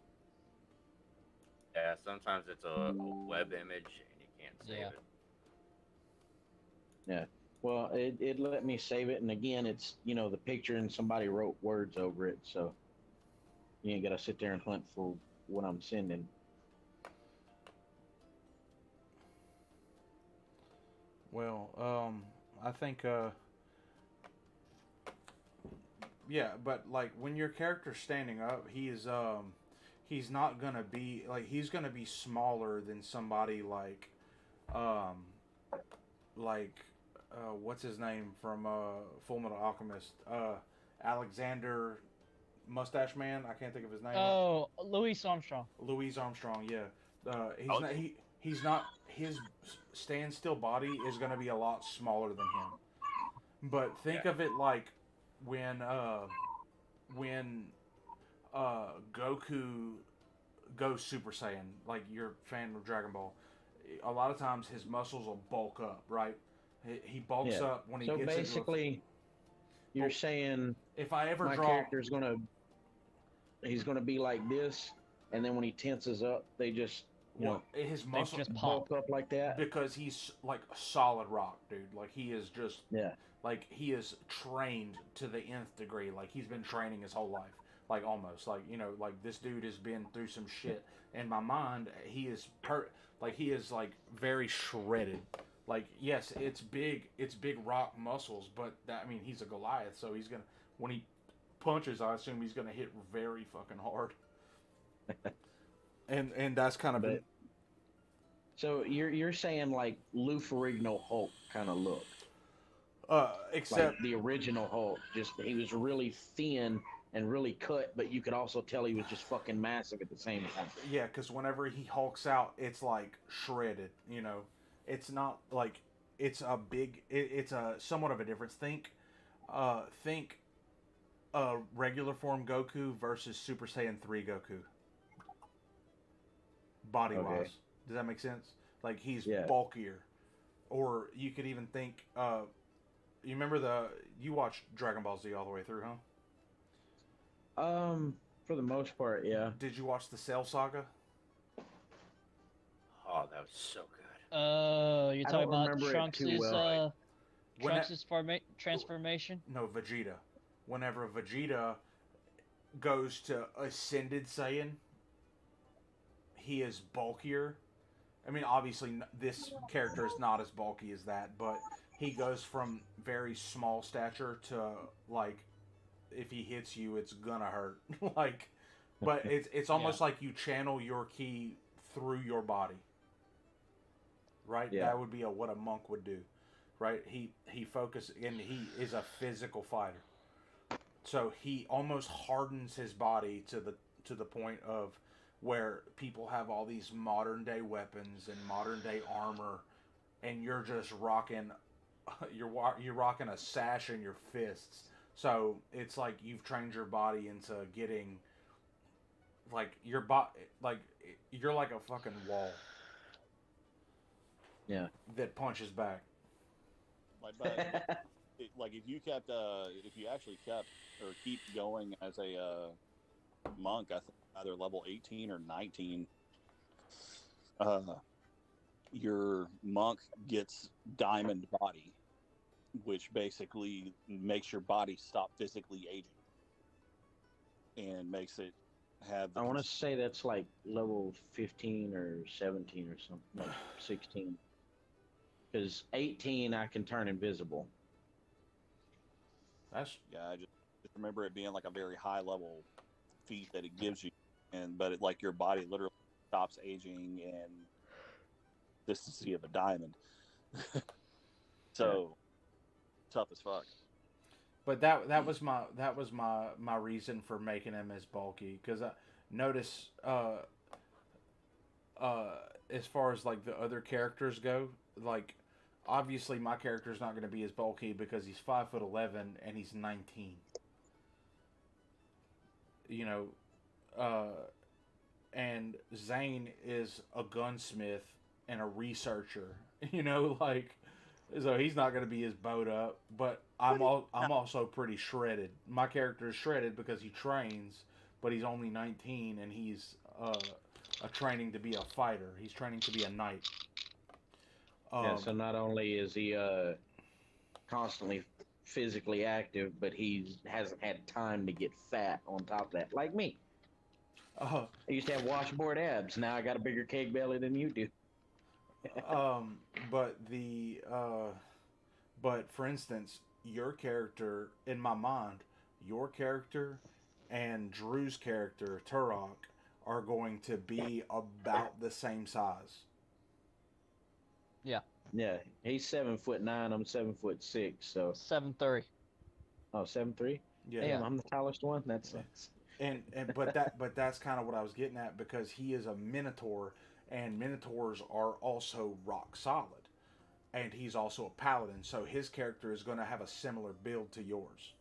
Yeah, sometimes it's a web image and you can't save Yeah. it. Yeah. Well, it let me save it, and again, it's the picture and somebody wrote words over it, so you ain't gotta sit there and hunt for what I'm sending. Well, I think, yeah, but like when your character's standing up, he's not gonna be like, he's gonna be smaller than somebody what's his name from Full Metal Alchemist, Alexander Mustache Man. I can't think of his name. Oh, Louis Armstrong. Louise Armstrong. Yeah, he's not his standstill body is going to be a lot smaller than him. But think of it like when Goku goes Super Saiyan, like you're a fan of Dragon Ball. A lot of times his muscles will bulk up, right? He bulks Yeah. up when he So gets basically, you're saying if I ever my draw, character's he's gonna be like this, and then when he tenses up, they just his They muscles just pop. bulk up like that. because he's like a solid rock, dude. Like he is just Yeah. like he is trained to the nth degree. Like he's been training his whole life. Like almost like like this dude has been through some shit. In my mind, he is like very shredded. Like yes, it's big rock muscles, but that, I mean, he's a Goliath, so he's gonna. when he punches, I assume he's gonna hit very fucking hard. And that's kind of But so you're saying like Lou Ferrigno Hulk kind of look, except like the original Hulk. Just he was really thin and really cut, but you could also tell he was just fucking massive at the same time. yeah, because whenever he hulks out, it's like shredded. You know, it's not like it's a big. It's a somewhat of a difference. Think regular form Goku versus Super Saiyan 3 Goku. Body wise. Okay. Does that make sense? Like he's Yeah. bulkier. Or you could even think you remember you watched Dragon Ball Z all the way through, huh? For the most part, yeah. Did you watch the Cell Saga? Oh, that was so good. I You're don't talking about remember it Trunks' too well. Trunks' transformation? No, Vegeta. Whenever Vegeta goes to Ascended Saiyan, he is bulkier. I mean, obviously, this character is not as bulky as that, but he goes from very small stature to, like, if he hits you, it's gonna hurt. Like, but it's almost like you channel your ki through your body. Right? Yeah. That would be what a monk would do. Right? He focuses, and he is a physical fighter. So he almost hardens his body to the point of where people have all these modern day weapons and modern day armor, and you're just rocking, you're rocking a sash in your fists. So it's like you've trained your body into getting, like you're like a fucking wall. Yeah. That punches back. Like if you actually kept or keep going as a monk, I think either level 18 or 19, your monk gets diamond body, which basically makes your body stop physically aging and makes it have. I want to say that's like level 15 or 17 or something, like 16. Because 18, I can turn invisible. That's I just remember it being like a very high level feat that it gives you, but like your body literally stops aging and consistency of a diamond. So tough as fuck. But that was my reason for making him as bulky, because I notice as far as like the other characters go, like obviously my character's not going to be as bulky because he's 5'11" and he's 19. You know, and Zane is a gunsmith and a researcher. You know, like, so he's not going to be as bowed up. But I'm also pretty shredded. My character is shredded because he trains, but he's only 19 and he's training to be a fighter. He's training to be a knight. Yeah, so not only is he constantly physically active, but he hasn't had time to get fat on top of that, like me. I used to have washboard abs. Now I got a bigger cake belly than you do. But for instance, your character, in my mind, your character and Drew's character, Turok, are going to be about the same size. Yeah. Yeah, he's 7'9", I'm 7'6", so 7'3". Oh, 7'3"? Yeah. Damn, I'm the tallest one. That sucks. But that's kind of what I was getting at, because he is a Minotaur, and Minotaurs are also rock solid, and he's also a paladin, so his character is going to have a similar build to yours.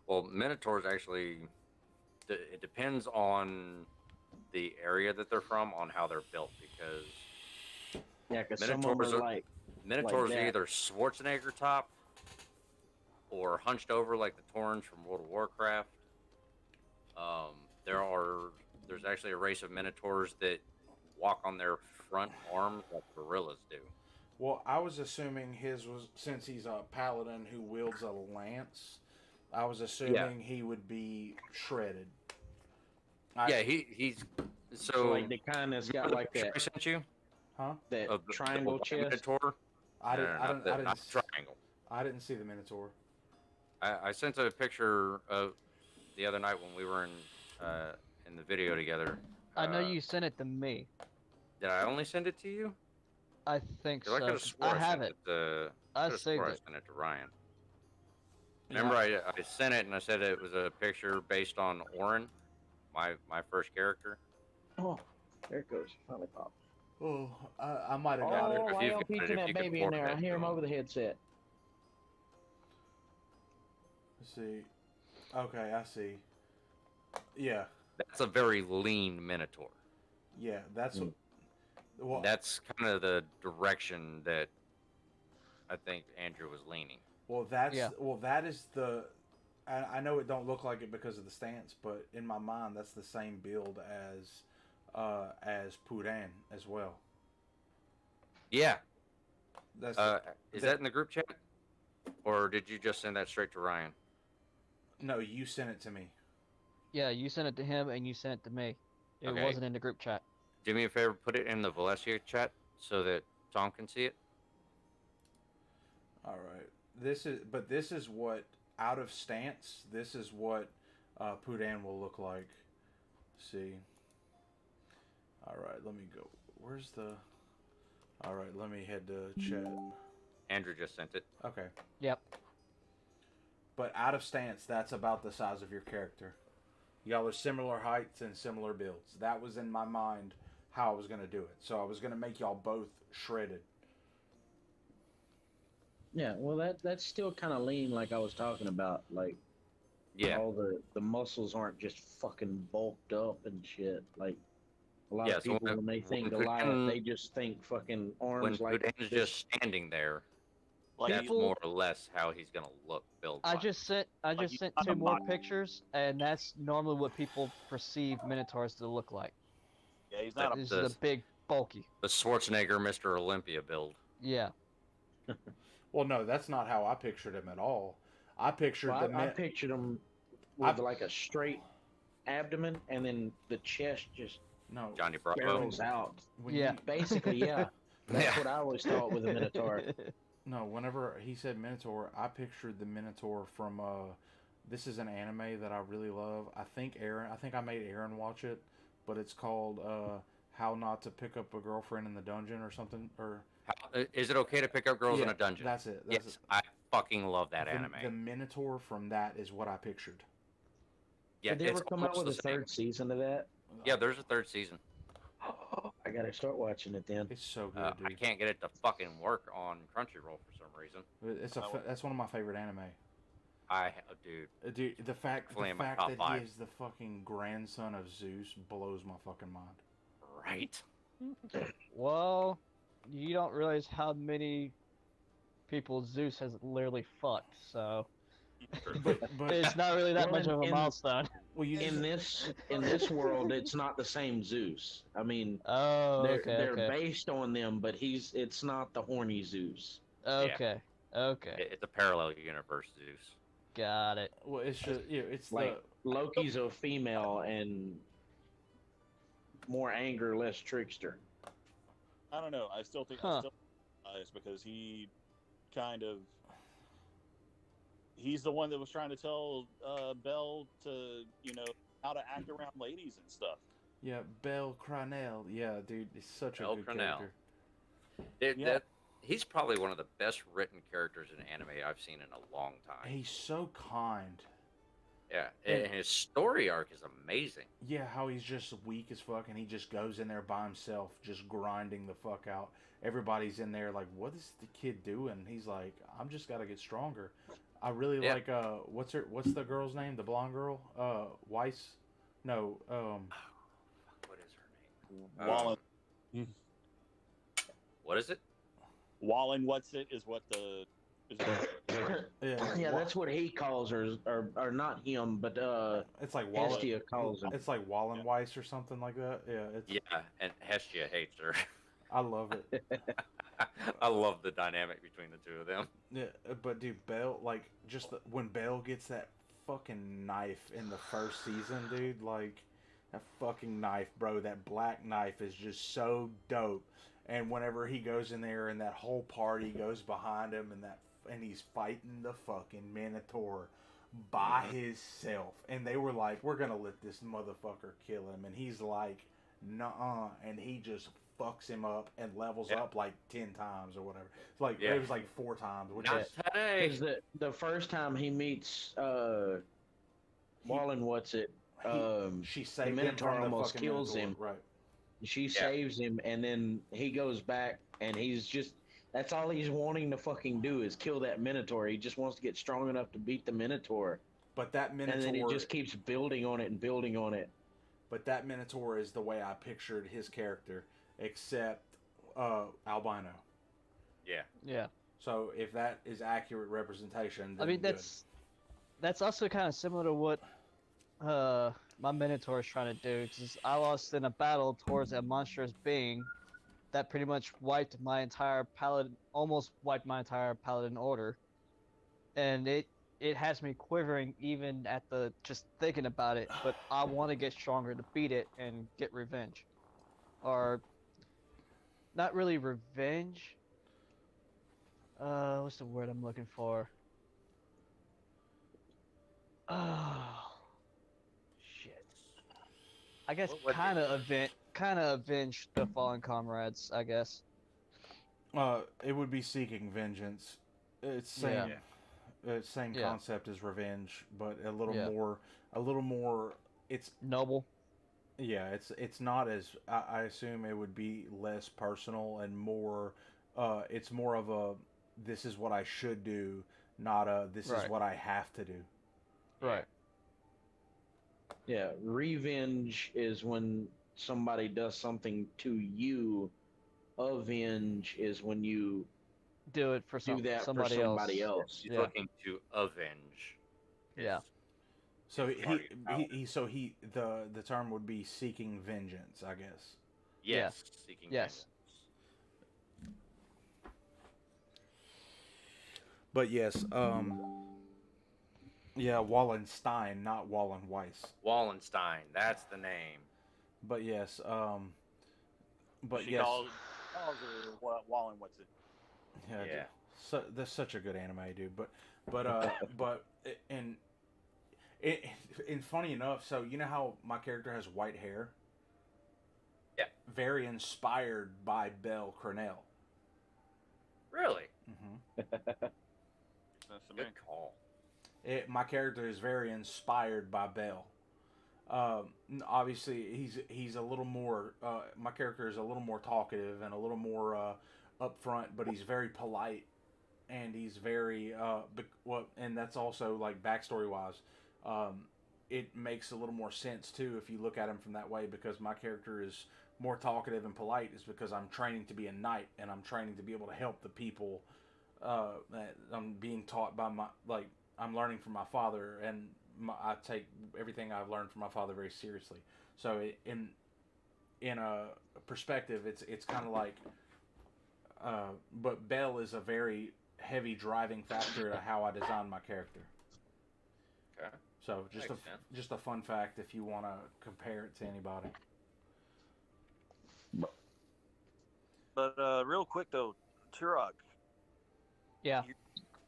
Well, Minotaurs actually, it depends on the area that they're from on how they're built, because yeah, because some of them are like Minotaurs like are either Schwarzenegger top or hunched over like the Taurens from World of Warcraft. There's actually a race of Minotaurs that walk on their front arms like gorillas do. Well, I was assuming his was, since he's a paladin who wields a lance, I was assuming he would be shredded. He's so like the kind that's got like that. I sent you, huh? That triangle chest. Minotaur. I didn't not triangle. I didn't see the Minotaur. I sent a picture of the other night when we were in the video together. I know you sent it to me. Did I only send it to you? I think 'Cause I could so. have 'Cause swore I have sent it. to. I Could have swore saved I it. sent it to Ryan. Yeah. Remember, I sent it and I said it was a picture based on Orin, my first character. Oh, there it goes. Finally popped. Oh, I might have Oh, got it. If why you've y'all got it, teaching if that you could baby in forward there? I that hear to him him. over the headset. Let's see. Okay, I see. Yeah, That's a very lean Minotaur. yeah. That's Mm. well. That's kind of the direction that I think Andrew was leaning. Well, that's Yeah. well. That is the. I know it don't look like it because of the stance, but in my mind, that's the same build as Pudan as well. Yeah. That's Is that in the group chat, or did you just send that straight to Ryan? no. You sent it to me. Yeah, you sent it to him and you sent it to me. It Okay. wasn't in the group chat. Do me a favor, put it in the Valencia chat so that Tom can see it. All right. This is what out of stance. This is what Pudan will look like. See. All right. Let me go. Where's the? All right. Let me head to chat. Andrew just sent it. Okay. Yep. But out of stance, that's about the size of your character. Y'all are similar heights and similar builds. That was in my mind how I was going to do it. So I was going to make y'all both shredded. Yeah, well, that's still kind of lean, like I was talking about. Like, Yeah. all the muscles aren't just fucking bulked up and shit. Like, a lot Yeah, of so people, when they think when Goliath, Putin- they just think fucking When arms like Pudan's this. just standing there, Like that's People- more or less how he's gonna look build. I just sent Like you sent found 2 a more mod- pictures, and that's normally what people perceive Minotaurs to look like. yeah, he's not a This is a big, bulky. the Schwarzenegger Mr. Olympia build. Yeah. Well, no, that's not how I pictured him at all. I pictured Well, the I men. pictured him with like a straight abdomen, and then the chest just No, Johnny Bravo. barrels out. when Yeah. you- Basically, yeah. That's Yeah. what I always thought with a Minotaur. no, whenever he said Minotaur, I pictured the Minotaur from. This is an anime that I really love. I think I made Aaron watch it, but it's called "How Not to Pick Up a Girlfriend in the Dungeon" or something. Or Is it okay to pick up girls in Yeah, a dungeon? That's it. Yes, That's it. I fucking love that The anime. Minotaur from that is what I pictured. Yeah, Did they ever it's come out almost with a the same. third season of that? Yeah, there's a third season. I gotta start watching it then. It's so good, I dude. can't get it to fucking work on Crunchyroll for some reason. That's one of my favorite anime. Dude, Dude, the fact Definitely in my that top he 5. is the fucking grandson of Zeus blows my fucking mind. right? Well, you don't realize how many people Zeus has literally fucked, so But it's not really that Well, much of a in- milestone. well, you In this world, it's not the same Zeus. I mean, Oh, they're okay. based on them, but it's not the horny Zeus. Okay. Okay. It's a parallel universe, Zeus. Got it. well, it's just it's Like Loki's a female and more anger, less trickster. I don't know. I still think Huh. it's because he's the one that was trying to tell Belle to how to act around ladies and stuff. yeah, Belle Cranel. Yeah, dude, he's such Belle a good Cranel. character. Yeah. He's probably one of the best written characters in anime I've seen in a long time. He's so kind. Yeah, and his story arc is amazing. Yeah, how he's just weak as fuck, and he just goes in there by himself, just grinding the fuck out. Everybody's in there like, what is the kid doing? He's like, I'm just gotta get stronger. I really Yeah. like what's the girl's name? The blonde girl? Weiss? No, What is her name? Wallen, What is it? Wallen, what's it? Is what the yeah, Yeah, that's what he calls her, or not him, but it's like Wallen. Hestia calls him. It's like Wallen Weiss or something like that. Yeah, it's Yeah, and Hestia hates her. I love it. I love the dynamic between the two of them. Yeah, but dude, Belle, like, when Belle gets that fucking knife in the first season, dude, like, that fucking knife, bro, that black knife is just so dope. And whenever he goes in there and that whole party goes behind him and that and he's fighting the fucking Minotaur by himself. And they were like, we're gonna let this motherfucker kill him. And he's like, nuh-uh. And he just fucks him up and levels up like 10 times or whatever. It's like, it was like 4 times. Which Not is, today. Because the first time he meets Wallen, she the saved him Minotaur from the almost fucking kills Minotaur. him. Right. She saves him, and then he goes back, and he's just, that's all he's wanting to fucking do is kill that Minotaur. He just wants to get strong enough to beat the Minotaur. But that Minotaur... And then it just keeps building on it and building on it. But that Minotaur is the way I pictured his character, except albino. Yeah. Yeah. So if that is accurate representation, then I mean, that's also kind of similar to what my Minotaur is trying to do, because I lost in a battle towards a monstrous being that pretty much wiped my entire paladin, almost wiped my entire paladin order, and it has me quivering even at the just thinking about it. But I want to get stronger to beat it and get revenge, or not really revenge. What's the word I'm looking for? Oh, shit. I guess kind of avenge the fallen comrades, I guess. It would be seeking vengeance. It's same, same concept as revenge, but a little more. It's noble. Yeah, it's not as I assume it would be less personal and more. It's more of a this is what I should do, not a this is what I have to do. Right. Yeah, revenge is when somebody does something to you. Avenge is when you do it for somebody else. He's looking to avenge. Yeah. So the term would be seeking vengeance, I guess. Yes. Seeking vengeance. But yes, yeah, Wallenstein, not Wallenweiss. Wallenstein, that's the name. But yes, she calls her Wallen. What's it? Yeah. So that's such a good anime, dude. And funny enough, so you know how my character has white hair? Yeah. Very inspired by Belle Cornell. Really? Mm-hmm. Good call. My character is very inspired by Belle. Obviously, he's a little more. My character is a little more talkative and a little more upfront, but he's very polite, and he's very and that's also like backstory wise. It makes a little more sense too if you look at him from that way, because my character is more talkative and polite is because I'm training to be a knight, and I'm training to be able to help the people. That I'm being taught by I'm learning from my father, and I take everything I've learned from my father very seriously. So in a perspective, it's kind of like, but Belle is a very heavy driving factor to how I design my character. Okay. So just a fun fact if you want to compare it to anybody. But real quick though, Turok. Yeah.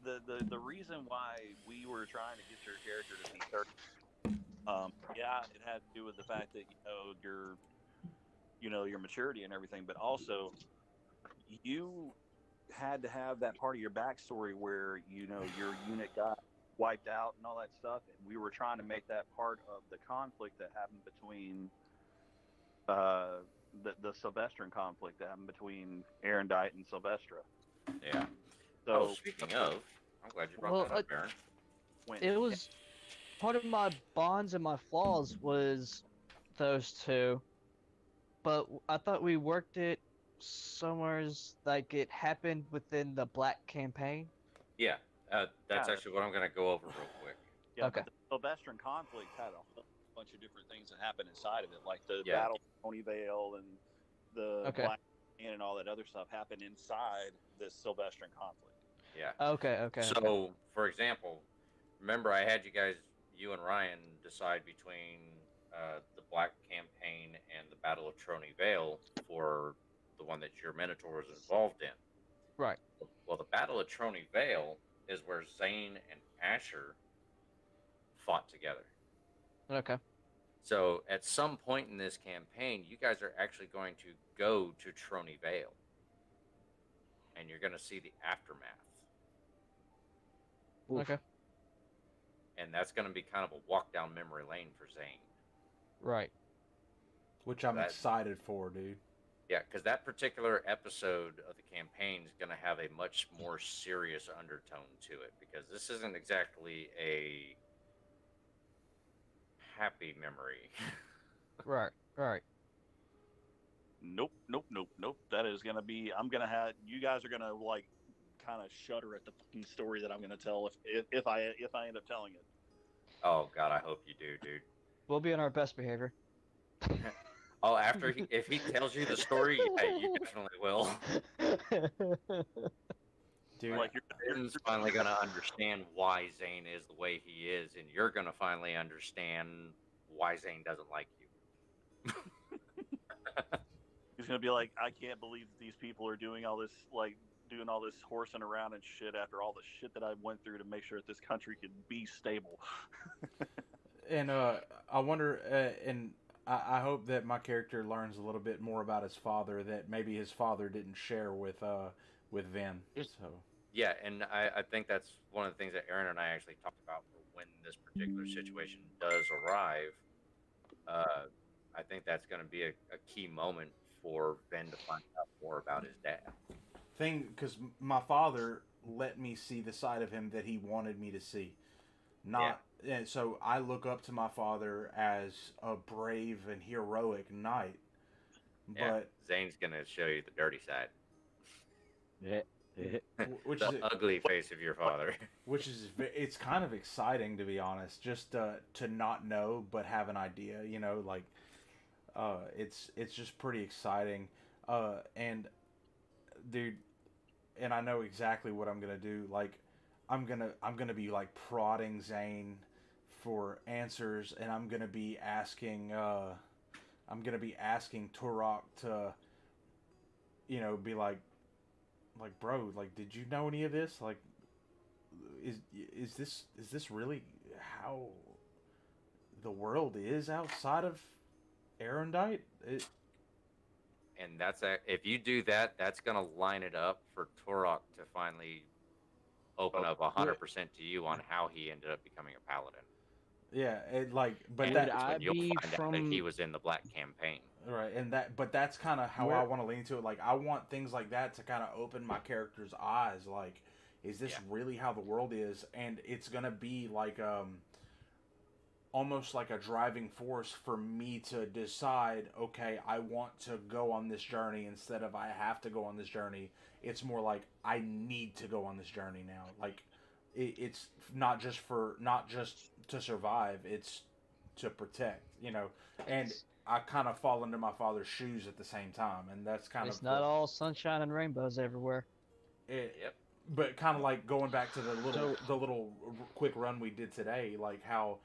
The reason why we were trying to get your character to be 30, it had to do with the fact that your maturity and everything, but also you had to have that part of your backstory where your unit got wiped out and all that stuff, and we were trying to make that part of the conflict that happened between the Sylvestran conflict that happened between Erendite and Sylvestra. Yeah. So speaking of, I'm glad you brought that up, Aaron. It was part of my bonds and my flaws was those two, but I thought we worked it somewhere like it happened within the Black campaign. Yeah, that's actually what I'm going to go over real quick. Yeah, okay. But the Sylvestran conflict had a whole bunch of different things that happened inside of it, like the battle of Ponyvale and the Black and all that other stuff happened inside this Sylvestran conflict. Yeah. Okay. So, for example, remember I had you and Ryan decide between the Black campaign and the Battle of Trony Vale for the one that your Minotaur was involved in. Right. Well, the Battle of Trony Vale is where Zane and Asher fought together. Okay. So at some point in this campaign, you guys are actually going to go to Trony Vale, and you're going to see the aftermath. Okay. And that's going to be kind of a walk down memory lane for Zane. Right. Which I'm excited for, dude. Yeah, because that particular episode of the campaign is going to have a much more serious undertone to it, because this isn't exactly a happy memory. Right. Right. Nope. That is gonna be. I'm gonna have. You guys are gonna like, kind of shudder at the fucking story that I'm gonna tell if I end up telling it. Oh God, I hope you do, dude. We'll be on our best behavior. Oh, if he tells you the story, yeah, you definitely will. Dude, Like Ben's finally gonna understand why Zane is the way he is, and you're gonna finally understand why Zane doesn't like you. He's gonna be like, I can't believe that these people are doing all this, like doing all this horsing around and shit after all the shit that I went through to make sure that this country could be stable. And I wonder, and I hope that my character learns a little bit more about his father that maybe his father didn't share with Vin. So Yeah, and I think that's one of the things that Aaron and I actually talked about for when this particular situation does arrive. I think that's going to be a key moment for Ben to find out more about his dad. because my father let me see the side of him that he wanted me to see. Not, and so I look up to my father as a brave and heroic knight. Yeah, But Zane's going to show you the dirty side. which The is ugly face of your father. which is it's kind of exciting, to be honest, just to not know but have an idea, like it's just pretty exciting, and dude, and I know exactly what I'm gonna do. Like I'm gonna be like prodding Zane for answers, and I'm gonna be asking Turok to be like, bro, like, did you know any of this? Like, is this really how the world is outside of Arendite? And if you do that, that's going to line it up for Turok to finally open up 100% to you on how he ended up becoming a paladin. Yeah, but and that's when you'll find out that he was in the Black Campaign. Right, but that's kind of how I want to lean to it. Like, I want things like that to kind of open my character's eyes. Like, is this really how the world is? And it's gonna be like almost like a driving force for me to decide, okay, I want to go on this journey instead of I have to go on this journey. It's more like I need to go on this journey now. Like, it's not just to survive, it's to protect, and I kind of fall into my father's shoes at the same time, and that's kind of It's not all sunshine and rainbows everywhere. Yep. But kind of like going back to the little quick run we did today, like how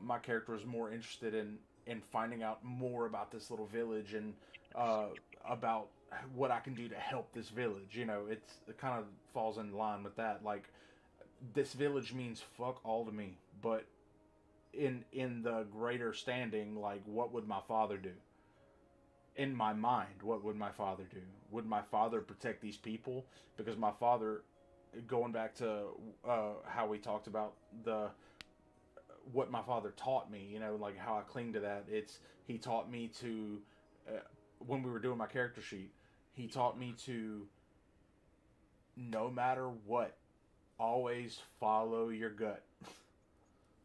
my character was more interested in finding out more about this little village and about what I can do to help this village. It kind of falls in line with that. Like, this village means fuck all to me, but in the greater standing, like, what would my father do? In my mind, what would my father do? Would my father protect these people? Because my father, going back to how we talked about what my father taught me, like how I cling to that. He taught me to, when we were doing my character sheet, he taught me to, no matter what, always follow your gut.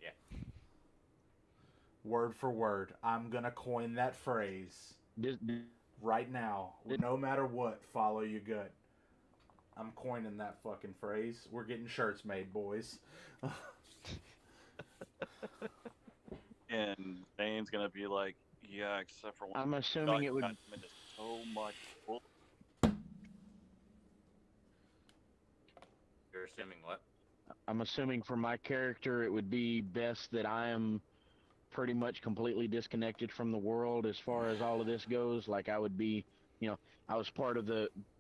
Yeah. Word for word. I'm gonna coin that phrase right now. No matter what, follow your gut. I'm coining that fucking phrase. We're getting shirts made, boys. And Dane's gonna be like, yeah, except for one. I'm assuming it would. So much. You're assuming what? I'm assuming for my character, it would be best that I am pretty much completely disconnected from the world as far as all of this goes. Like, I would be, I was part of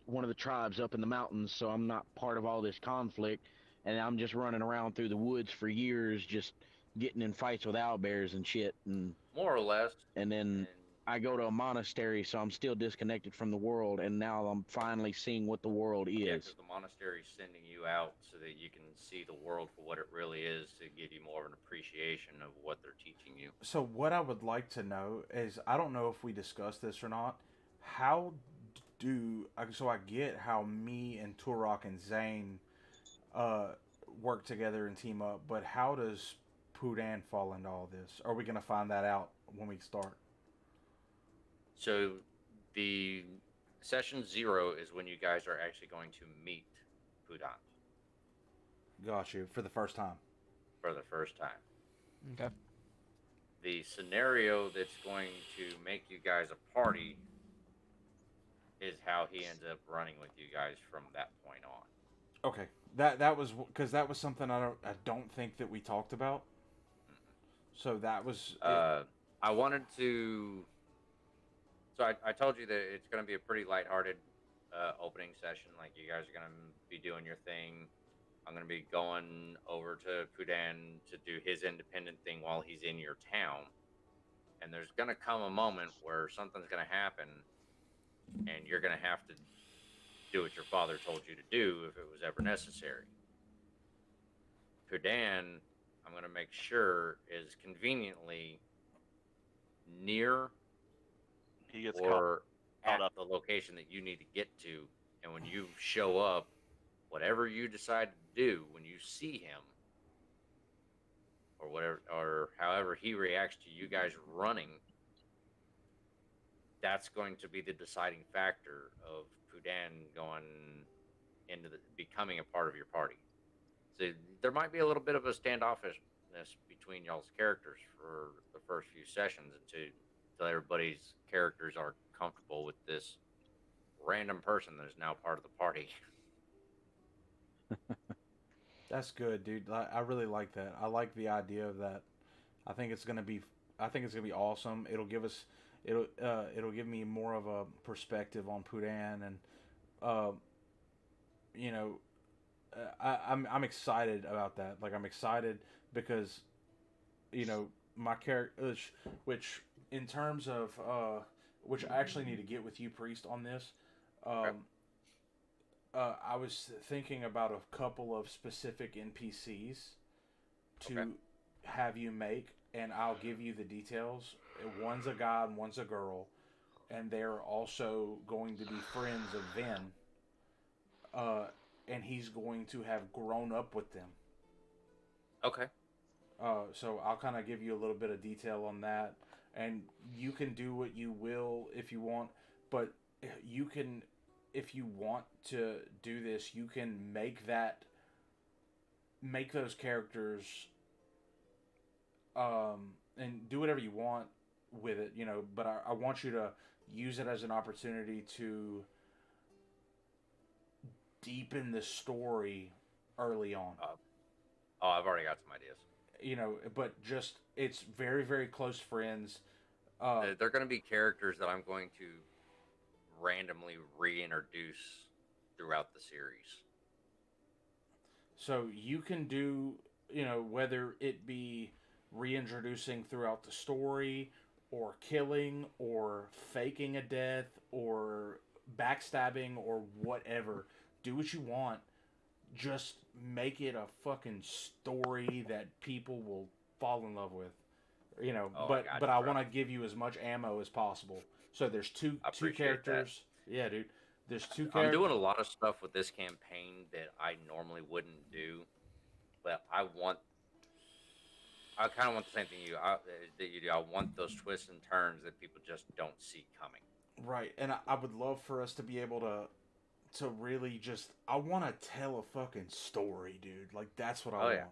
one of the tribes up in the mountains, so I'm not part of all this conflict. and I'm just running around through the woods for years, just getting in fights with owlbears and shit, and More or less. then And I go to a monastery, so I'm still disconnected from the world, and now I'm finally seeing what the world yeah, is. because the monastery is sending you out so that you can see the world for what it really is, to give you more of an appreciation of what they're teaching you. So what I would like to know is, I don't know if we discussed this or not. How so I get how me and Turok and Zane uh, work together and team up, but how does Pudan fall into all this? Are we gonna find that out when we start? So the session 0 is when you guys are actually going to meet Pudant Got you, for the first time. for the first time. Okay. The scenario that's going to make you guys a party is how he ends up running with you guys from that point on. Okay, that was because that was something I don't think that we talked about. So that was I wanted to. So I told you that it's going to be a pretty lighthearted opening session. Like, you guys are going to be doing your thing. I'm going to be going over to Pudan to do his independent thing while he's in your town. And there's going to come a moment where something's going to happen, and you're going to have to do what your father told you to do if it was ever necessary. Pudan, I'm going to make sure, is conveniently near He gets or caught at up. the location that you need to get to. And when you show up, whatever you decide to do, when you see him, or whatever, or however he reacts to you guys running, that's going to be the deciding factor of Pudan going into becoming a part of your party. So there might be a little bit of a standoffishness between y'all's characters for the first few sessions until everybody's characters are comfortable with this random person that is now part of the party. That's good, dude. I really like that. I like the idea of that. I think it's gonna be. I think it's gonna be awesome. It'll give us. It'll give me more of a perspective on Pudan, and uh, you know, I'm excited about that. Like, I'm excited because, you know, my character, which in terms of which I actually need to get with you, Priest, on this. Okay. I was thinking about a couple of specific NPCs to Okay. have you make, and I'll give you the details. One's a guy and one's a girl, and they're also going to be friends of Vin. And he's going to have grown up with them. Okay. So I'll kind of give you a little bit of detail on that, and you can do what you will if you want, but you can, if you want to do this, you can make those characters, and do whatever you want with it, you know, but I want you to use it as an opportunity to deepen the story early on. I've already got some ideas. You know, but just, it's very, very close friends. They're going to be characters that I'm going to randomly reintroduce throughout the series. So you can do, you know, whether it be reintroducing throughout the story, or killing, or faking a death, or backstabbing, or whatever. Do what you want. Just make it a fucking story that people will fall in love with. You know, but I want to give you as much ammo as possible. So there's two characters. That. Yeah, dude. There's two characters. I'm doing a lot of stuff with this campaign that I normally wouldn't do, but I kind of want the same thing that you do. I want those twists and turns that people just don't see coming. Right, and I would love for us to be able to really just. I want to tell a fucking story, dude. Like, that's what I want. Yeah.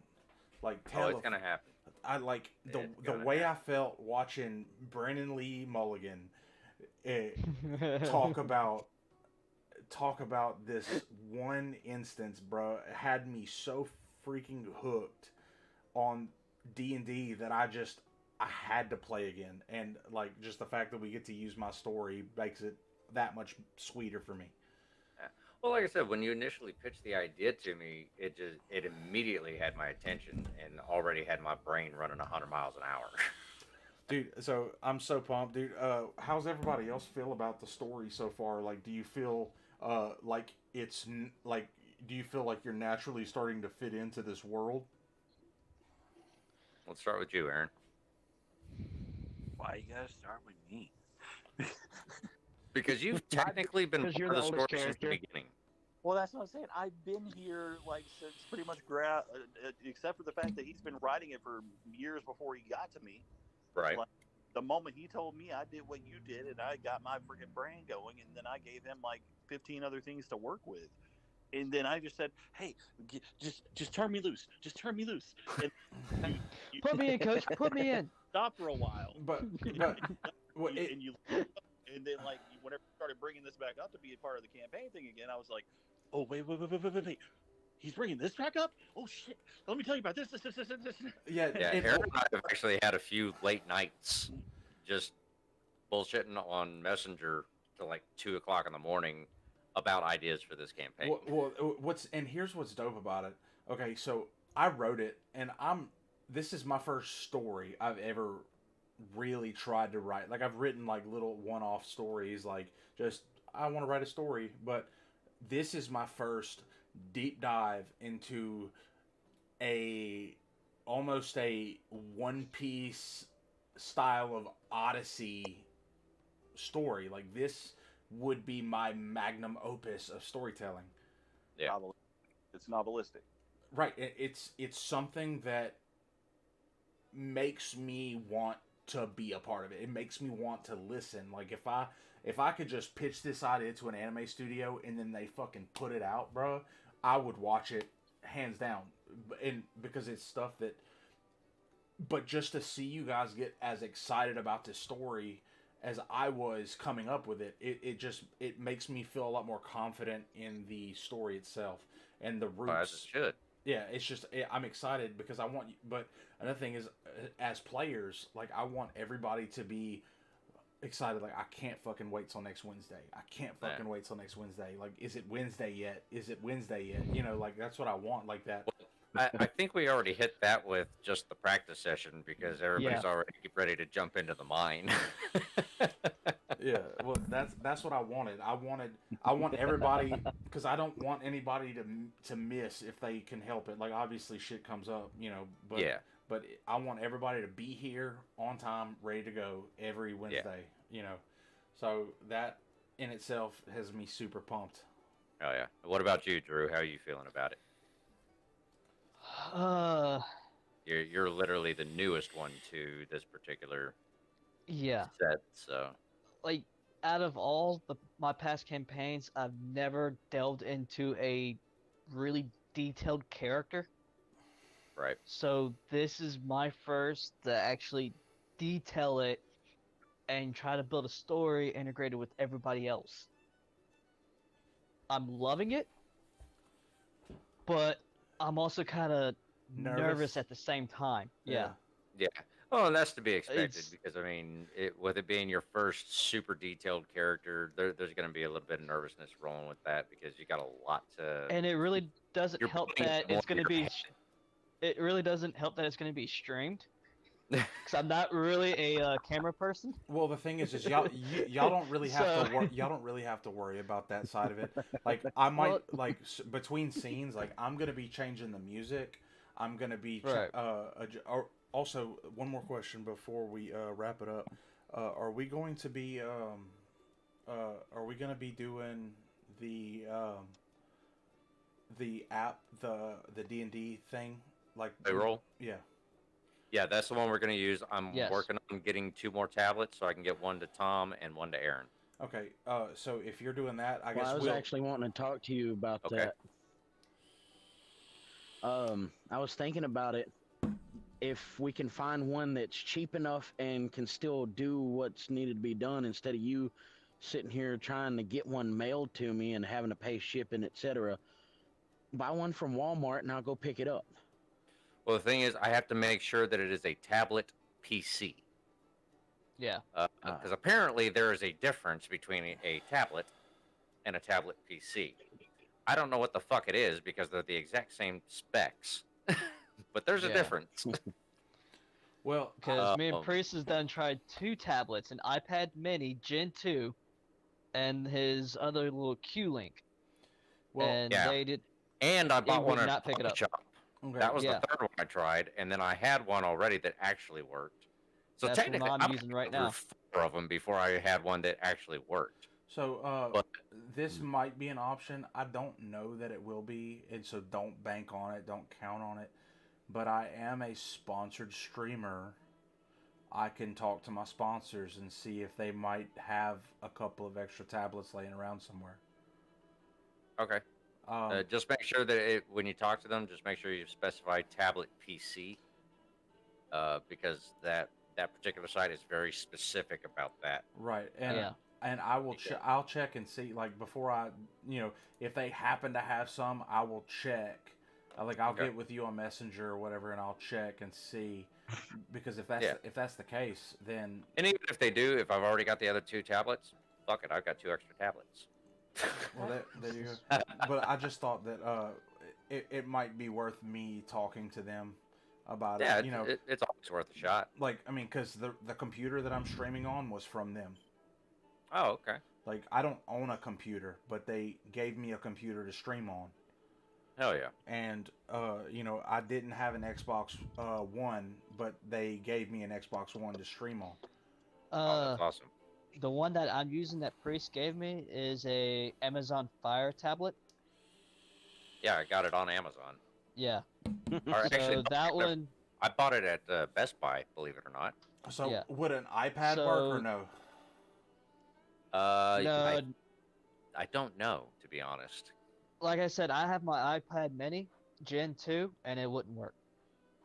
Like, tell. It's gonna happen. I like the way I felt watching Brennan Lee Mulligan talk about this one instance, bro. It had me so freaking hooked on D&D that I had to play again, and like, just the fact that we get to use my story makes it that much sweeter for me. Well, like I said, when you initially pitched the idea to me, it immediately had my attention and already had my brain running 100 miles an hour. Dude, so I'm so pumped, dude. How's everybody else feel about the story so far? Like, do you feel like like, do you feel like you're naturally starting to fit into this world? Let's start with you, Aaron. Why you gotta start with me? Because you've technically been 'Cause part you're of the the oldest story since the character. beginning. Well, that's what I'm saying. I've been here like since pretty much except for the fact that he's been writing it for years before he got to me. Right. Like, the moment he told me, I did what you did, and I got my freaking brain going, and then I gave him like 15 other things to work with, and then I just said, "Hey, just turn me loose, just turn me loose." And you Put me in, coach. Put me in. stop for a while, But well, and you, and then like whenever you started bringing this back up to be a part of the campaign thing again, I was like, "Oh wait. He's bringing this back up? Oh shit! Let me tell you about this. yeah, Yeah, Aaron and I have actually had a few late nights just bullshitting on Messenger till like 2 o'clock in the morning about ideas for this campaign. here's what's dope about it. Okay, so I wrote it, and this is my first story I've ever really tried to write. Like, I've written like little one-off stories, like just I want to write a story, but this is my first deep dive into a almost a One Piece style of Odyssey story. Like, this would be my magnum opus of storytelling. Yeah. It's novelistic. Right. It's something that makes me want to be a part of it. It makes me want to listen. Like, if I could just pitch this idea to an anime studio and then they fucking put it out, bro, I would watch it hands down. And because it's stuff that, but just to see you guys get as excited about this story as I was coming up with it, it makes me feel a lot more confident in the story itself and the roots. As it should. Yeah, it's just I'm excited because I want. But another thing is, as players, like, I want everybody to be excited. Like, I can't fucking wait till next Wednesday. I can't fucking wait till next Wednesday. Like, is it Wednesday yet? Is it Wednesday yet? You know, like, that's what I want. Like that. I think we already hit that with just the practice session because everybody's already ready to jump into the mine. Yeah, well, that's what I wanted. I want everybody, because I don't want anybody to miss if they can help it. Like, obviously shit comes up, you know, but yeah. But I want everybody to be here on time, ready to go every Wednesday, you know. So that in itself has me super pumped. Oh yeah. What about you, Drew? How are you feeling about it? You're literally the newest one to this particular Yeah. set, so Like, out of all my past campaigns, I've never delved into a really detailed character. right. So this is my first to actually detail it and try to build a story integrated with everybody else. I'm loving it, but I'm also kind of nervous at the same time. Yeah. Yeah. Oh, and that's to be expected It's- because I mean, with it being your first super detailed character, there's going to be a little bit of nervousness rolling with that because you got a lot to. And it really doesn't You're help putting that more it's going to in your be. head. It really doesn't help that it's going to be streamed. Because I'm not really a camera person. Well, the thing is y'all don't really have to y'all don't really have to worry about that side of it. Like, I might between scenes, like, I'm gonna be changing the music. I'm gonna be also, one more question before we wrap it up. Are we going to be doing the app, the D&D thing, like Payroll? Yeah. Yeah, that's the one we're going to use. I'm Yes. working on getting 2 more tablets so I can get one to Tom and one to Aaron. Okay. So if you're doing that, I guess I was actually wanting to talk to you about that. I was thinking about it. If we can find one that's cheap enough and can still do what's needed to be done, instead of you sitting here trying to get one mailed to me and having to pay shipping, etc., buy one from Walmart and I'll go pick it up. Well, the thing is, I have to make sure that it is a tablet PC. Yeah. Because apparently there is a difference between a tablet and a tablet PC. I don't know what the fuck it is because they're the exact same specs, but there's a Yeah. difference. Well, Because me and Priest has done tried 2 tablets, an iPad Mini Gen 2, and his other little Q-Link, well, and Yeah. they did. And I It bought one would at not a pick it coffee up. shop. okay. That was Yeah. the third one I tried, and then I had one already that actually worked. So That's the one technically, I'm I'm using right through now. 4 of them before I had one that actually worked. So But- this might be an option. I don't know that it will be, and so don't bank on it. Don't count on it. But I am a sponsored streamer. I can talk to my sponsors and see if they might have a couple of extra tablets laying around somewhere. Okay. Just make sure that when you talk to them, just make sure you specify tablet PC, because that particular site is very specific about that. Right, and Yeah. and I will I'll check and see, like, before I, if they happen to have some, I will check. Like, I'll Okay. get with you on Messenger or whatever, and I'll check and see, because if that's Yeah. if that's the case, then And even if they do, if I've already got the other 2 tablets, fuck it, I've got 2 extra tablets. well, there you go. But I just thought that it might be worth me talking to them about Yeah, it. it's always worth a shot. Like, I mean, because the computer that I'm streaming on was from them. Oh, okay. Like, I don't own a computer, but they gave me a computer to stream on. Hell yeah. And I didn't have an Xbox One, but they gave me an Xbox One to stream on. Oh, that's awesome. The one that I'm using that Priest gave me is a Amazon Fire tablet. Yeah, I got it on Amazon. Yeah. Or actually, So that one, I bought it at Best Buy, believe it or not. So Yeah. would an iPad work or no? no, I don't know, to be honest. like I said, I have my iPad Mini Gen 2, and it wouldn't work.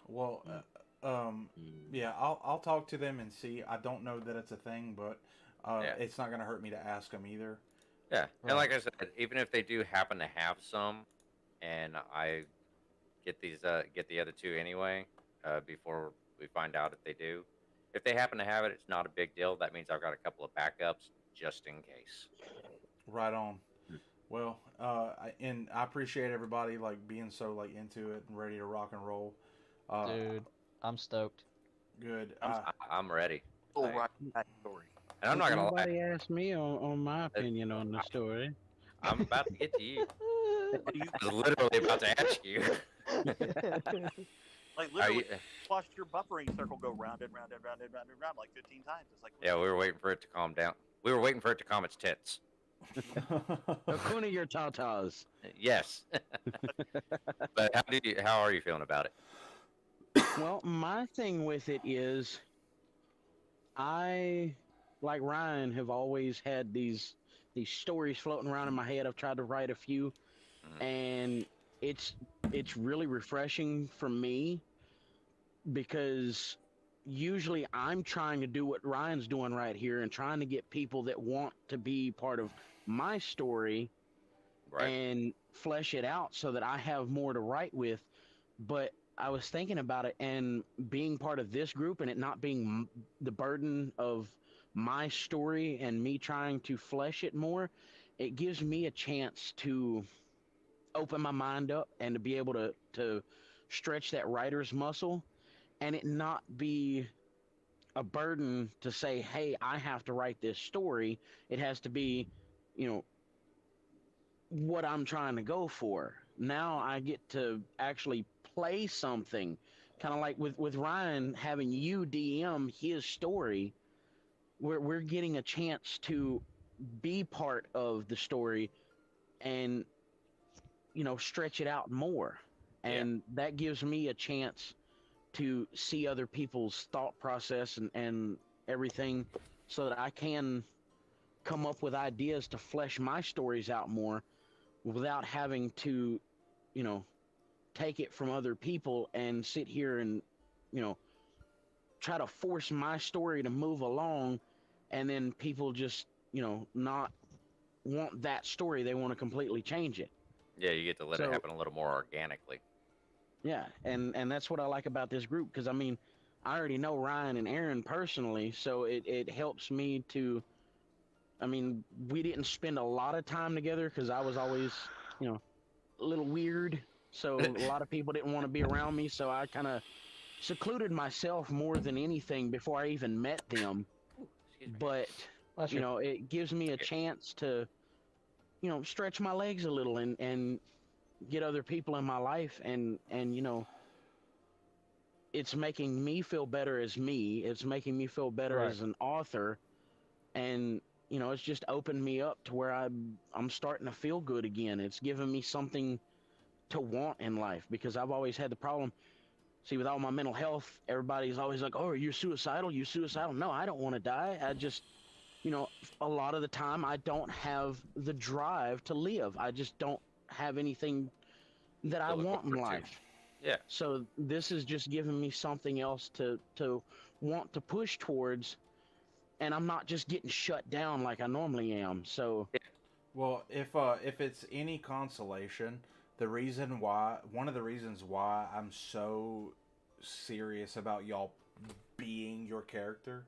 Well, yeah, I'll talk to them and see. I don't know that it's a thing, but Yeah. it's not going to hurt me to ask them either. Yeah, and Right. like I said, even if they do happen to have some, and I get the other 2 anyway, before we find out if they do. If they happen to have it, it's not a big deal. That means I've got a couple of backups just in case. Right on. Well, I appreciate everybody being so into it and ready to rock and roll. Dude, I'm stoked. Good. I'm ready. Oh, Like, right. That story. and I'm not gonna lie. Nobody asked me on my opinion on the story. I'm about to get to you. You, I was literally about to ask you. like Are literally you- watched your buffering circle go round and round and round and round and round like 15 times. It's like Yeah, we were waiting for it to calm down. We were waiting for it to calm its tits. Hakuna your tatas. Yes. But how are you feeling about it? Well, my thing with it is, I, like Ryan, have always had these stories floating around in my head. I've tried to write a few, and it's really refreshing for me, because usually I'm trying to do what Ryan's doing right here and trying to get people that want to be part of my story Right. and flesh it out so that I have more to write with. But I was thinking about it, and being part of this group and it not being the burden of my story and me trying to flesh it more, it gives me a chance to open my mind up and to be able to stretch that writer's muscle, and it not be a burden to say, hey, I have to write this story. It has to be, what I'm trying to go for. Now I get to actually play something, kind of like with Ryan having you DM his story. We're getting a chance to be part of the story and stretch it out more, and that gives me a chance to see other people's thought process and everything, so that I can come up with ideas to flesh my stories out more without having to take it from other people and sit here and try to force my story to move along, and then people just not want that story. They want to completely change it. Yeah, you get to let it happen a little more organically. Yeah, and that's what I like about this group, because I mean, I already know Ryan and Aaron personally, so it helps me to. I mean, we didn't spend a lot of time together because I was always little weird, so a lot of people didn't want to be around me. So I kind of secluded myself more than anything before I even met them. Excuse me. But Bless you you. know, it gives me a chance to, you know, stretch my legs a little and get other people in my life, and you know, it's making me feel better as me. It's making me feel better Right. as an author, and you know, it's just opened me up to where I'm starting to feel good again. It's given me something to want in life, because I've always had the problem. See, with all my mental health, everybody's always like, "Oh, you're suicidal. You suicidal?" No, I don't want to die. I just, you know, a lot of the time I don't have the drive to live. I just don't have anything that I To look want in forward to. life. Yeah. So this is just giving me something else to want to push towards, and I'm not just getting shut down like I normally am. So Well, if it's any consolation, one of the reasons why I'm so serious about y'all being your character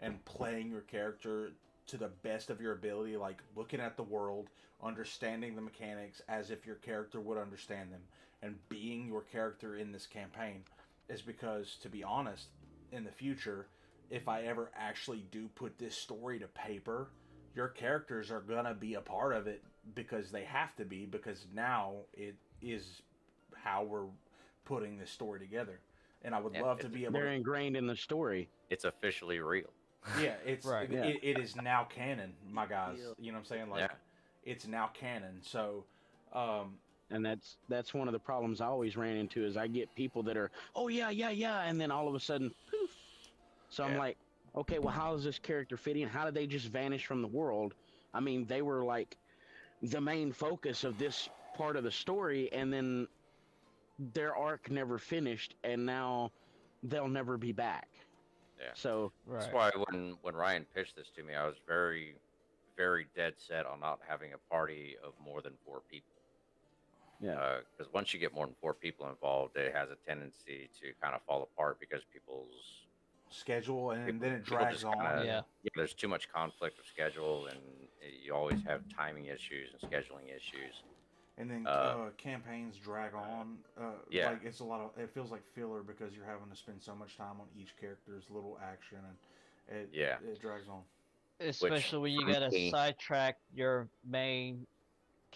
and playing your character to the best of your ability, like looking at the world, understanding the mechanics as if your character would understand them, and being your character in this campaign, is because, to be honest, in the future, if I ever actually do put this story to paper, your characters are gonna be a part of it because they have to be, because now it is how we're putting this story together. And I would Yeah, love to be able they're to. ingrained in the story. It's officially real. Yeah, it's Right. Yeah. it is now canon, my guys. You know what I'm saying? Like, Yeah. it's now canon. So, um, And that's one of the problems I always ran into is I get people that are, "Oh yeah, yeah, yeah," and then all of a sudden, poof. So I'm Yeah. like, okay, well, how does this character fit in? How did they just vanish from the world? I mean, they were like the main focus of this part of the story, and then their arc never finished, and now they'll never be back. Yeah. So That's Right. why when Ryan pitched this to me, I was very, very dead set on not having a party of more than 4 people. yeah, Because once you get more than 4 people involved, it has a tendency to kind of fall apart because schedule, and then it people drags just on. kind of Yeah. there's too much conflict of schedule, and you always have timing issues and scheduling issues. And then campaigns drag on. Yeah. Like, it's a lot of. It feels like filler because you're having to spend so much time on each character's little action, and it drags on. Especially when you for gotta me- sidetrack your main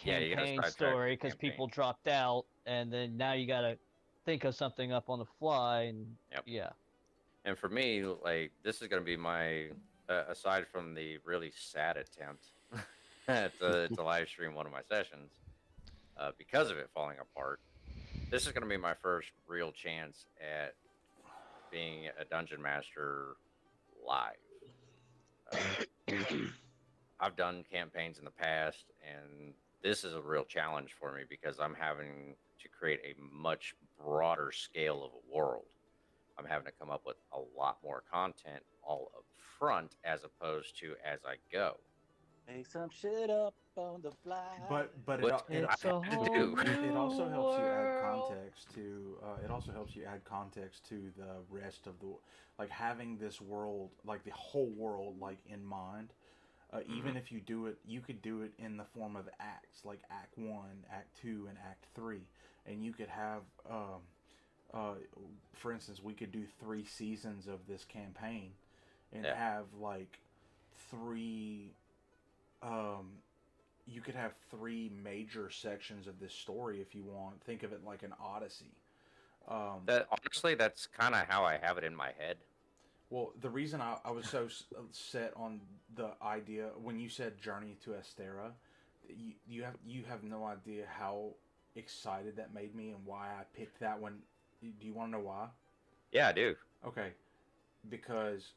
Yeah, you gotta campaign sidetrack story the because campaign. people dropped out, and then now you gotta think of something up on the fly, and Yep. yeah. And for me, like, this is going to be my, aside from the really sad attempt to live stream one of my sessions, because of it falling apart, this is going to be my first real chance at being a dungeon master live. I've done campaigns in the past, and this is a real challenge for me because I'm having to create a much broader scale of a world. I'm having to come up with a lot more content all up front as opposed to as I go. Make some shit up on the fly. But Which It's I a had to whole do. it also new helps you add world. context to. It also helps you add context to the rest of the, like, having this world, like the whole world, like, in mind. Even if you do it, you could do it in the form of acts, like Act 1, Act 2, and Act 3, and you could have. For instance, we could do 3 seasons of this campaign, and Yeah. have like 3. You could have 3 major sections of this story if you want. Think of it like an Odyssey. Honestly, that's kind of how I have it in my head. Well, the reason I was so set on the idea when you said Journey to Astera, you have no idea how excited that made me and why I picked that one. Do you want to know why? Yeah, I do. Okay, because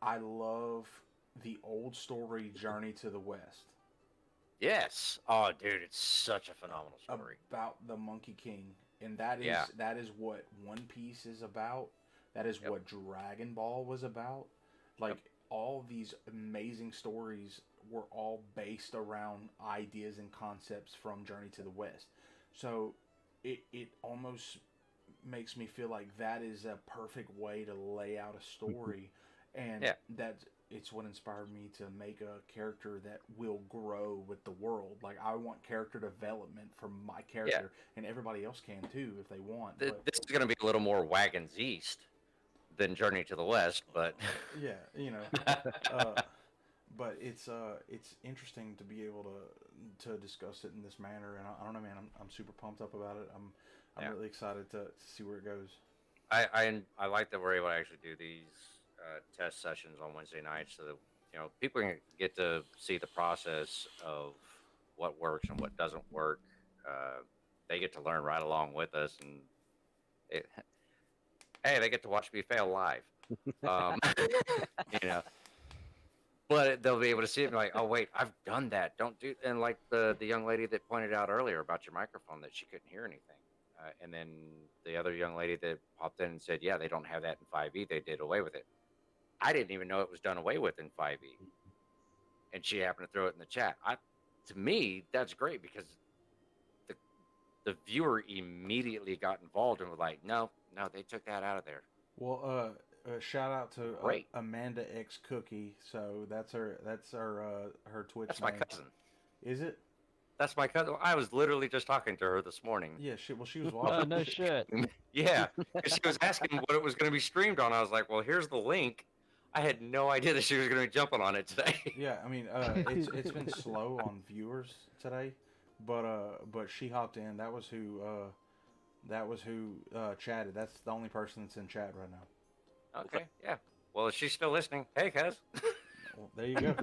I love the old story Journey to the West Yes. Oh, dude, it's such a phenomenal story. about the Monkey King, and that is Yeah. that is what One Piece is about. That is Yep. what Dragon Ball was about. Like, Yep. all these amazing stories were all based around ideas and concepts from Journey to the West. So it almost makes me feel like that is a perfect way to lay out a story, and Yeah. that it's what inspired me to make a character that will grow with the world. Like I want character development from my character, and everybody else can too if they want. But This is going to be a little more Wagons East than Journey to the West, but yeah, but it's interesting to be able to discuss it in this manner, and I don't know, man. I'm super pumped up about it. I'm really excited to see where it goes. I like that we're able to actually do these test sessions on Wednesday nights, so that people can get to see the process of what works and what doesn't work. They get to learn right along with us, and hey, they get to watch me fail live. you know, but they'll be able to see it and be like, oh wait, I've done that. Don't do. And like the young lady that pointed out earlier about your microphone that she couldn't hear anything. And then the other young lady that popped in and said, yeah, they don't have that in 5e. They did away with it. I didn't even know it was done away with in 5e. And she happened to throw it in the chat. To me, that's great because the viewer immediately got involved and was like, no, they took that out of there. Well, shout out to Amanda X Cookie. So that's her Twitch That's name. my cousin. Is it? That's my cousin. I was literally just talking to her this morning. Yeah, she was watching. Oh, no shit. Yeah, because she was asking what it was going to be streamed on. I was like, well, here's the link. I had no idea that she was going to be jumping on it today. Yeah, I mean, it's been slow on viewers today, but she hopped in. That was who chatted. That's the only person that's in chat right now. Okay, yeah. Well, if she's still listening, hey, cuz. Well, there you go.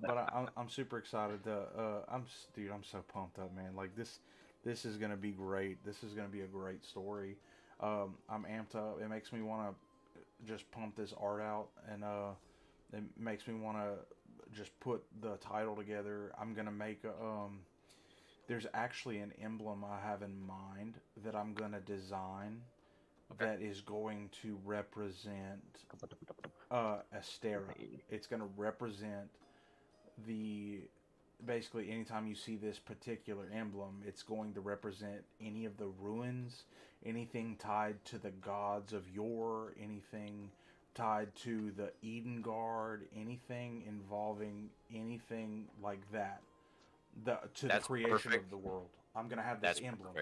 But I'm super excited. I'm so pumped up, man. Like this is gonna be great. This is gonna be a great story. I'm amped up. It makes me want to just pump this art out, and it makes me want to just put the title together. I'm gonna make there's actually an emblem I have in mind that I'm gonna design that is going to represent Astera. It's going to represent basically anytime you see this particular emblem, it's going to represent any of the ruins, anything tied to the gods of yore, anything tied to the Eden Guard, anything involving anything like that. The creation of the world. I'm going to have this emblem.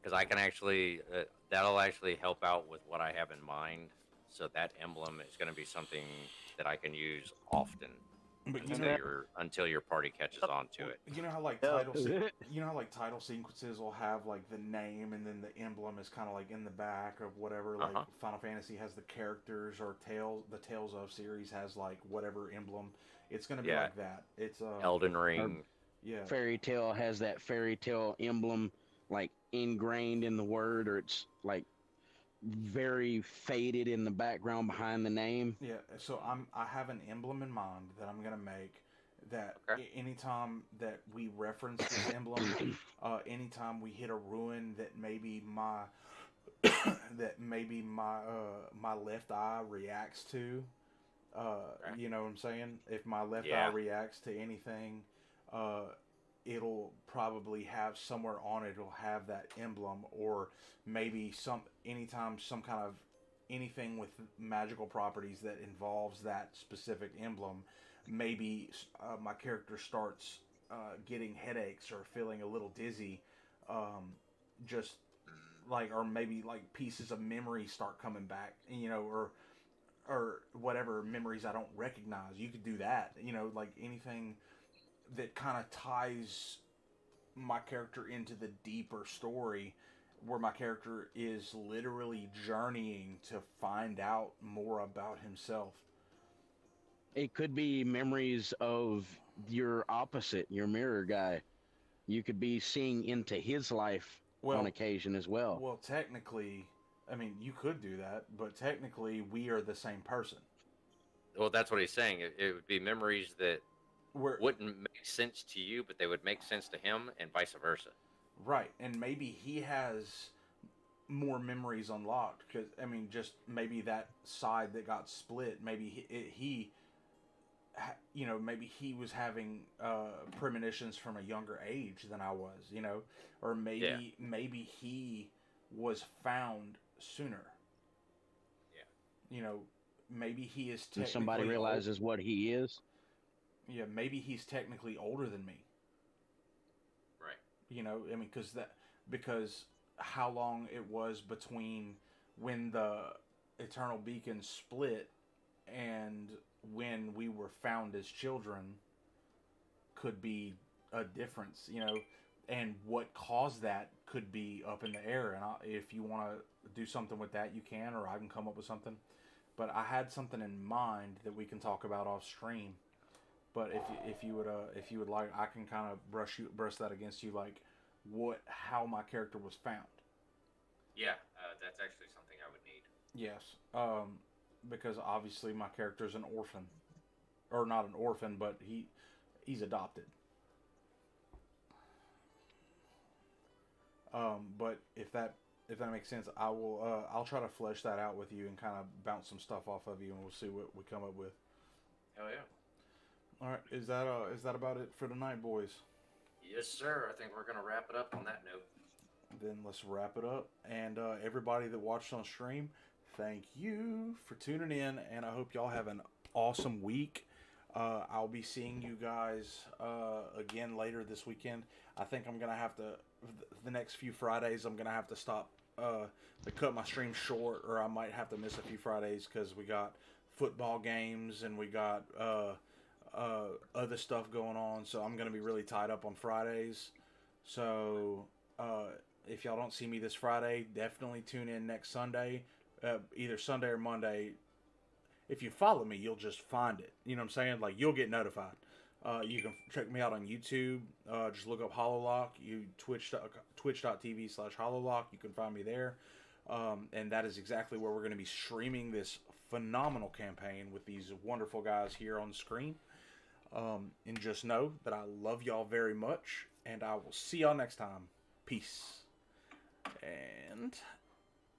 Because I can actually, that'll actually help out with what I have in mind. So that emblem is going to be something that I can use often until your party catches on to it. You know how like title sequences will have like the name and then the emblem is kind of like in the back of whatever. Like Final Fantasy has the characters, or the Tales of series has like whatever emblem. It's going to be like that. It's Elden Ring. Fairy Tale has that fairy tale emblem like ingrained in the word, or it's like very faded in the background behind the name. Yeah, so I have an emblem in mind that I'm gonna make that anytime that we reference this emblem, anytime we hit a ruin that maybe my my left eye reacts to, you know what I'm saying? If my left eye reacts to anything, it'll probably have somewhere on it. It'll have that emblem, or maybe anytime some kind of anything with magical properties that involves that specific emblem. Maybe my character starts getting headaches or feeling a little dizzy, just like, or maybe like pieces of memory start coming back, or whatever memories I don't recognize. You could do that, like anything that kind of ties my character into the deeper story, where my character is literally journeying to find out more about himself. It could be memories of your opposite, your mirror guy. You could be seeing into his life on occasion as well. Well, technically, I mean, you could do that, but technically we are the same person. Well, that's what he's saying. It would be memories that wouldn't make sense to you, but they would make sense to him, and vice versa. Right, and maybe he has more memories unlocked, because just maybe that side that got split, maybe maybe he was having premonitions from a younger age than I was, or maybe he was found sooner. Yeah. maybe he is And technically somebody realizes what he is. Yeah, maybe he's technically older than me. Right. You know, I mean, because how long it was between when the Eternal Beacon split and when we were found as children could be a difference, you know, and what caused that could be up in the air. And if you want to do something with that, you can, or I can come up with something. But I had something in mind that we can talk about off stream. But if you would like, I can kind of brush that against you, like how my character was found. Yeah, that's actually something I would need. Yes, because obviously my character is an orphan, or not an orphan, but he's adopted. But if that makes sense, I'll try to flesh that out with you and kind of bounce some stuff off of you, and we'll see what we come up with. Hell yeah. All right, is that about it for tonight, boys? Yes, sir. I think we're gonna wrap it up on that note. Then let's wrap it up. And everybody that watched on stream, thank you for tuning in, and I hope y'all have an awesome week. I'll be seeing you guys again later this weekend. I think I'm gonna have to the next few Fridays. I'm gonna have to stop to cut my stream short, or I might have to miss a few Fridays because we got football games and we got other stuff going on. So I'm gonna be really tied up on Fridays. So if y'all don't see me this Friday, definitely tune in next Sunday, either Sunday or Monday. If you follow me, you'll just find it. You know what I'm saying? Like, you'll get notified. You can check me out on YouTube. Just look up HoloLock. Twitch.tv/HoloLock. You can find me there. And that is exactly where we're going to be streaming this phenomenal campaign with these wonderful guys here on the screen. And just know that I love y'all very much. And I will see y'all next time. Peace. And